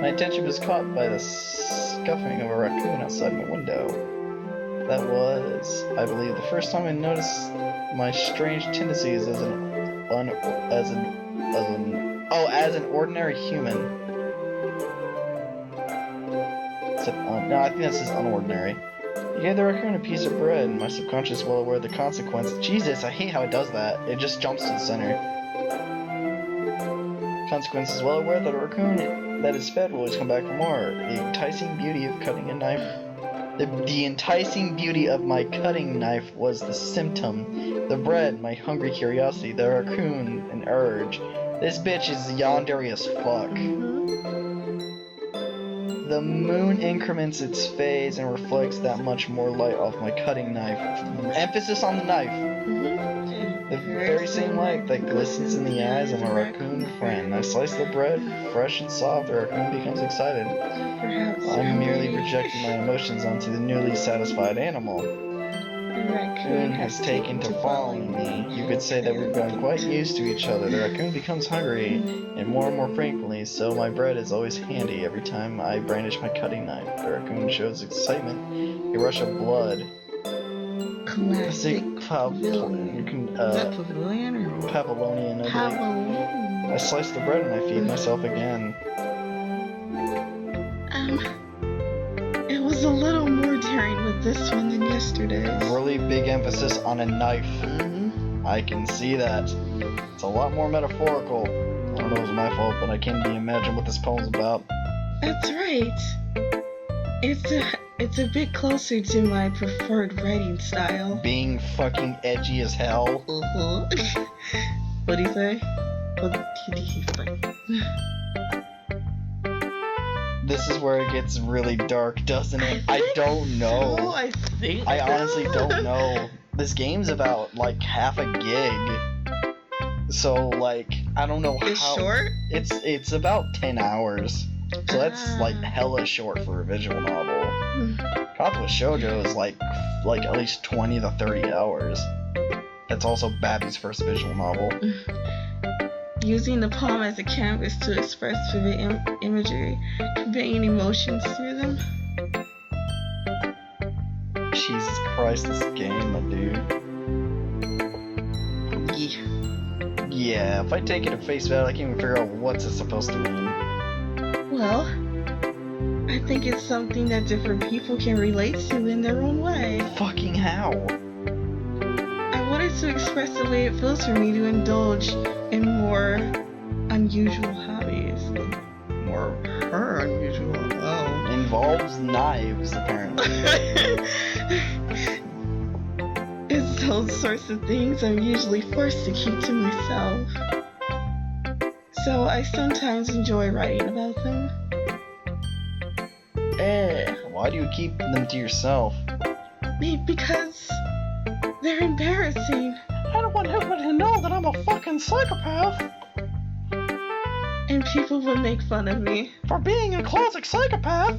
My attention was caught by the scuffing of a raccoon outside my window. That was, I believe, the first time I noticed my strange tendencies as an ordinary human. No, I think that says unordinary. You gave the raccoon a piece of bread, and my subconscious well aware of the consequence. Jesus, I hate how it does that. It just jumps to the center. Consequences well aware that a raccoon that is fed will always come back for more. The enticing beauty of cutting a knife. The enticing beauty of my cutting knife was the symptom. The bread, my hungry curiosity. The raccoon, an urge. This bitch is yandere as fuck. Mhm. The moon increments its phase and reflects that much more light off my cutting knife. Emphasis on the knife. Mhm. The very same light that glistens in the eyes of a raccoon friend. I slice the bread, fresh and soft, the raccoon becomes excited. Perhaps I'm merely somebody- projecting my emotions onto the newly satisfied animal. The The raccoon raccoon has taken to following me. You could say that we've gotten quite used to each other. The raccoon becomes hungry, and more frequently, so my bread is always handy every time I brandish my cutting knife. The raccoon shows excitement, a rush of blood. Classic Pavlonian, Is that pavilion or what? Pavlonian, I believe. Pavilion. I slice the bread and I feed myself again. It was a little more daring with this one than yesterday's. Really big emphasis on a knife. Mhm. I can see that. It's a lot more metaphorical. I don't know if it's my fault, but I can't even imagine what this poem's about. That's right. It's a bit closer to my preferred writing style. Being fucking edgy as hell. Uh-huh. What'd he say? What did he say? This is where it gets really dark, doesn't it? I don't know. So, I think I so. honestly don't know. This game's about like half a gig. So like I don't know It's how short? it's about 10 hours. So that's like Ah. hella short for a visual novel. Hmm. Cop with Shoujo is like at least 20 to 30 hours. That's also Babby's first visual novel. Using the palm as a canvas to express vivid imagery, conveying emotions through them. Jesus Christ, this game, my dude. Yeah. Yeah, if I take it at face value, I can't even figure out what's it supposed to mean. Well, I think it's something that different people can relate to in their own way. Fucking how? I wanted to express the way it feels for me to indulge in more unusual hobbies. More her unusual. Oh. Involves knives, apparently. It's those sorts of things I'm usually forced to keep to myself. So I sometimes enjoy writing about them. Why do you keep them to yourself? Because they're embarrassing. I don't want everybody to know that I'm a fucking psychopath. And people would make fun of me. For being a closet psychopath.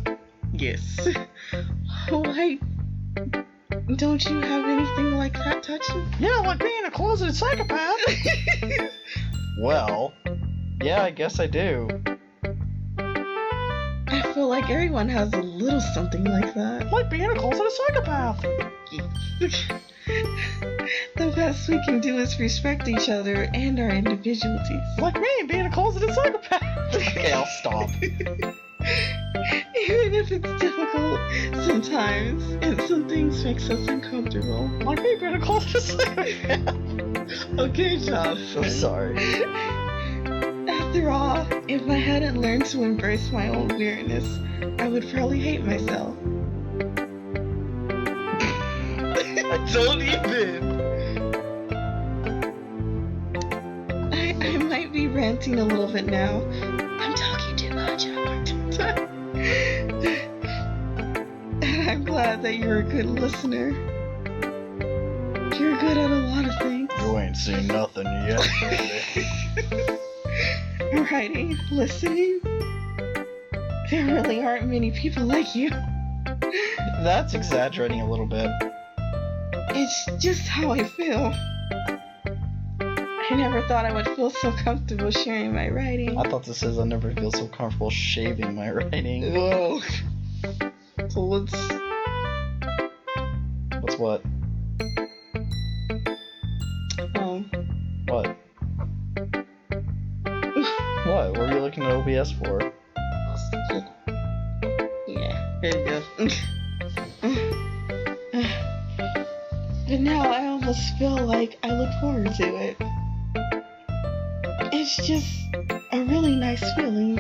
Yes. Why don't you have anything like that, Touchy? Yeah, like being a closeted psychopath. Well, yeah, I guess I do. I feel like everyone has a little something like that. Like being a closeted psychopath. The best we can do is respect each other and our individualities. Like me, being a closeted psychopath. Okay, I'll stop. Even if it's difficult sometimes, and some things makes us uncomfortable. Like me, being a closeted psychopath. Okay, Josh. I'm sorry. After all, if I hadn't learned to embrace my own weirdness, I would probably hate myself. Don't even. I might be ranting a little bit now. I'm talking too much. And I'm glad that you're a good listener. You're good at a lot of things. You ain't seen nothing yet, baby. Writing, listening. There really aren't many people like you. That's exaggerating a little bit. It's just how I feel. I never thought I would feel so comfortable sharing my writing. I thought this says I never feel so comfortable shaving my writing. Whoa. So let's. What's what? Oh. What? What? What are you looking at OBS for? Yeah. There you go. But now I almost feel like I look forward to it. It's just a really nice feeling.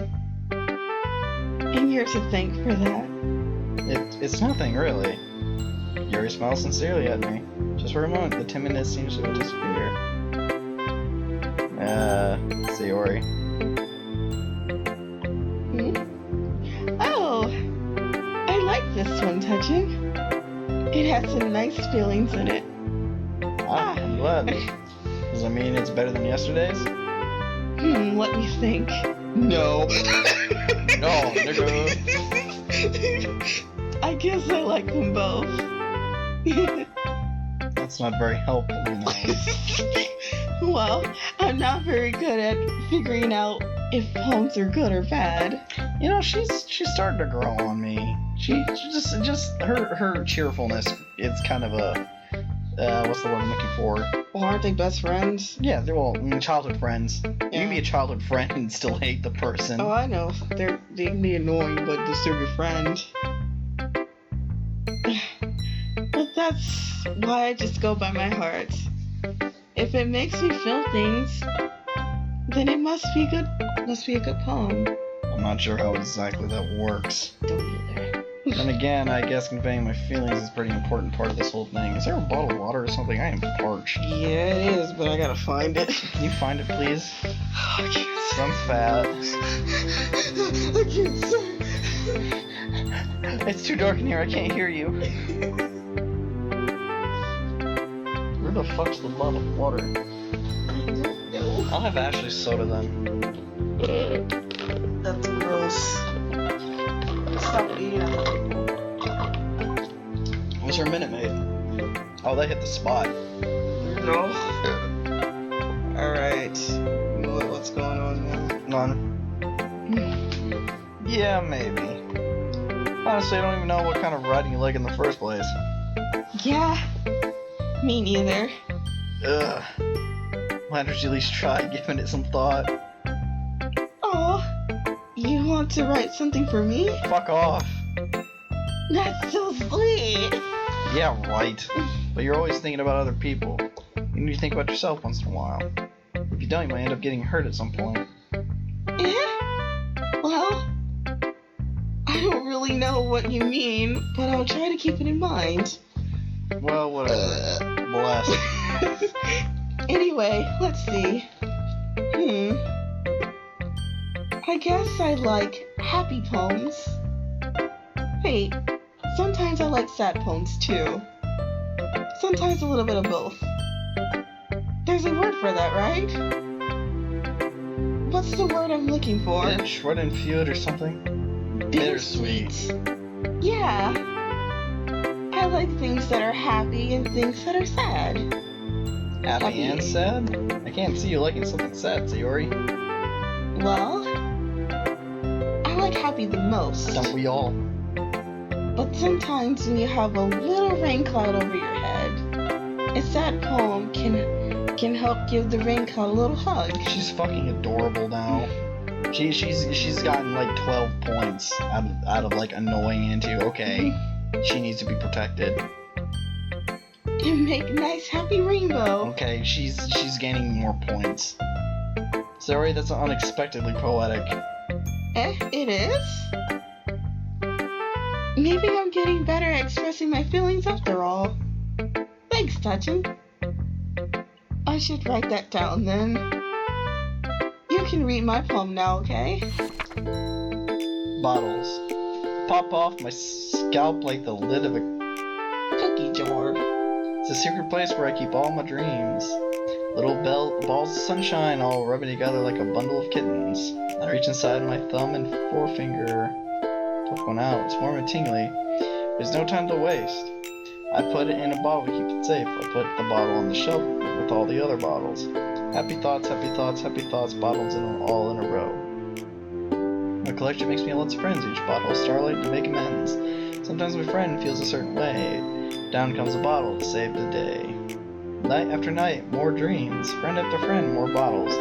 And you're to thank for that. It's nothing, really. Yuri smiles sincerely at me. Just for a moment, the timidness seems to disappear. Sayori. Oh, I like this one, Touching. It has some nice feelings in it. I'm glad. Does that mean it's better than yesterday's? Let me think. No. No, nigga. I guess I like them both. That's not very helpful, you know. Well, I'm not very good at figuring out if poems are good or bad. You know, she's starting to grow on me. She just her cheerfulness is kind of a what's the word I'm looking for? Well, aren't they best friends? Yeah, they're childhood friends. You can be a childhood friend and still hate the person. Oh, I know. They can be annoying, but they're still your friend. But that's why I just go by my heart. If it makes me feel things, then it must be good. Must be a good poem. I'm not sure how exactly that works. Don't either. Then again, I guess conveying my feelings is a pretty important part of this whole thing. Is there a bottle of water or something? I am parched. Yeah, it is, but I gotta find it. Can you find it, please? I can't. I'm fat. I can't say. It's too dark in here. I can't hear you. Where the fuck's the bottle of water? I don't know. I'll have Ashley's soda then. That's gross. Stop eating other people. What's her Minute Maid? Oh, that hit the spot. No. Alright. What's going on now? None. Yeah, maybe. Honestly, I don't even know what kind of writing you like in the first place. Yeah. Me neither. Ugh. Why don't you at least try giving it some thought? Oh, you want to write something for me? Fuck off. That's so sweet. Yeah, right. But you're always thinking about other people. You need to think about yourself once in a while. If you don't, you might end up getting hurt at some point. Well, I don't really know what you mean, but I'll try to keep it in mind. Well, whatever. Bless. Anyway, let's see. I guess I like happy poems. Wait, sometimes I like sad poems too. Sometimes a little bit of both. There's a word for that, right? What's the word I'm looking for? Short and feud or something? Bittersweet. Yeah. I like things that are happy and things that are sad. Happy and sad? I can't see you liking something sad, Sayori. Well, I like happy the most. Don't we all? But sometimes when you have a little rain cloud over your head, a sad poem can help give the rain cloud a little hug. She's fucking adorable now. She's gotten like 12 points out of like annoying into okay. She needs to be protected. And make a nice happy rainbow. Okay, she's gaining more points. Sorry, that's unexpectedly poetic. It is? Maybe I'm getting better at expressing my feelings after all. Thanks, Touchin. I should write that down then. You can read my poem now, okay? Bottles. Pop off my scalp like the lid of a Cookie jar. It's a secret place where I keep all my dreams. Little balls of sunshine all rubbing together like a bundle of kittens. I reach inside my thumb and forefinger. Pluck one out. It's warm and tingly. There's no time to waste. I put it in a bottle to keep it safe. I put the bottle on the shelf with all the other bottles. Happy thoughts, happy thoughts, happy thoughts, bottles all in a row. My collection makes me lots of friends, each bottle of starlight to make amends. Sometimes my friend feels a certain way. Down comes a bottle to save the day. Night after night, more dreams. Friend after friend, more bottles.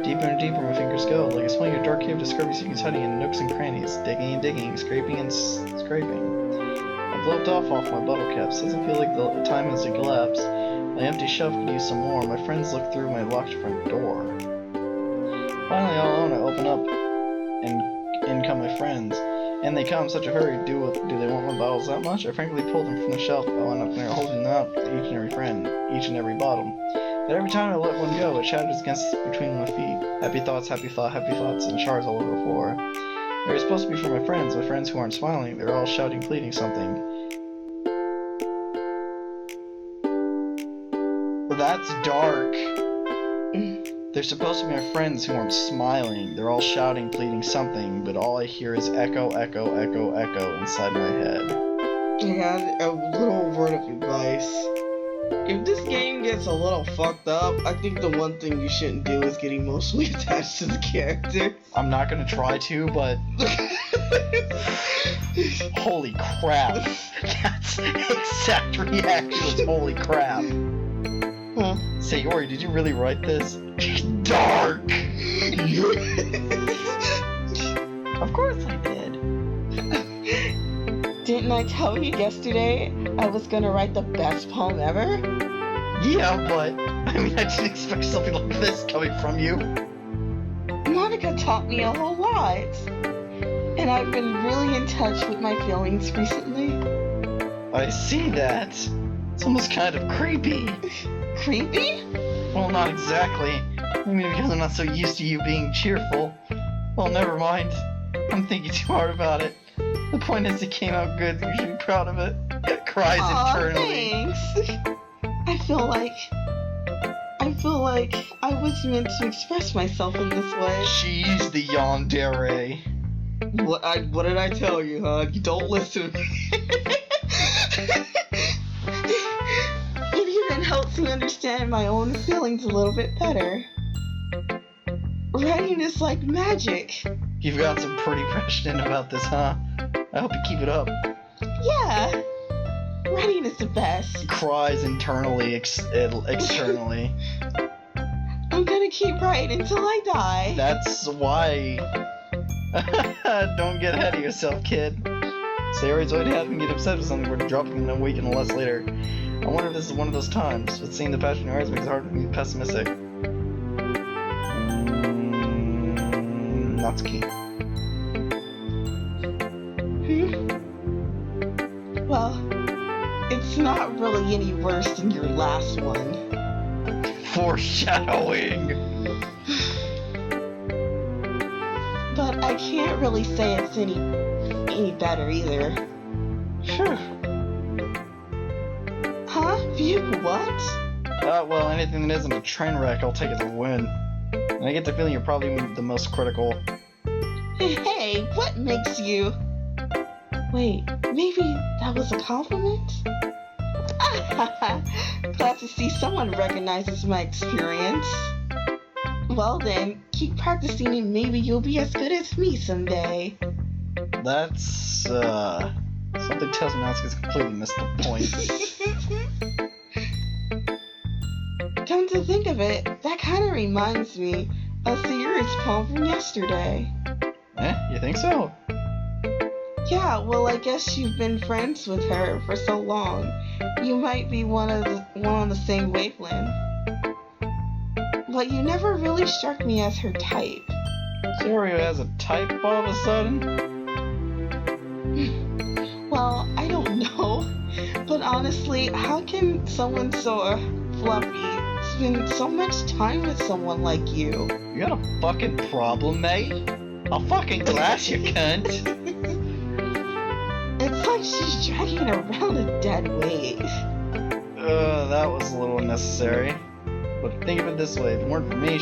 Deeper and deeper my fingers go, like a swing of dark cave discovering secrets hiding in nooks and crannies. Digging and digging, scraping and scraping. I've lived off my bottle caps. Doesn't feel like the time has elapsed. My empty shelf could use some more. My friends look through my locked front door. Finally, all alone, I open up, and in come my friends. And they come in such a hurry. Do they want my bottles that much? I frankly pulled them from the shelf. I went up there holding them out to each and every friend, each and every bottle. But every time I let one go, it shatters against between my feet. Happy thoughts, and shards all over the floor. They were supposed to be for my friends who aren't smiling. They're all shouting, pleading something. But that's dark. They're supposed to be my friends who aren't smiling. They're all shouting, pleading something, but all I hear is echo, echo, echo, echo inside my head. I got a little word of advice. If this game gets a little fucked up, I think the one thing you shouldn't do is get emotionally attached to the character. I'm not gonna try to, but... Holy crap. That's the exact reaction was holy crap. Huh? Sayori, did you really write this? Dark! Of course I did. Didn't I tell you yesterday I was gonna write the best poem ever? Yeah, but I mean, I didn't expect something like this coming from you. Monica taught me a whole lot. And I've been really in touch with my feelings recently. I see that. It's almost kind of creepy. Creepy? Well, not exactly. I mean, because I'm not so used to you being cheerful. Well, never mind. I'm thinking too hard about it. The point is, it came out good. You should be proud of it. It cries internally. Thanks. I feel like I was meant to express myself in this way. She's the yandere. What did I tell you, huh? You don't listen. It even helps me understand my own feelings a little bit better. Writing is like magic. You've got some pretty passionate about this, huh? I hope you keep it up. Yeah. Writing is the best. Cries internally, externally. I'm gonna keep writing until I die. That's why. Don't get ahead of yourself, kid. Sayori's already had me get upset with something. We're dropping in a week and less later. I wonder if this is one of those times. But seeing the passion in your eyes makes it hard to be pessimistic. Natsuki. Well, it's not really any worse than your last one. Foreshadowing. But I can't really say it's any better either. Sure. Huh? View what? Well, anything that isn't a train wreck, I'll take as a win. And I get the feeling you're probably the most critical. Hey, what makes you... Wait, maybe that was a compliment? Glad to see someone recognizes my experience. Well then, keep practicing and maybe you'll be as good as me someday. That's, something tells me Natsuki's completely missed the point. Come to think of it, that kind of reminds me of Sayori's poem from yesterday. You think so? Yeah, well, I guess you've been friends with her for so long. You might be one on the same wavelength. But you never really struck me as her type. Sayori has a type all of a sudden? Well, I don't know. But honestly, how can someone so fluffy spend so much time with someone like you? You got a fucking problem, mate? I'll fucking glass you, cunt. It's like she's dragging around a dead weight. That was a little unnecessary. But think of it this way: if it weren't for me,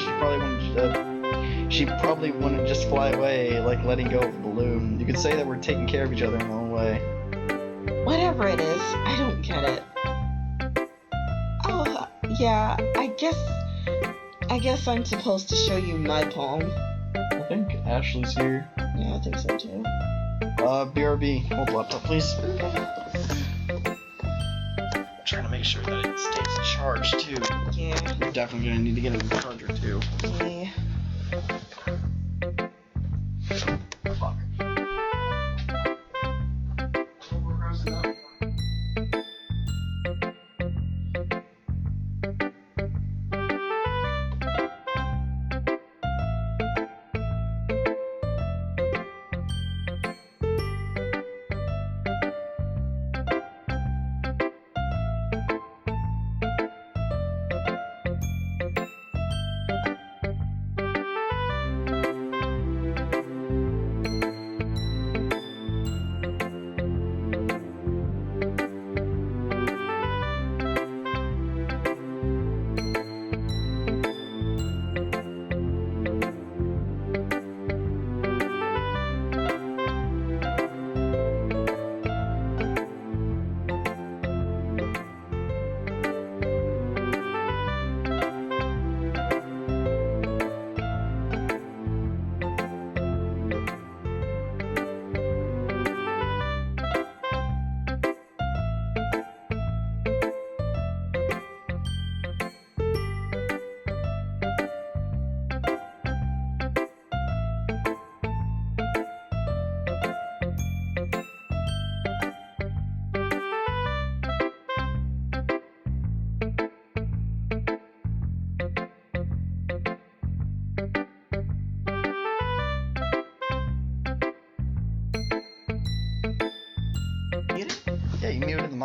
she probably wouldn't just fly away, like letting go of the balloon. You could say that we're taking care of each other in our own way. Whatever it is, I don't get it. Oh, yeah, I guess I'm supposed to show you my poem. I think Ashley's here. Yeah, I think so too. BRB, hold the laptop, please. I'm trying to make sure that it stays charged, too. Yeah. You're definitely gonna need to get a charger, too. Yeah. Fuck.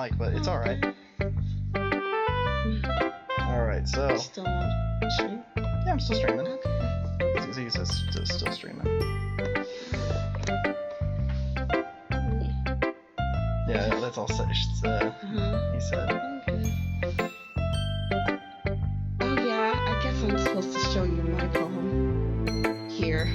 mic, but it's alright. Alright, so... Still on stream? Yeah, I'm still streaming. Okay. Z says still streaming. Yeah, that's all set. He said. Okay. Oh yeah, I guess I'm supposed to show you my poem. Here.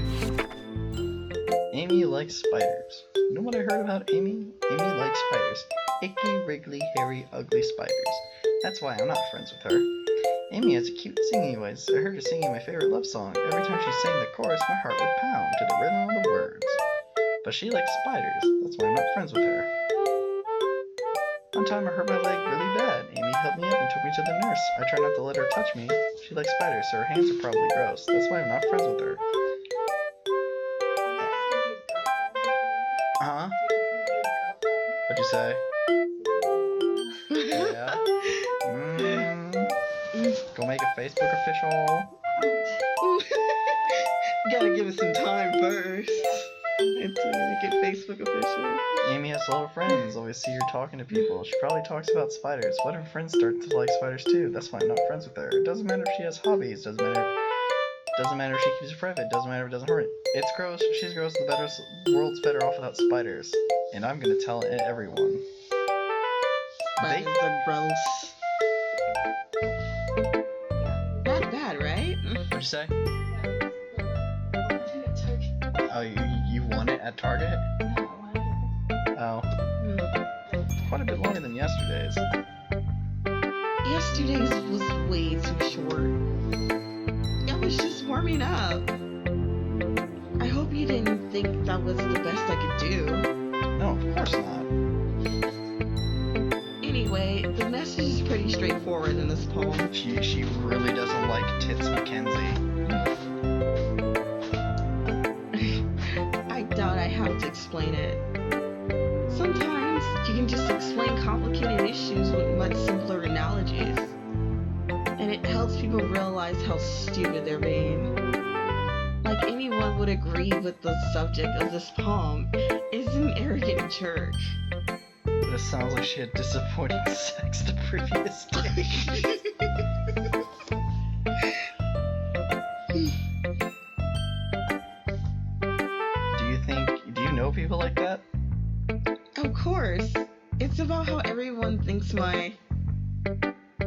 Amy likes spiders. You know what I heard about Amy? Amy likes spiders. Icky, wriggly, hairy, ugly spiders. That's why I'm not friends with her. Amy has a cute singing voice. I heard her singing my favorite love song. Every time she sang the chorus, my heart would pound to the rhythm of the words. But she likes spiders. That's why I'm not friends with her. One time I hurt my leg really bad. Amy helped me up and took me to the nurse. I try not to let her touch me. She likes spiders, so her hands are probably gross. That's why I'm not friends with her. Uh-huh. What'd you say? Yeah. Go make a Facebook official. Gotta give it some time first. Until you make it Facebook official. Amy has a lot of friends. Always see her talking to people. She probably talks about spiders. What if her friends start to like spiders too? That's why I'm not friends with her. It doesn't matter if she has hobbies. Doesn't matter if she keeps it private. Doesn't matter if it doesn't hurt. It's gross. If she's gross, the world's better off without spiders. And I'm gonna tell everyone. Spiders are gross. Not bad, right? What'd you say? Oh, you won it at Target? Oh. Quite a bit longer than yesterday's. Yesterday's was way too short. I was just warming up. I hope you didn't think that was the best I could do. No, of course not. Anyway, the message is pretty straightforward in this poem. She really doesn't like Tits Mackenzie. I doubt I have to explain it. Sometimes you can just explain complicated issues with much simpler analogies. And it helps people realize how stupid they're being. Like anyone would agree with the subject of this poem is an arrogant jerk. This sounds like she had disappointing sex the previous day. Do you know people like that? Of course. It's about how everyone thinks my...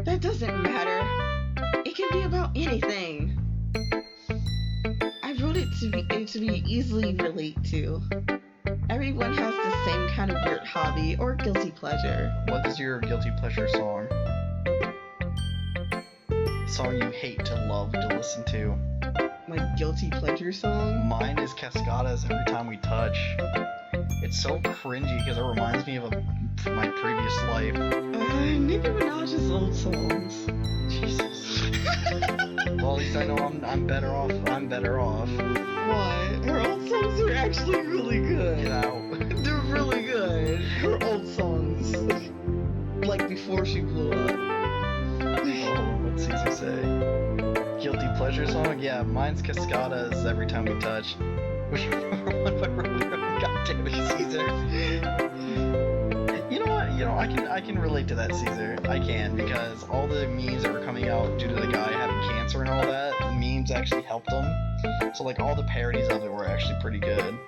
That doesn't matter. It can be about anything. I wrote it to be easily relate to. Everyone has the same kind of weird hobby or guilty pleasure. What is your guilty pleasure song? Song you hate to love to listen to? My guilty pleasure song? Mine is Cascada's Every Time We Touch. It's so cringy because it reminds me of my previous life. Nicki Minaj's old songs. Jesus. Well, at least I know I'm better off. I'm better off. What? Her old songs are actually really good. Get out. They're really good. Her old songs. Like before she blew up. Oh, what's Caesar say? Guilty pleasure song? Yeah, mine's Cascada's Every Time We Touch. Which one I wrote? God damn it, Caesar. You know what? I can relate to that, Caesar. I can, because all the memes that were coming out due to the guy having cancer and all that, the memes actually helped him. So like all the parodies of it were actually pretty good.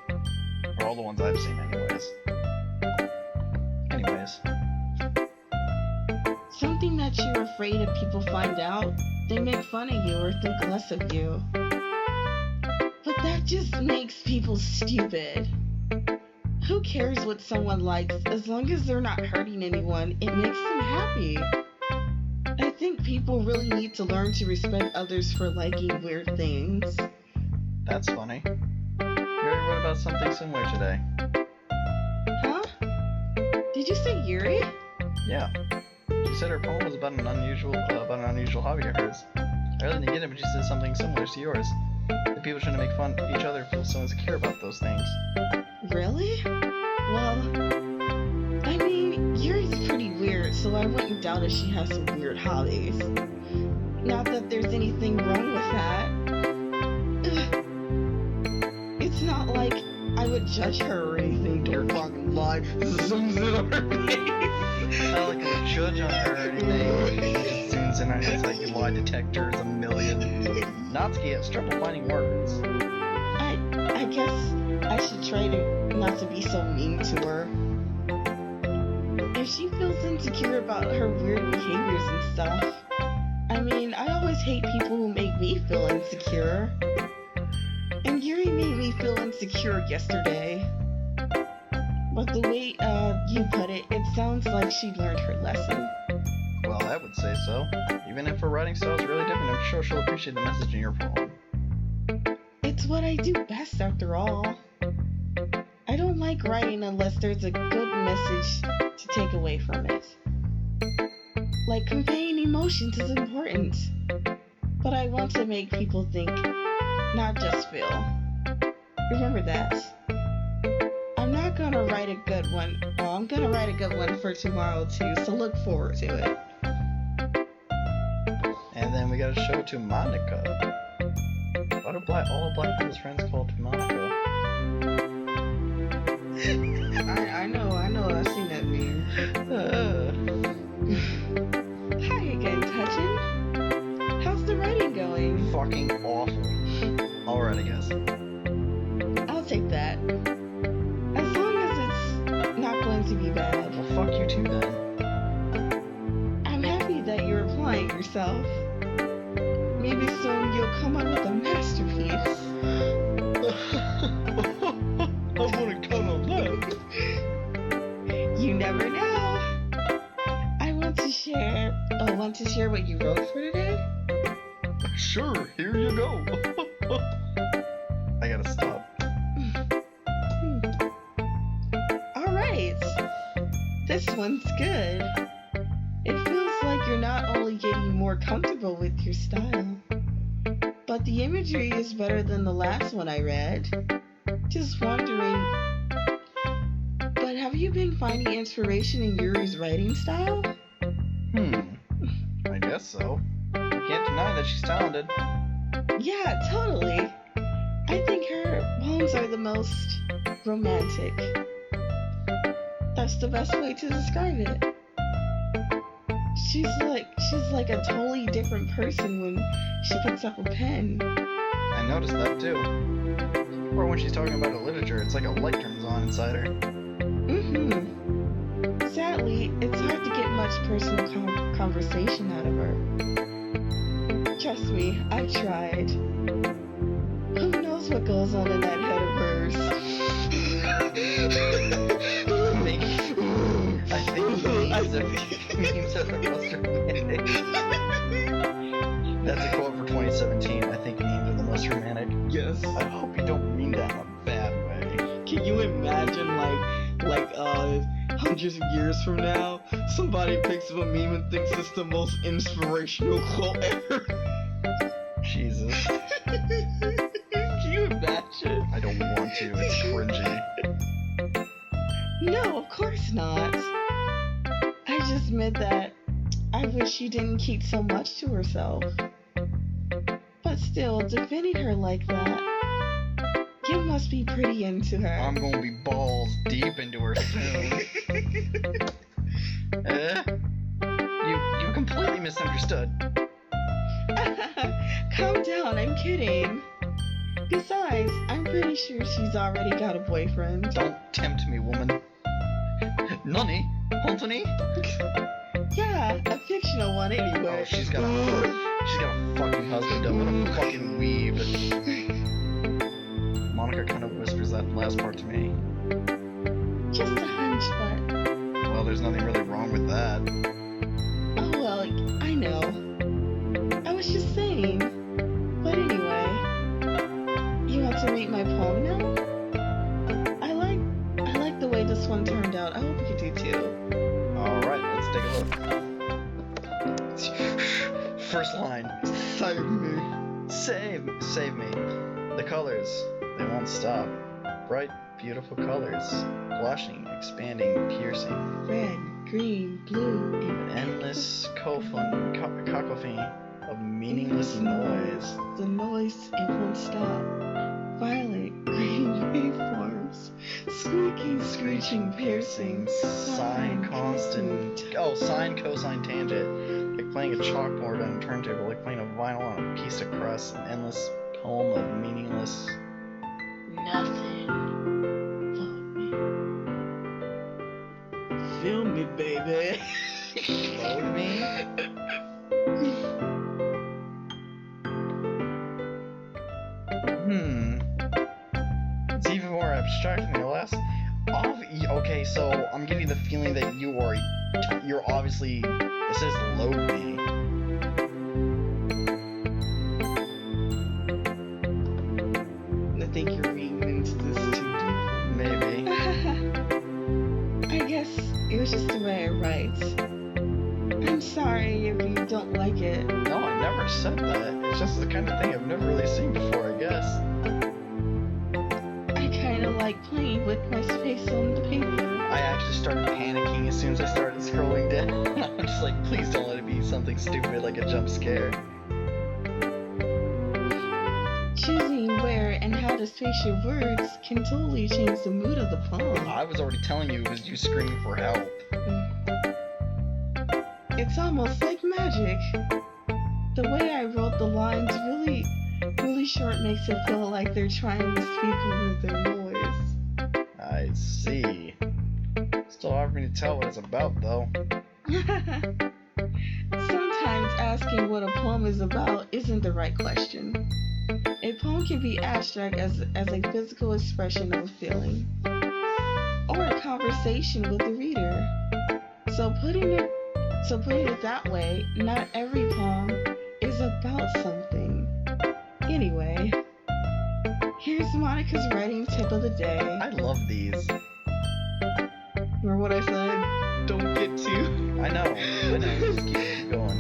Or all the ones I've seen anyways. Something that you're afraid if people find out, they make fun of you or think less of you. But that just makes people stupid. Who cares what someone likes as long as they're not hurting anyone? It makes them happy. I think people really need to learn to respect others for liking weird things. That's funny. You already wrote about something similar today. Huh? Did you say Yuri? Yeah. She said her poem was about an unusual hobby of hers. I really didn't get it, but she said something similar to yours. That people shouldn't make fun of each other if someone care about those things. Really? Well, I mean, Yuri's pretty weird, so I wouldn't doubt if she has some weird hobbies. Not that there's anything wrong with that. Ugh. It's not like I would judge her or anything, don't fucking lie, zooms in on her face. Not like a judge on her or anything. It just zooms in on it. It's like lie detector is a million. Natsuki has trouble finding words. I guess I should try to not to be so mean to her. If she feels insecure about her weird behaviors and stuff, I mean, I always hate people who make me feel insecure. And Yuri made me feel insecure yesterday. But the way you put it, it sounds like she learned her lesson. Well, I would say so. Even if her writing style is really different, I'm sure she'll appreciate the message in your poem. It's what I do best after all. I don't like writing unless there's a good message to take away from it. Like conveying emotions is important, but I want to make people think, not just feel. Remember that. I'm not gonna write a good one. Oh, I'm gonna write a good one for tomorrow too, so look forward to it. And then we gotta show it to Monica. Why do all Black Panther's friends call it Monica? I know, I've seen that meme. Hi again, Touchin. How's the writing going? Fucking awful. Alright, I guess. I'll take that. As long as it's not going to be bad. Well, fuck you too then. I'm happy that you're applying yourself. Maybe soon you'll come up with a masterpiece. I wanna count on that. You never know. I want to share what you wrote for today? Sure, here you go. I gotta stop. Alright. This one's good. It feels like you're not only getting more comfortable with your style, but the imagery is better than the last one I read. Just wondering, but have you been finding inspiration in Yuri's writing style? I guess so. I can't deny that she's talented. Yeah, totally. I think her poems are the most romantic. That's the best way to describe it. She's like a totally different person when she picks up a pen. I noticed that too. Or when she's talking about her literature, it's like a light turns on inside her. Sadly, it's hard to get much personal conversation out of her. Trust me, I've tried. Who knows what goes on in that head of hers? I think memes are the most romantic. That's a quote for 2017. I think memes are the most romantic. Yes. I hope you don't mean that in a bad way. Can you imagine, hundreds of years from now, somebody picks up a meme and thinks it's the most inspirational quote ever? Jesus. Can you imagine? I don't want to. It's cringy. No, of course not. I just meant that I wish she didn't keep so much to herself. But still, defending her like that, you must be pretty into her. I'm gonna be balls deep into her soon. You completely misunderstood. Calm down, I'm kidding. Besides, I'm pretty sure she's already got a boyfriend. Don't tempt me, woman. Nani? Hontoni? Yeah, a fictional one anyway. Oh, she's got a fucking husband. What a fucking weeb. Monica kind of whispers that last part to me. Just a hunch, but... Well, there's nothing really wrong with that. Oh well, I know. I was just saying. But anyway, you want to read my poem now? I like the way this one turned out. I hope you do too. Alright, let's take a look. First line. Save me. Save me. The colors, they won't stop. Bright, beautiful colors. Blushing, expanding, piercing. Red, green, blue, and Endless cacophony of meaningless noise. the noise, it won't stop. Violet, green, waveform. poems. Squeaking, screeching, piercing, Sine, constant. Oh, sine, cosine, tangent. Like playing a chalkboard on a turntable, like playing a vinyl on a piece of crust, an endless poem of meaningless. Nothing. Love me. Feel me, baby. Load me? It's even more abstract than the last. Okay, so I'm getting the feeling that you're obviously. It says load me. I think you're reading into this too deep. Maybe. I guess it was just the way I write. I'm sorry if you don't like it. No, I never said that. It's just the kind of thing I've never really seen before, I guess. I kind of like playing with my space on the paper. I actually started panicking as soon as I started scrolling down. I'm just like, please don't let it be something stupid like a jump scare. Choosing where and how to space your words can totally change the mood of the poem. I was already telling you it was you screaming for help. It's almost like magic. The way I wrote the lines really short makes it feel like they're trying to speak over their noise. I see. Still hard for me to tell what it's about, though. Sometimes asking what a poem is about isn't the right question. A poem can be abstract as a physical expression of a feeling, or a conversation with the reader. So putting it that way, not every poem is about something. Anyway, here's Monica's writing tip of the day. I love these. Remember what I said? Don't get too. I know. Just keep going.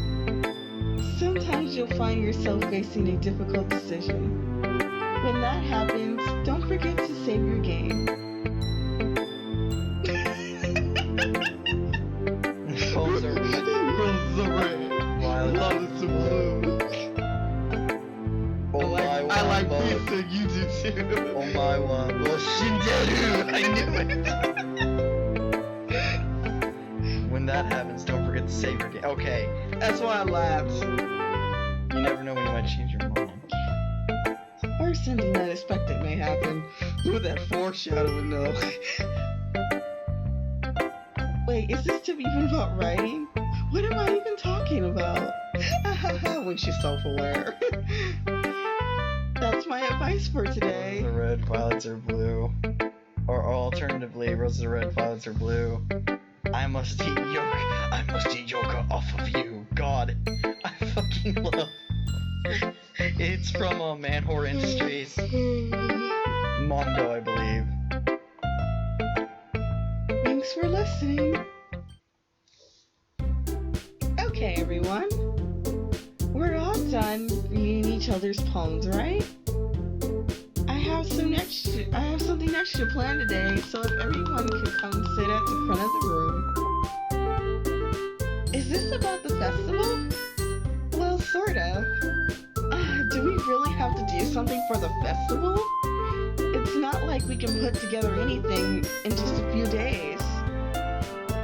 Sometimes you'll find yourself facing a difficult decision. When that happens, don't forget to save your game. Poems are red. Violets are blue. Oh my I like wamba. pizza, you do too. Oh my wamba. Shinderu. I knew it. When that happens, don't forget to save your game. Okay. That's why I laughed. You never know when you might change your mind. Or something unexpected may happen. With that foreshadowing though. Wait, is this tip even about writing? What am I even talking about? When she's self-aware. That's my advice for Roses today. are red, violets are blue. Or alternatively, roses are red, violets are blue. I must eat yoga off of you. God, I fucking love. It's from Manhor Industries. Mondo, I believe. Thanks for listening. Okay, everyone. We're all done reading each other's poems, right? I have something extra planned today, so if everyone could come sit at the front of the room. Is this about the festival? Well, sort of. Do we really have to do something for the festival? It's not like we can put together anything in just a few days.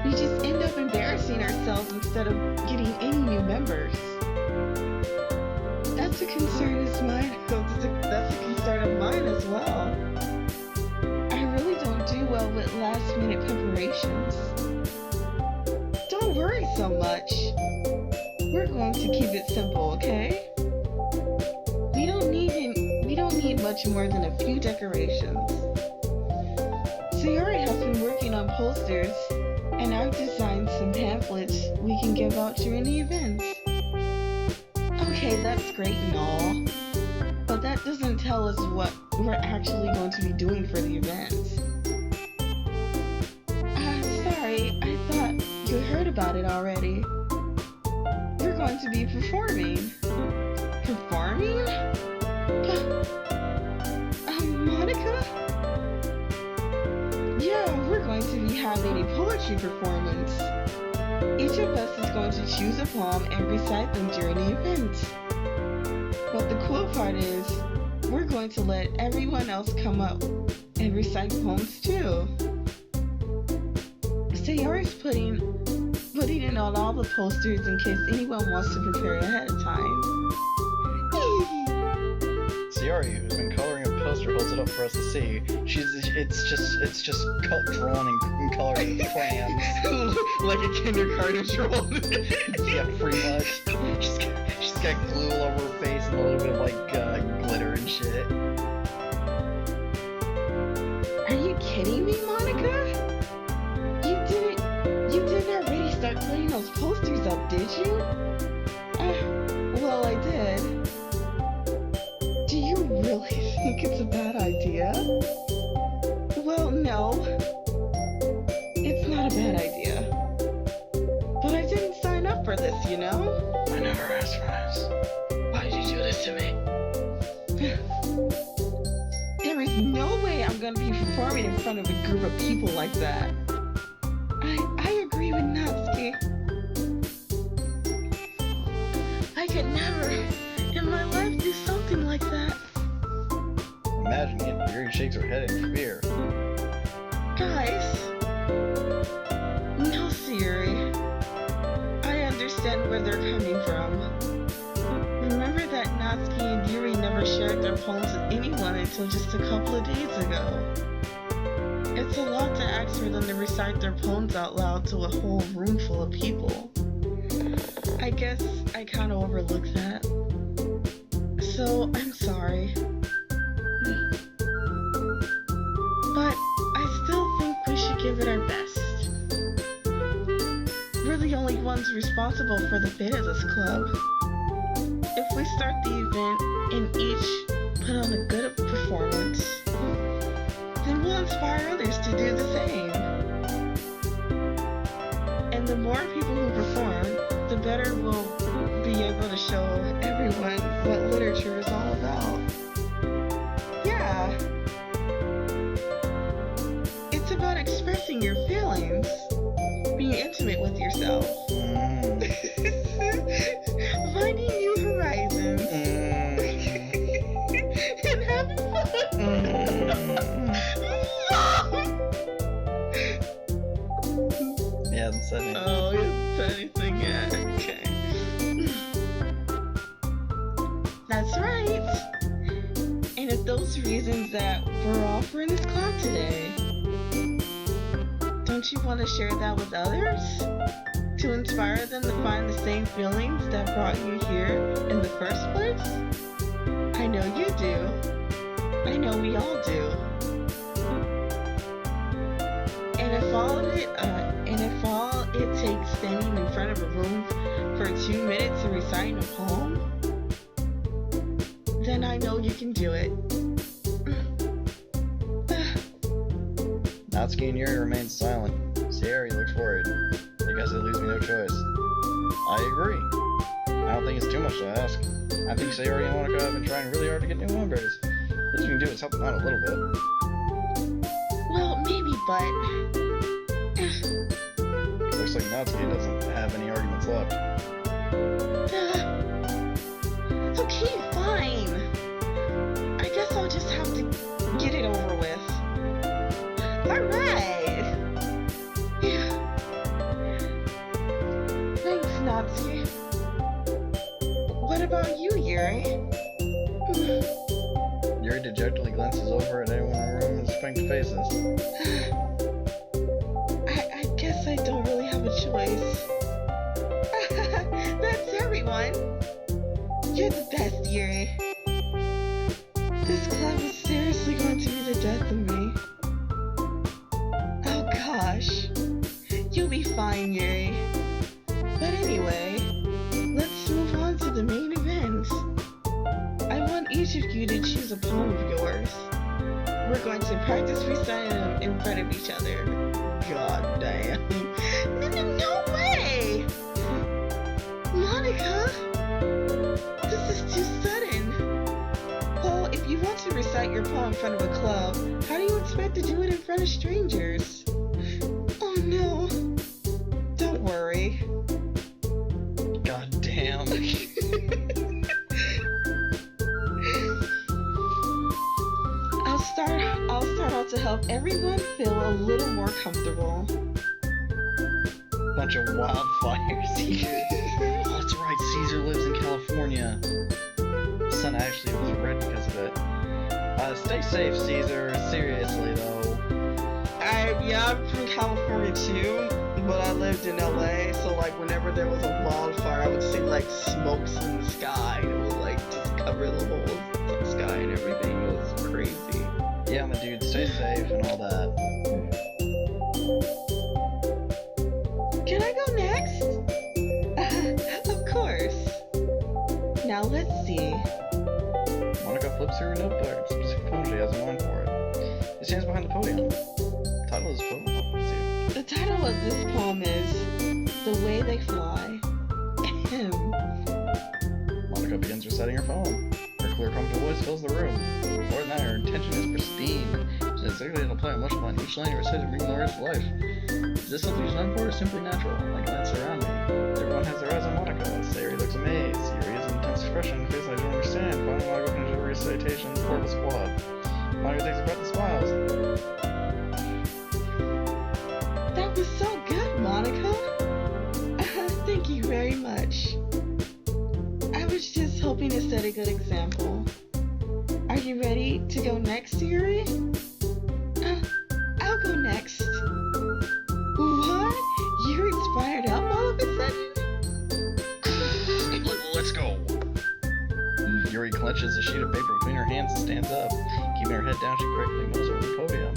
We just end up embarrassing ourselves instead of getting any new members. That's a concern of mine. That's a concern of mine as well. I really don't do well with last-minute preparations. Don't worry so much. We're going to keep it simple, okay? We don't need much more than a few decorations. Sayori has been working on posters, and I've designed some pamphlets we can give out during the events. Okay, that's great and all, but that doesn't tell us what we're actually going to be doing for the events. Sorry, I thought you heard about it already. We're going to be performing. Performing? Monica? Yeah, we're going to be having a poetry performance. Each of us is going to choose a poem and recite them during the event. But the cool part is, we're going to let everyone else come up and recite poems too. Sayori's putting in on all the posters in case anyone wants to prepare ahead of time. Sayori, who's been coloring a poster, holds it up for us to see. It's just drawn in coloring crayons. Like a kindergarten drawing. Yeah, pretty much. She's got glue all over her face and a little bit of like glitter and shit. Are you kidding me, Monica? You didn't already start putting those posters up, did you? Well, I did. Do you really think it's a bad idea? Well, no. It's not a bad idea. But I didn't sign up for this, you know? I never asked for this. Why did you do this to me? There is no way I'm gonna be performing in front of a group of people like that. I agree with Natsuki. I could never in my life do something like that. Imagine it. Yuri shakes her head in fear. Guys. No, Siri. I understand where they're coming from. Remember that Natsuki and Yuri never shared their poems with anyone until just a couple of days ago. It's a lot to ask for them to recite their poems out loud to a whole room full of people. I guess I kind of overlooked that. So, I'm sorry. But I still think we should give it our best. We're the only ones responsible for the fate of this club. If we start the event and each put on a good performance, then we'll inspire others to do the same. And the more people who perform, the better we'll be able to show everyone what literature is all about. Yeah. It's about expressing your feelings, being intimate with yourself, finding new horizons, and having fun. He hasn't said anything. Oh, he hasn't said anything yet. Okay. That's right. And if those reasons that we're offering this club today, don't you want to share that with others? To inspire them to find the same feelings that brought you here in the first place? I know you do. I know we all do. And if all it takes standing in front of a room for 2 minutes and reciting a poem, then I know you can do it. Natsuki and Yuri remain silent. Sayori looks worried. I guess it leaves me no choice. I agree. I don't think it's too much to ask. I think Sayori and Monica have been trying really hard to get new members. What you can do is help them out a little bit. Well, maybe, but Looks like Natsuki doesn't have any arguments left. okay, fine. I guess I'll just have to get it over with. Alright. Yeah. Thanks, Natsuki. What about you, Yuri? Yuri dejectedly glances over at anyone in the room and sphinx faces. I guess I don't really have a choice. That's everyone. You're the best, Yuri. This club is seriously going to be the death of me. Oh gosh. You'll be fine, Yuri. But anyway, let's move on to the main event. I want each of you to choose a poem of yours. We're going to practice reciting them in front of each other. God damn. No way! Monica! This is too sudden. Well, if you want to recite your poem in front of a club, how do you expect to do it in front of strangers? Oh no. Don't worry. God damn. help everyone feel a little more comfortable. Bunch of wildfires here. Oh, that's right, Caesar lives in California. The sun actually was red because of it. Stay safe, Caesar. Seriously, though. I'm from California too, but I lived in LA, so like whenever there was a wildfire, I would see like smokes in the sky. It would like just cover the whole sky and everything. It was crazy. Yeah, my dude, stay safe and all that. Can I go next? Of course. Now let's see. Monica flips through her notebook, a specific poem she has in mind for it. It stands behind the podium. The title of this poem, The title of this poem is The Way They Fly. Monica begins reciting her poem. Her clear, comfortable voice fills the room. More than that, her intention is pristine. She has executed a play emotional on each line recited, bringing the words to life. Is this something she's known for, or simply natural? Like events around me. Everyone has their eyes on Monica. Sayori looks amazed. Sayori has an intense expression, a face I don't understand. Finally, Monica finishes her recitation, the chorus squad. Monica takes a breath and smiles. That was so good, Monica. Thank you very much. I was just hoping to set a good example. Are you ready to go next, Yuri? I'll go next. What? You're inspired up all of a sudden? Let's go. Yuri clenches a sheet of paper between her hands and stands up. Keeping her head down, she quickly moves over to the podium.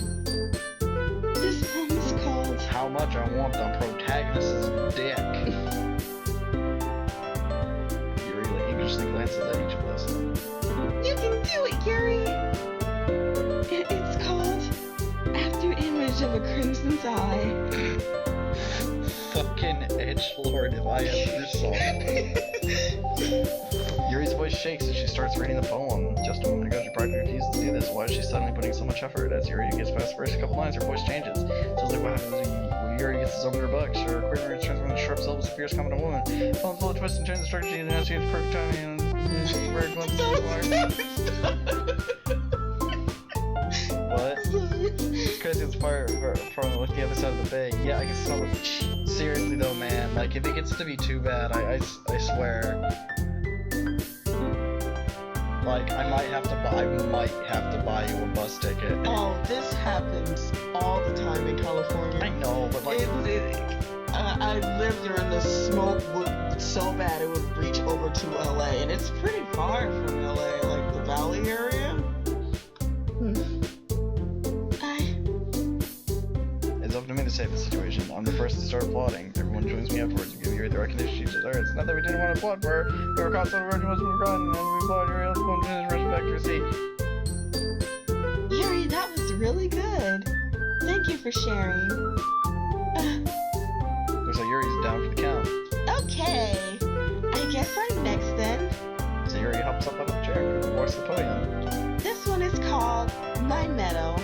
This poem is called How much I want the protagonist's dick. Yuri anxiously glances at each of us. You can do it, Yuri! It's called After Image of a Crimson's Eye. Fucking edgelord if I ever saw one. Yuri's voice shakes as she starts reading the poem. Just a moment ago, she practically refuses to do this. Why is she suddenly putting so much effort? As Yuri gets past the first couple lines, her voice changes. Sounds like what happens when Yuri gets his over her bucks. Her quiver is transformed into sharp syllables, appears coming a woman. Poems full of twists and turns, the structure and enunciates perfect timing, and she's very glimpses of What? It's crazy it's fire from like the other side of the bay. Yeah, I can smell it. Seriously though, man, like if it gets to be too bad, I swear. Like I might have to buy you a bus ticket. Oh, this happens all the time in California. I know, but like I lived there and the smoke would so bad it would reach over to LA, and it's pretty far from LA, like the Valley area. It's up to me to save the situation. I'm the first to start applauding. Everyone joins me afterwards and give Yuri the recognition she deserves. It's not that we didn't want to applaud for her. We were caught so the virgin was forgotten, and we applaud Yuri. Let's go and rush back to her seat. Yuri, that was really good. Thank you for sharing. Looks like Yuri's down for the count. Okay. I guess I'm next then. So Yuri hops up on a chair and walks to the podium. This one is called My Meadow.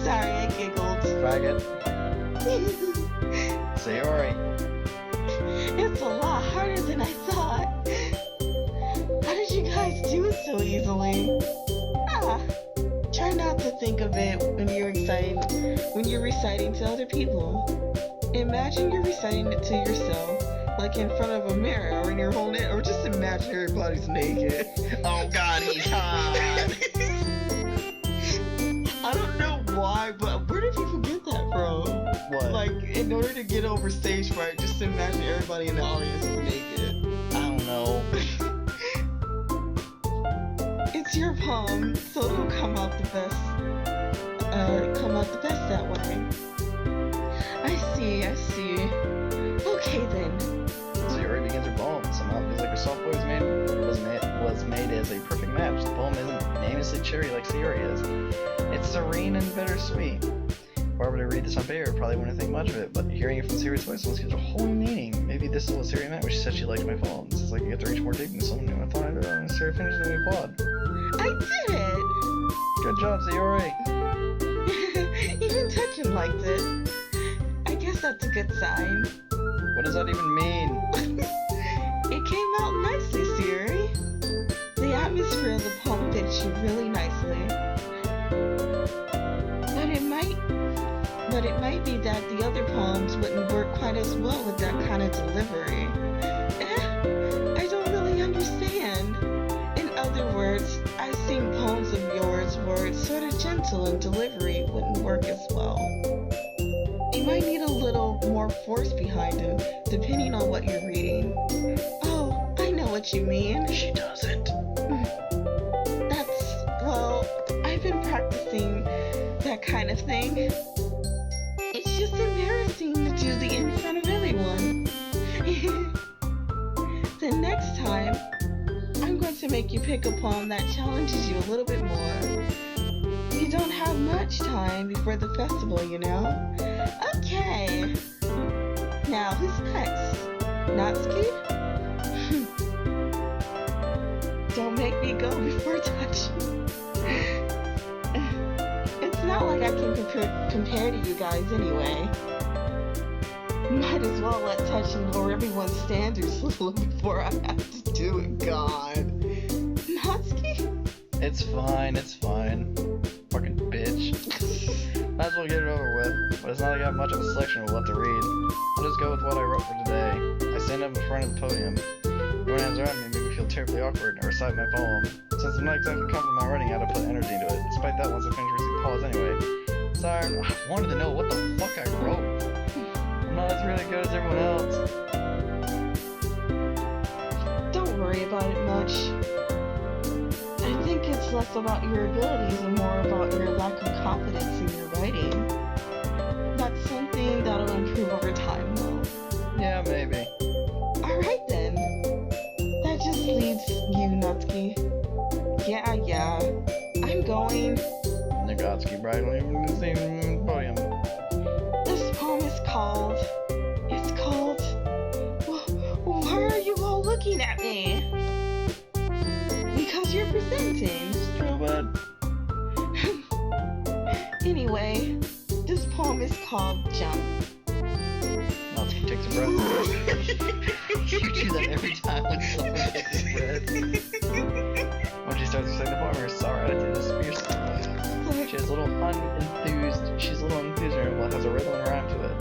Sorry, I giggled. Faggot. Sayori. It's a lot harder than I thought. How did you guys do it so easily? Try not to think of it when you're reciting to other people. Imagine you're reciting it to yourself, like in front of a mirror or in your whole net, or just imagine everybody's naked. Oh god, he's hot. I don't know why, but where do people get that from? What? Like, in order to get over stage fright, just imagine everybody in the audience is naked. I don't know. It's your poem, so it'll come out the best. That way. I see. Okay then. Sayori begins her poem. Somehow it feels like her soft boy was made as a perfect match. The poem isn't aimlessly cherry like Sayori is. It's serene and bittersweet. If I were to read this on paper, I probably wouldn't think much of it, but hearing it from Sayori's voice almost gives a whole new meaning. Maybe this is what Sayori meant when she said she liked my poems. It's like you have to reach more deep into someone new. I thought I'd when Sayori finished and we applaud. I did it! Good job, Sayori! Even Touchin liked it. I guess that's a good sign. What does that even mean? It came out nicely, Siri. The atmosphere of the poem fits you really nicely. that the other poems wouldn't work quite as well with that kind of delivery. I don't really understand. In other words, I think poems of yours where it's sort of gentle and delivery wouldn't work as well. You might need a little more force behind them, depending on what you're reading. Oh, I know what you mean. She doesn't. Well, I've been practicing that kind of thing. It's just embarrassing to do in front of everyone. The next time, I'm going to make you pick a poem that challenges you a little bit more. You don't have much time before the festival, you know? Okay. Now, who's next? Natsuki? Don't make me go before touching. It's not like I can compare to you guys anyway. Might as well let touching lower everyone's standards a little before I have to do it, God. Natsuki? It's fine. Fucking bitch. Might as well get it over with, but it's not like I have much of a selection of what to read. I'll just go with what I wrote for today. I stand up in front of the podium. Everyone hands around me make me feel terribly awkward and I recite my poem. Since I'm not exactly confident in my writing, I had to put energy into it. Despite that, once I finished reading pause anyway. Sorry, I wanted to know what the fuck I wrote. I'm not as really good as everyone else. Don't worry about it much. I think it's less about your abilities and more about your lack of confidence in your writing. That's something that'll improve over time, though. Yeah, maybe. Alright then. That just leaves you, Natsuki. Yeah. I'm going. Nagatsuki bridling in the same podium. This poem is called... Why are you all looking at me? Because you're presenting. True, bud. Anyway, this poem is called Jump. Natsuki takes a breath. You do that every time when someone takes a breath. When she starts to say the poem, her sour attitude is fierce. She's a little unenthused and her has a rhythm and rhyme to it.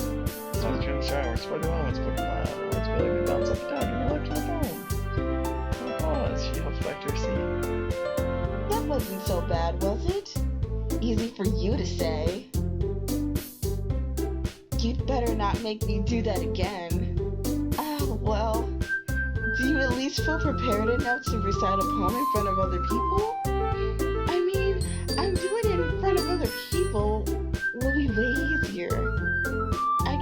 It's not true in the shower, spread the moments, put them out. The words feel like they bounce up and down, giving life to the poem. Pause, she hops back to her seat. That wasn't so bad, was it? Easy for you to say. You'd better not make me do that again. Well, do you at least feel prepared enough to recite a poem in front of other people? I mean, I'm doing it in front of other people will be way easier. I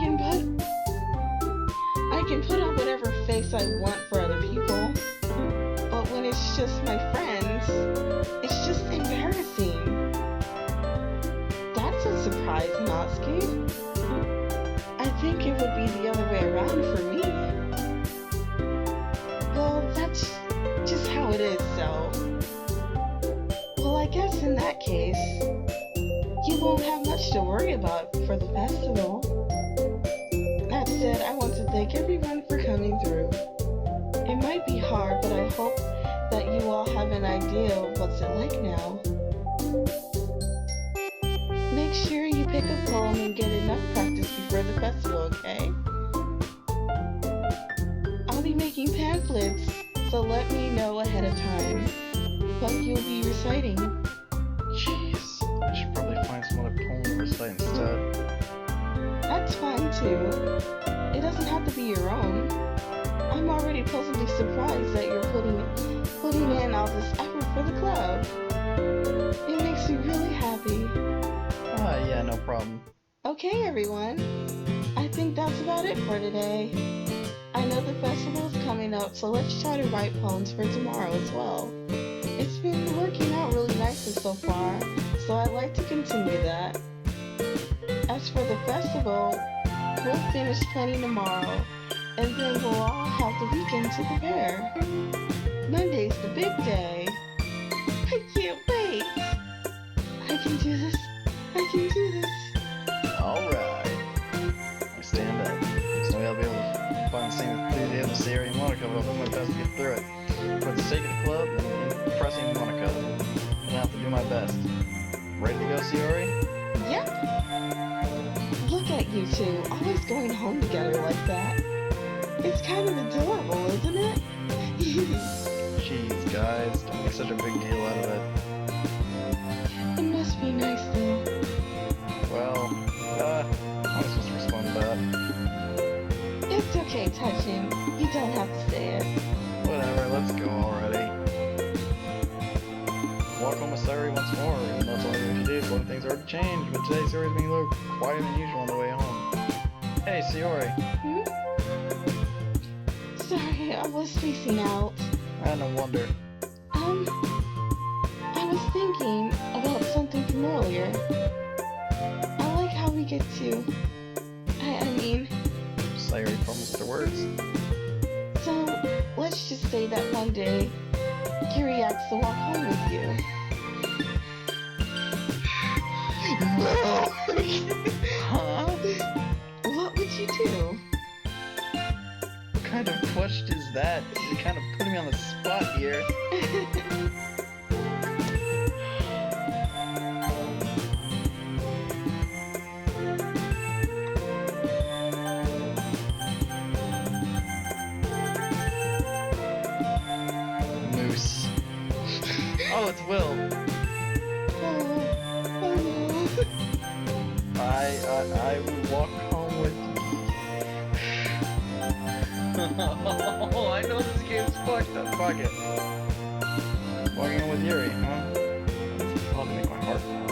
can put on whatever face I want for other people, but when it's just my friends, it's just embarrassing. That's a surprise, Natsuki. I think it would be the other way around for me. Well, that's just how it is, so... Well, I guess in that case, you won't have much to worry about for the festival. That said, I want to thank everyone for coming through. It might be hard, but I hope that you all have an idea of what's it like now. Make sure you pick a poem and get enough practice before the festival, okay? I'll be making pamphlets, so let me know ahead of time what you'll be reciting. Jeez, I should probably find some other poem to recite instead. That's fine too. It doesn't have to be your own. I'm already pleasantly surprised that you're putting in all this effort for the club. It makes me really happy. Yeah, no problem. Okay, everyone. I think that's about it for today. I know the festival is coming up, so let's try to write poems for tomorrow as well. It's been working out really nicely so far, so I'd like to continue that. As for the festival, we'll finish planning tomorrow, and then we'll all have the weekend to prepare. Monday's the big day. I can't wait. I can do this. Alright. I stand up. There's no way I'll be able to find the same enthusiasm as Sayori and Monica, but I'll do my best to get through it. For the sake of the club and impressing Monica, I'm gonna have to do my best. Ready to go, Sayori? Yep. Look at you two always going home together like that. It's kind of adorable, isn't it? Jeez, guys, don't make such a big deal out of it. It must be nice though. Well, I'm supposed to respond to that. It's okay, Touching. You don't have to say it. Whatever, let's go already. Walk home with Sayori once more, even though it's only been a few days, a lot of things already changed, but today Sayori's being a little quieter than usual on the way home. Hey, Sayori. Hmm? Sorry, I was spacing out. No wonder. I was thinking about something from earlier. I like how we get to... I mean... Sayori fumbles with her words. So, let's just say that one day, Yuri asks to walk home with you. No! Huh? What would you do? What kind of question is that? You're kind of putting me on the spot here. Moose. Oh, it's Will. I would walk home with you. Oh, I know this game's fucked up. Fuck it. Walking home with Yuri, huh? This will make my heart pound.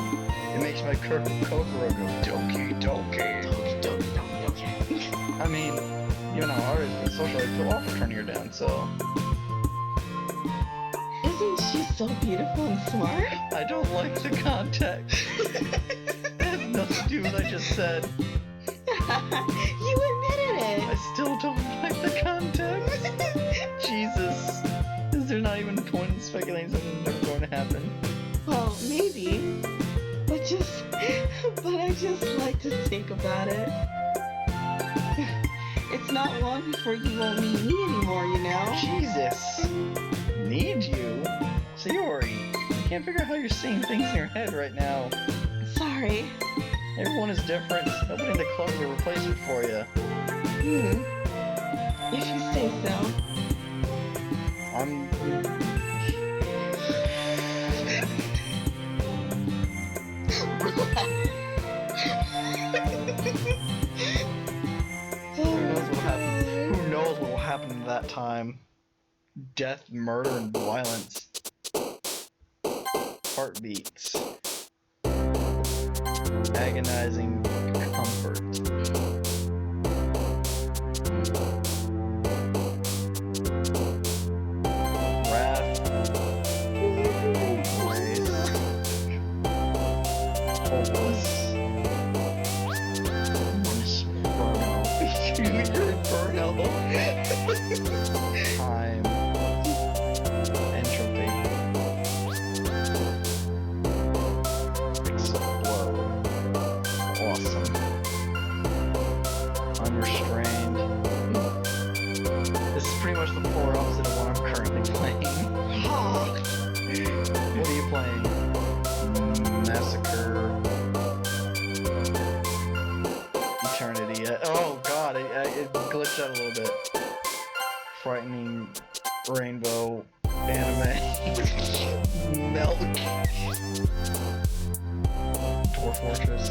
It makes my kokoro go Doki, Doki. Doki, Doki, Doki, Doki. I mean, even how hard it's been social, I feel awful turning her down, so... Isn't she so beautiful and smart? I don't like the context. It has nothing to do with what I just said. You admitted it! I still don't like the context. Jesus. Is there not even a point in speculating something's never going to happen? Well, maybe. But I just like to think about it. It's not long before you won't need me anymore, you know? Jesus. Need you? Sayori, I can't figure out how you're seeing things in your head right now. Sorry. Everyone is different. Nobody in the club will replace it for you. If you say so. I'm... Who knows what will happen at that time? Death, murder, and violence. Heartbeats. Agonizing comfort. Wrath. Grace. Hopeless. Burnout. Time. Entropy. Explode. Awesome. Unrestrained. This is pretty much the polar opposite of what I'm currently playing. What are you playing? Massacre. Eternity. Oh god, it glitched out a little bit. Frightening rainbow anime. Milk. Dwarf Fortress.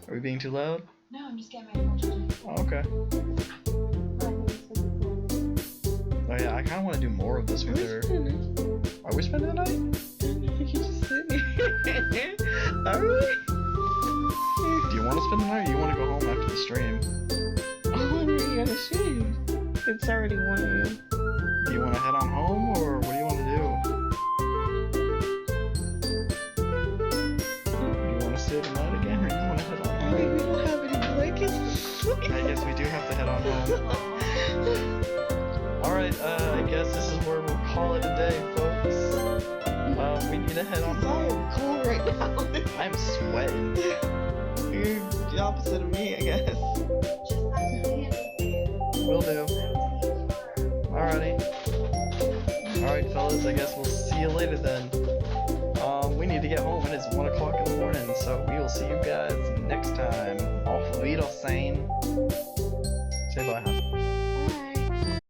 Are we being too loud? No, I'm just getting my phone. Oh, okay. Oh yeah, I kind of want to do more of this with her. Are we spending the night? You just sit here. Are we? Do you want to spend the night or you want to go home after the stream? Oh, I'm really gonna shoot. It's already 1 a.m. Do you want to head on home or what do you want to do? Do you want to stay the night again or do you want to head on I mean, home? we don't have any blankets to sleep. I guess we do have to head on home. Alright, I guess this is where we'll call it a day, folks. We need to head on It's all home. cold right now. I'm sweating. You're the opposite of me, I guess. Will do. Alrighty. Alright. Alright, fellas, I guess we'll see you later then. We need to get home. It is 1 o'clock in the morning, so we will see you guys next time. Auf Wiedersehen. Say bye, huh?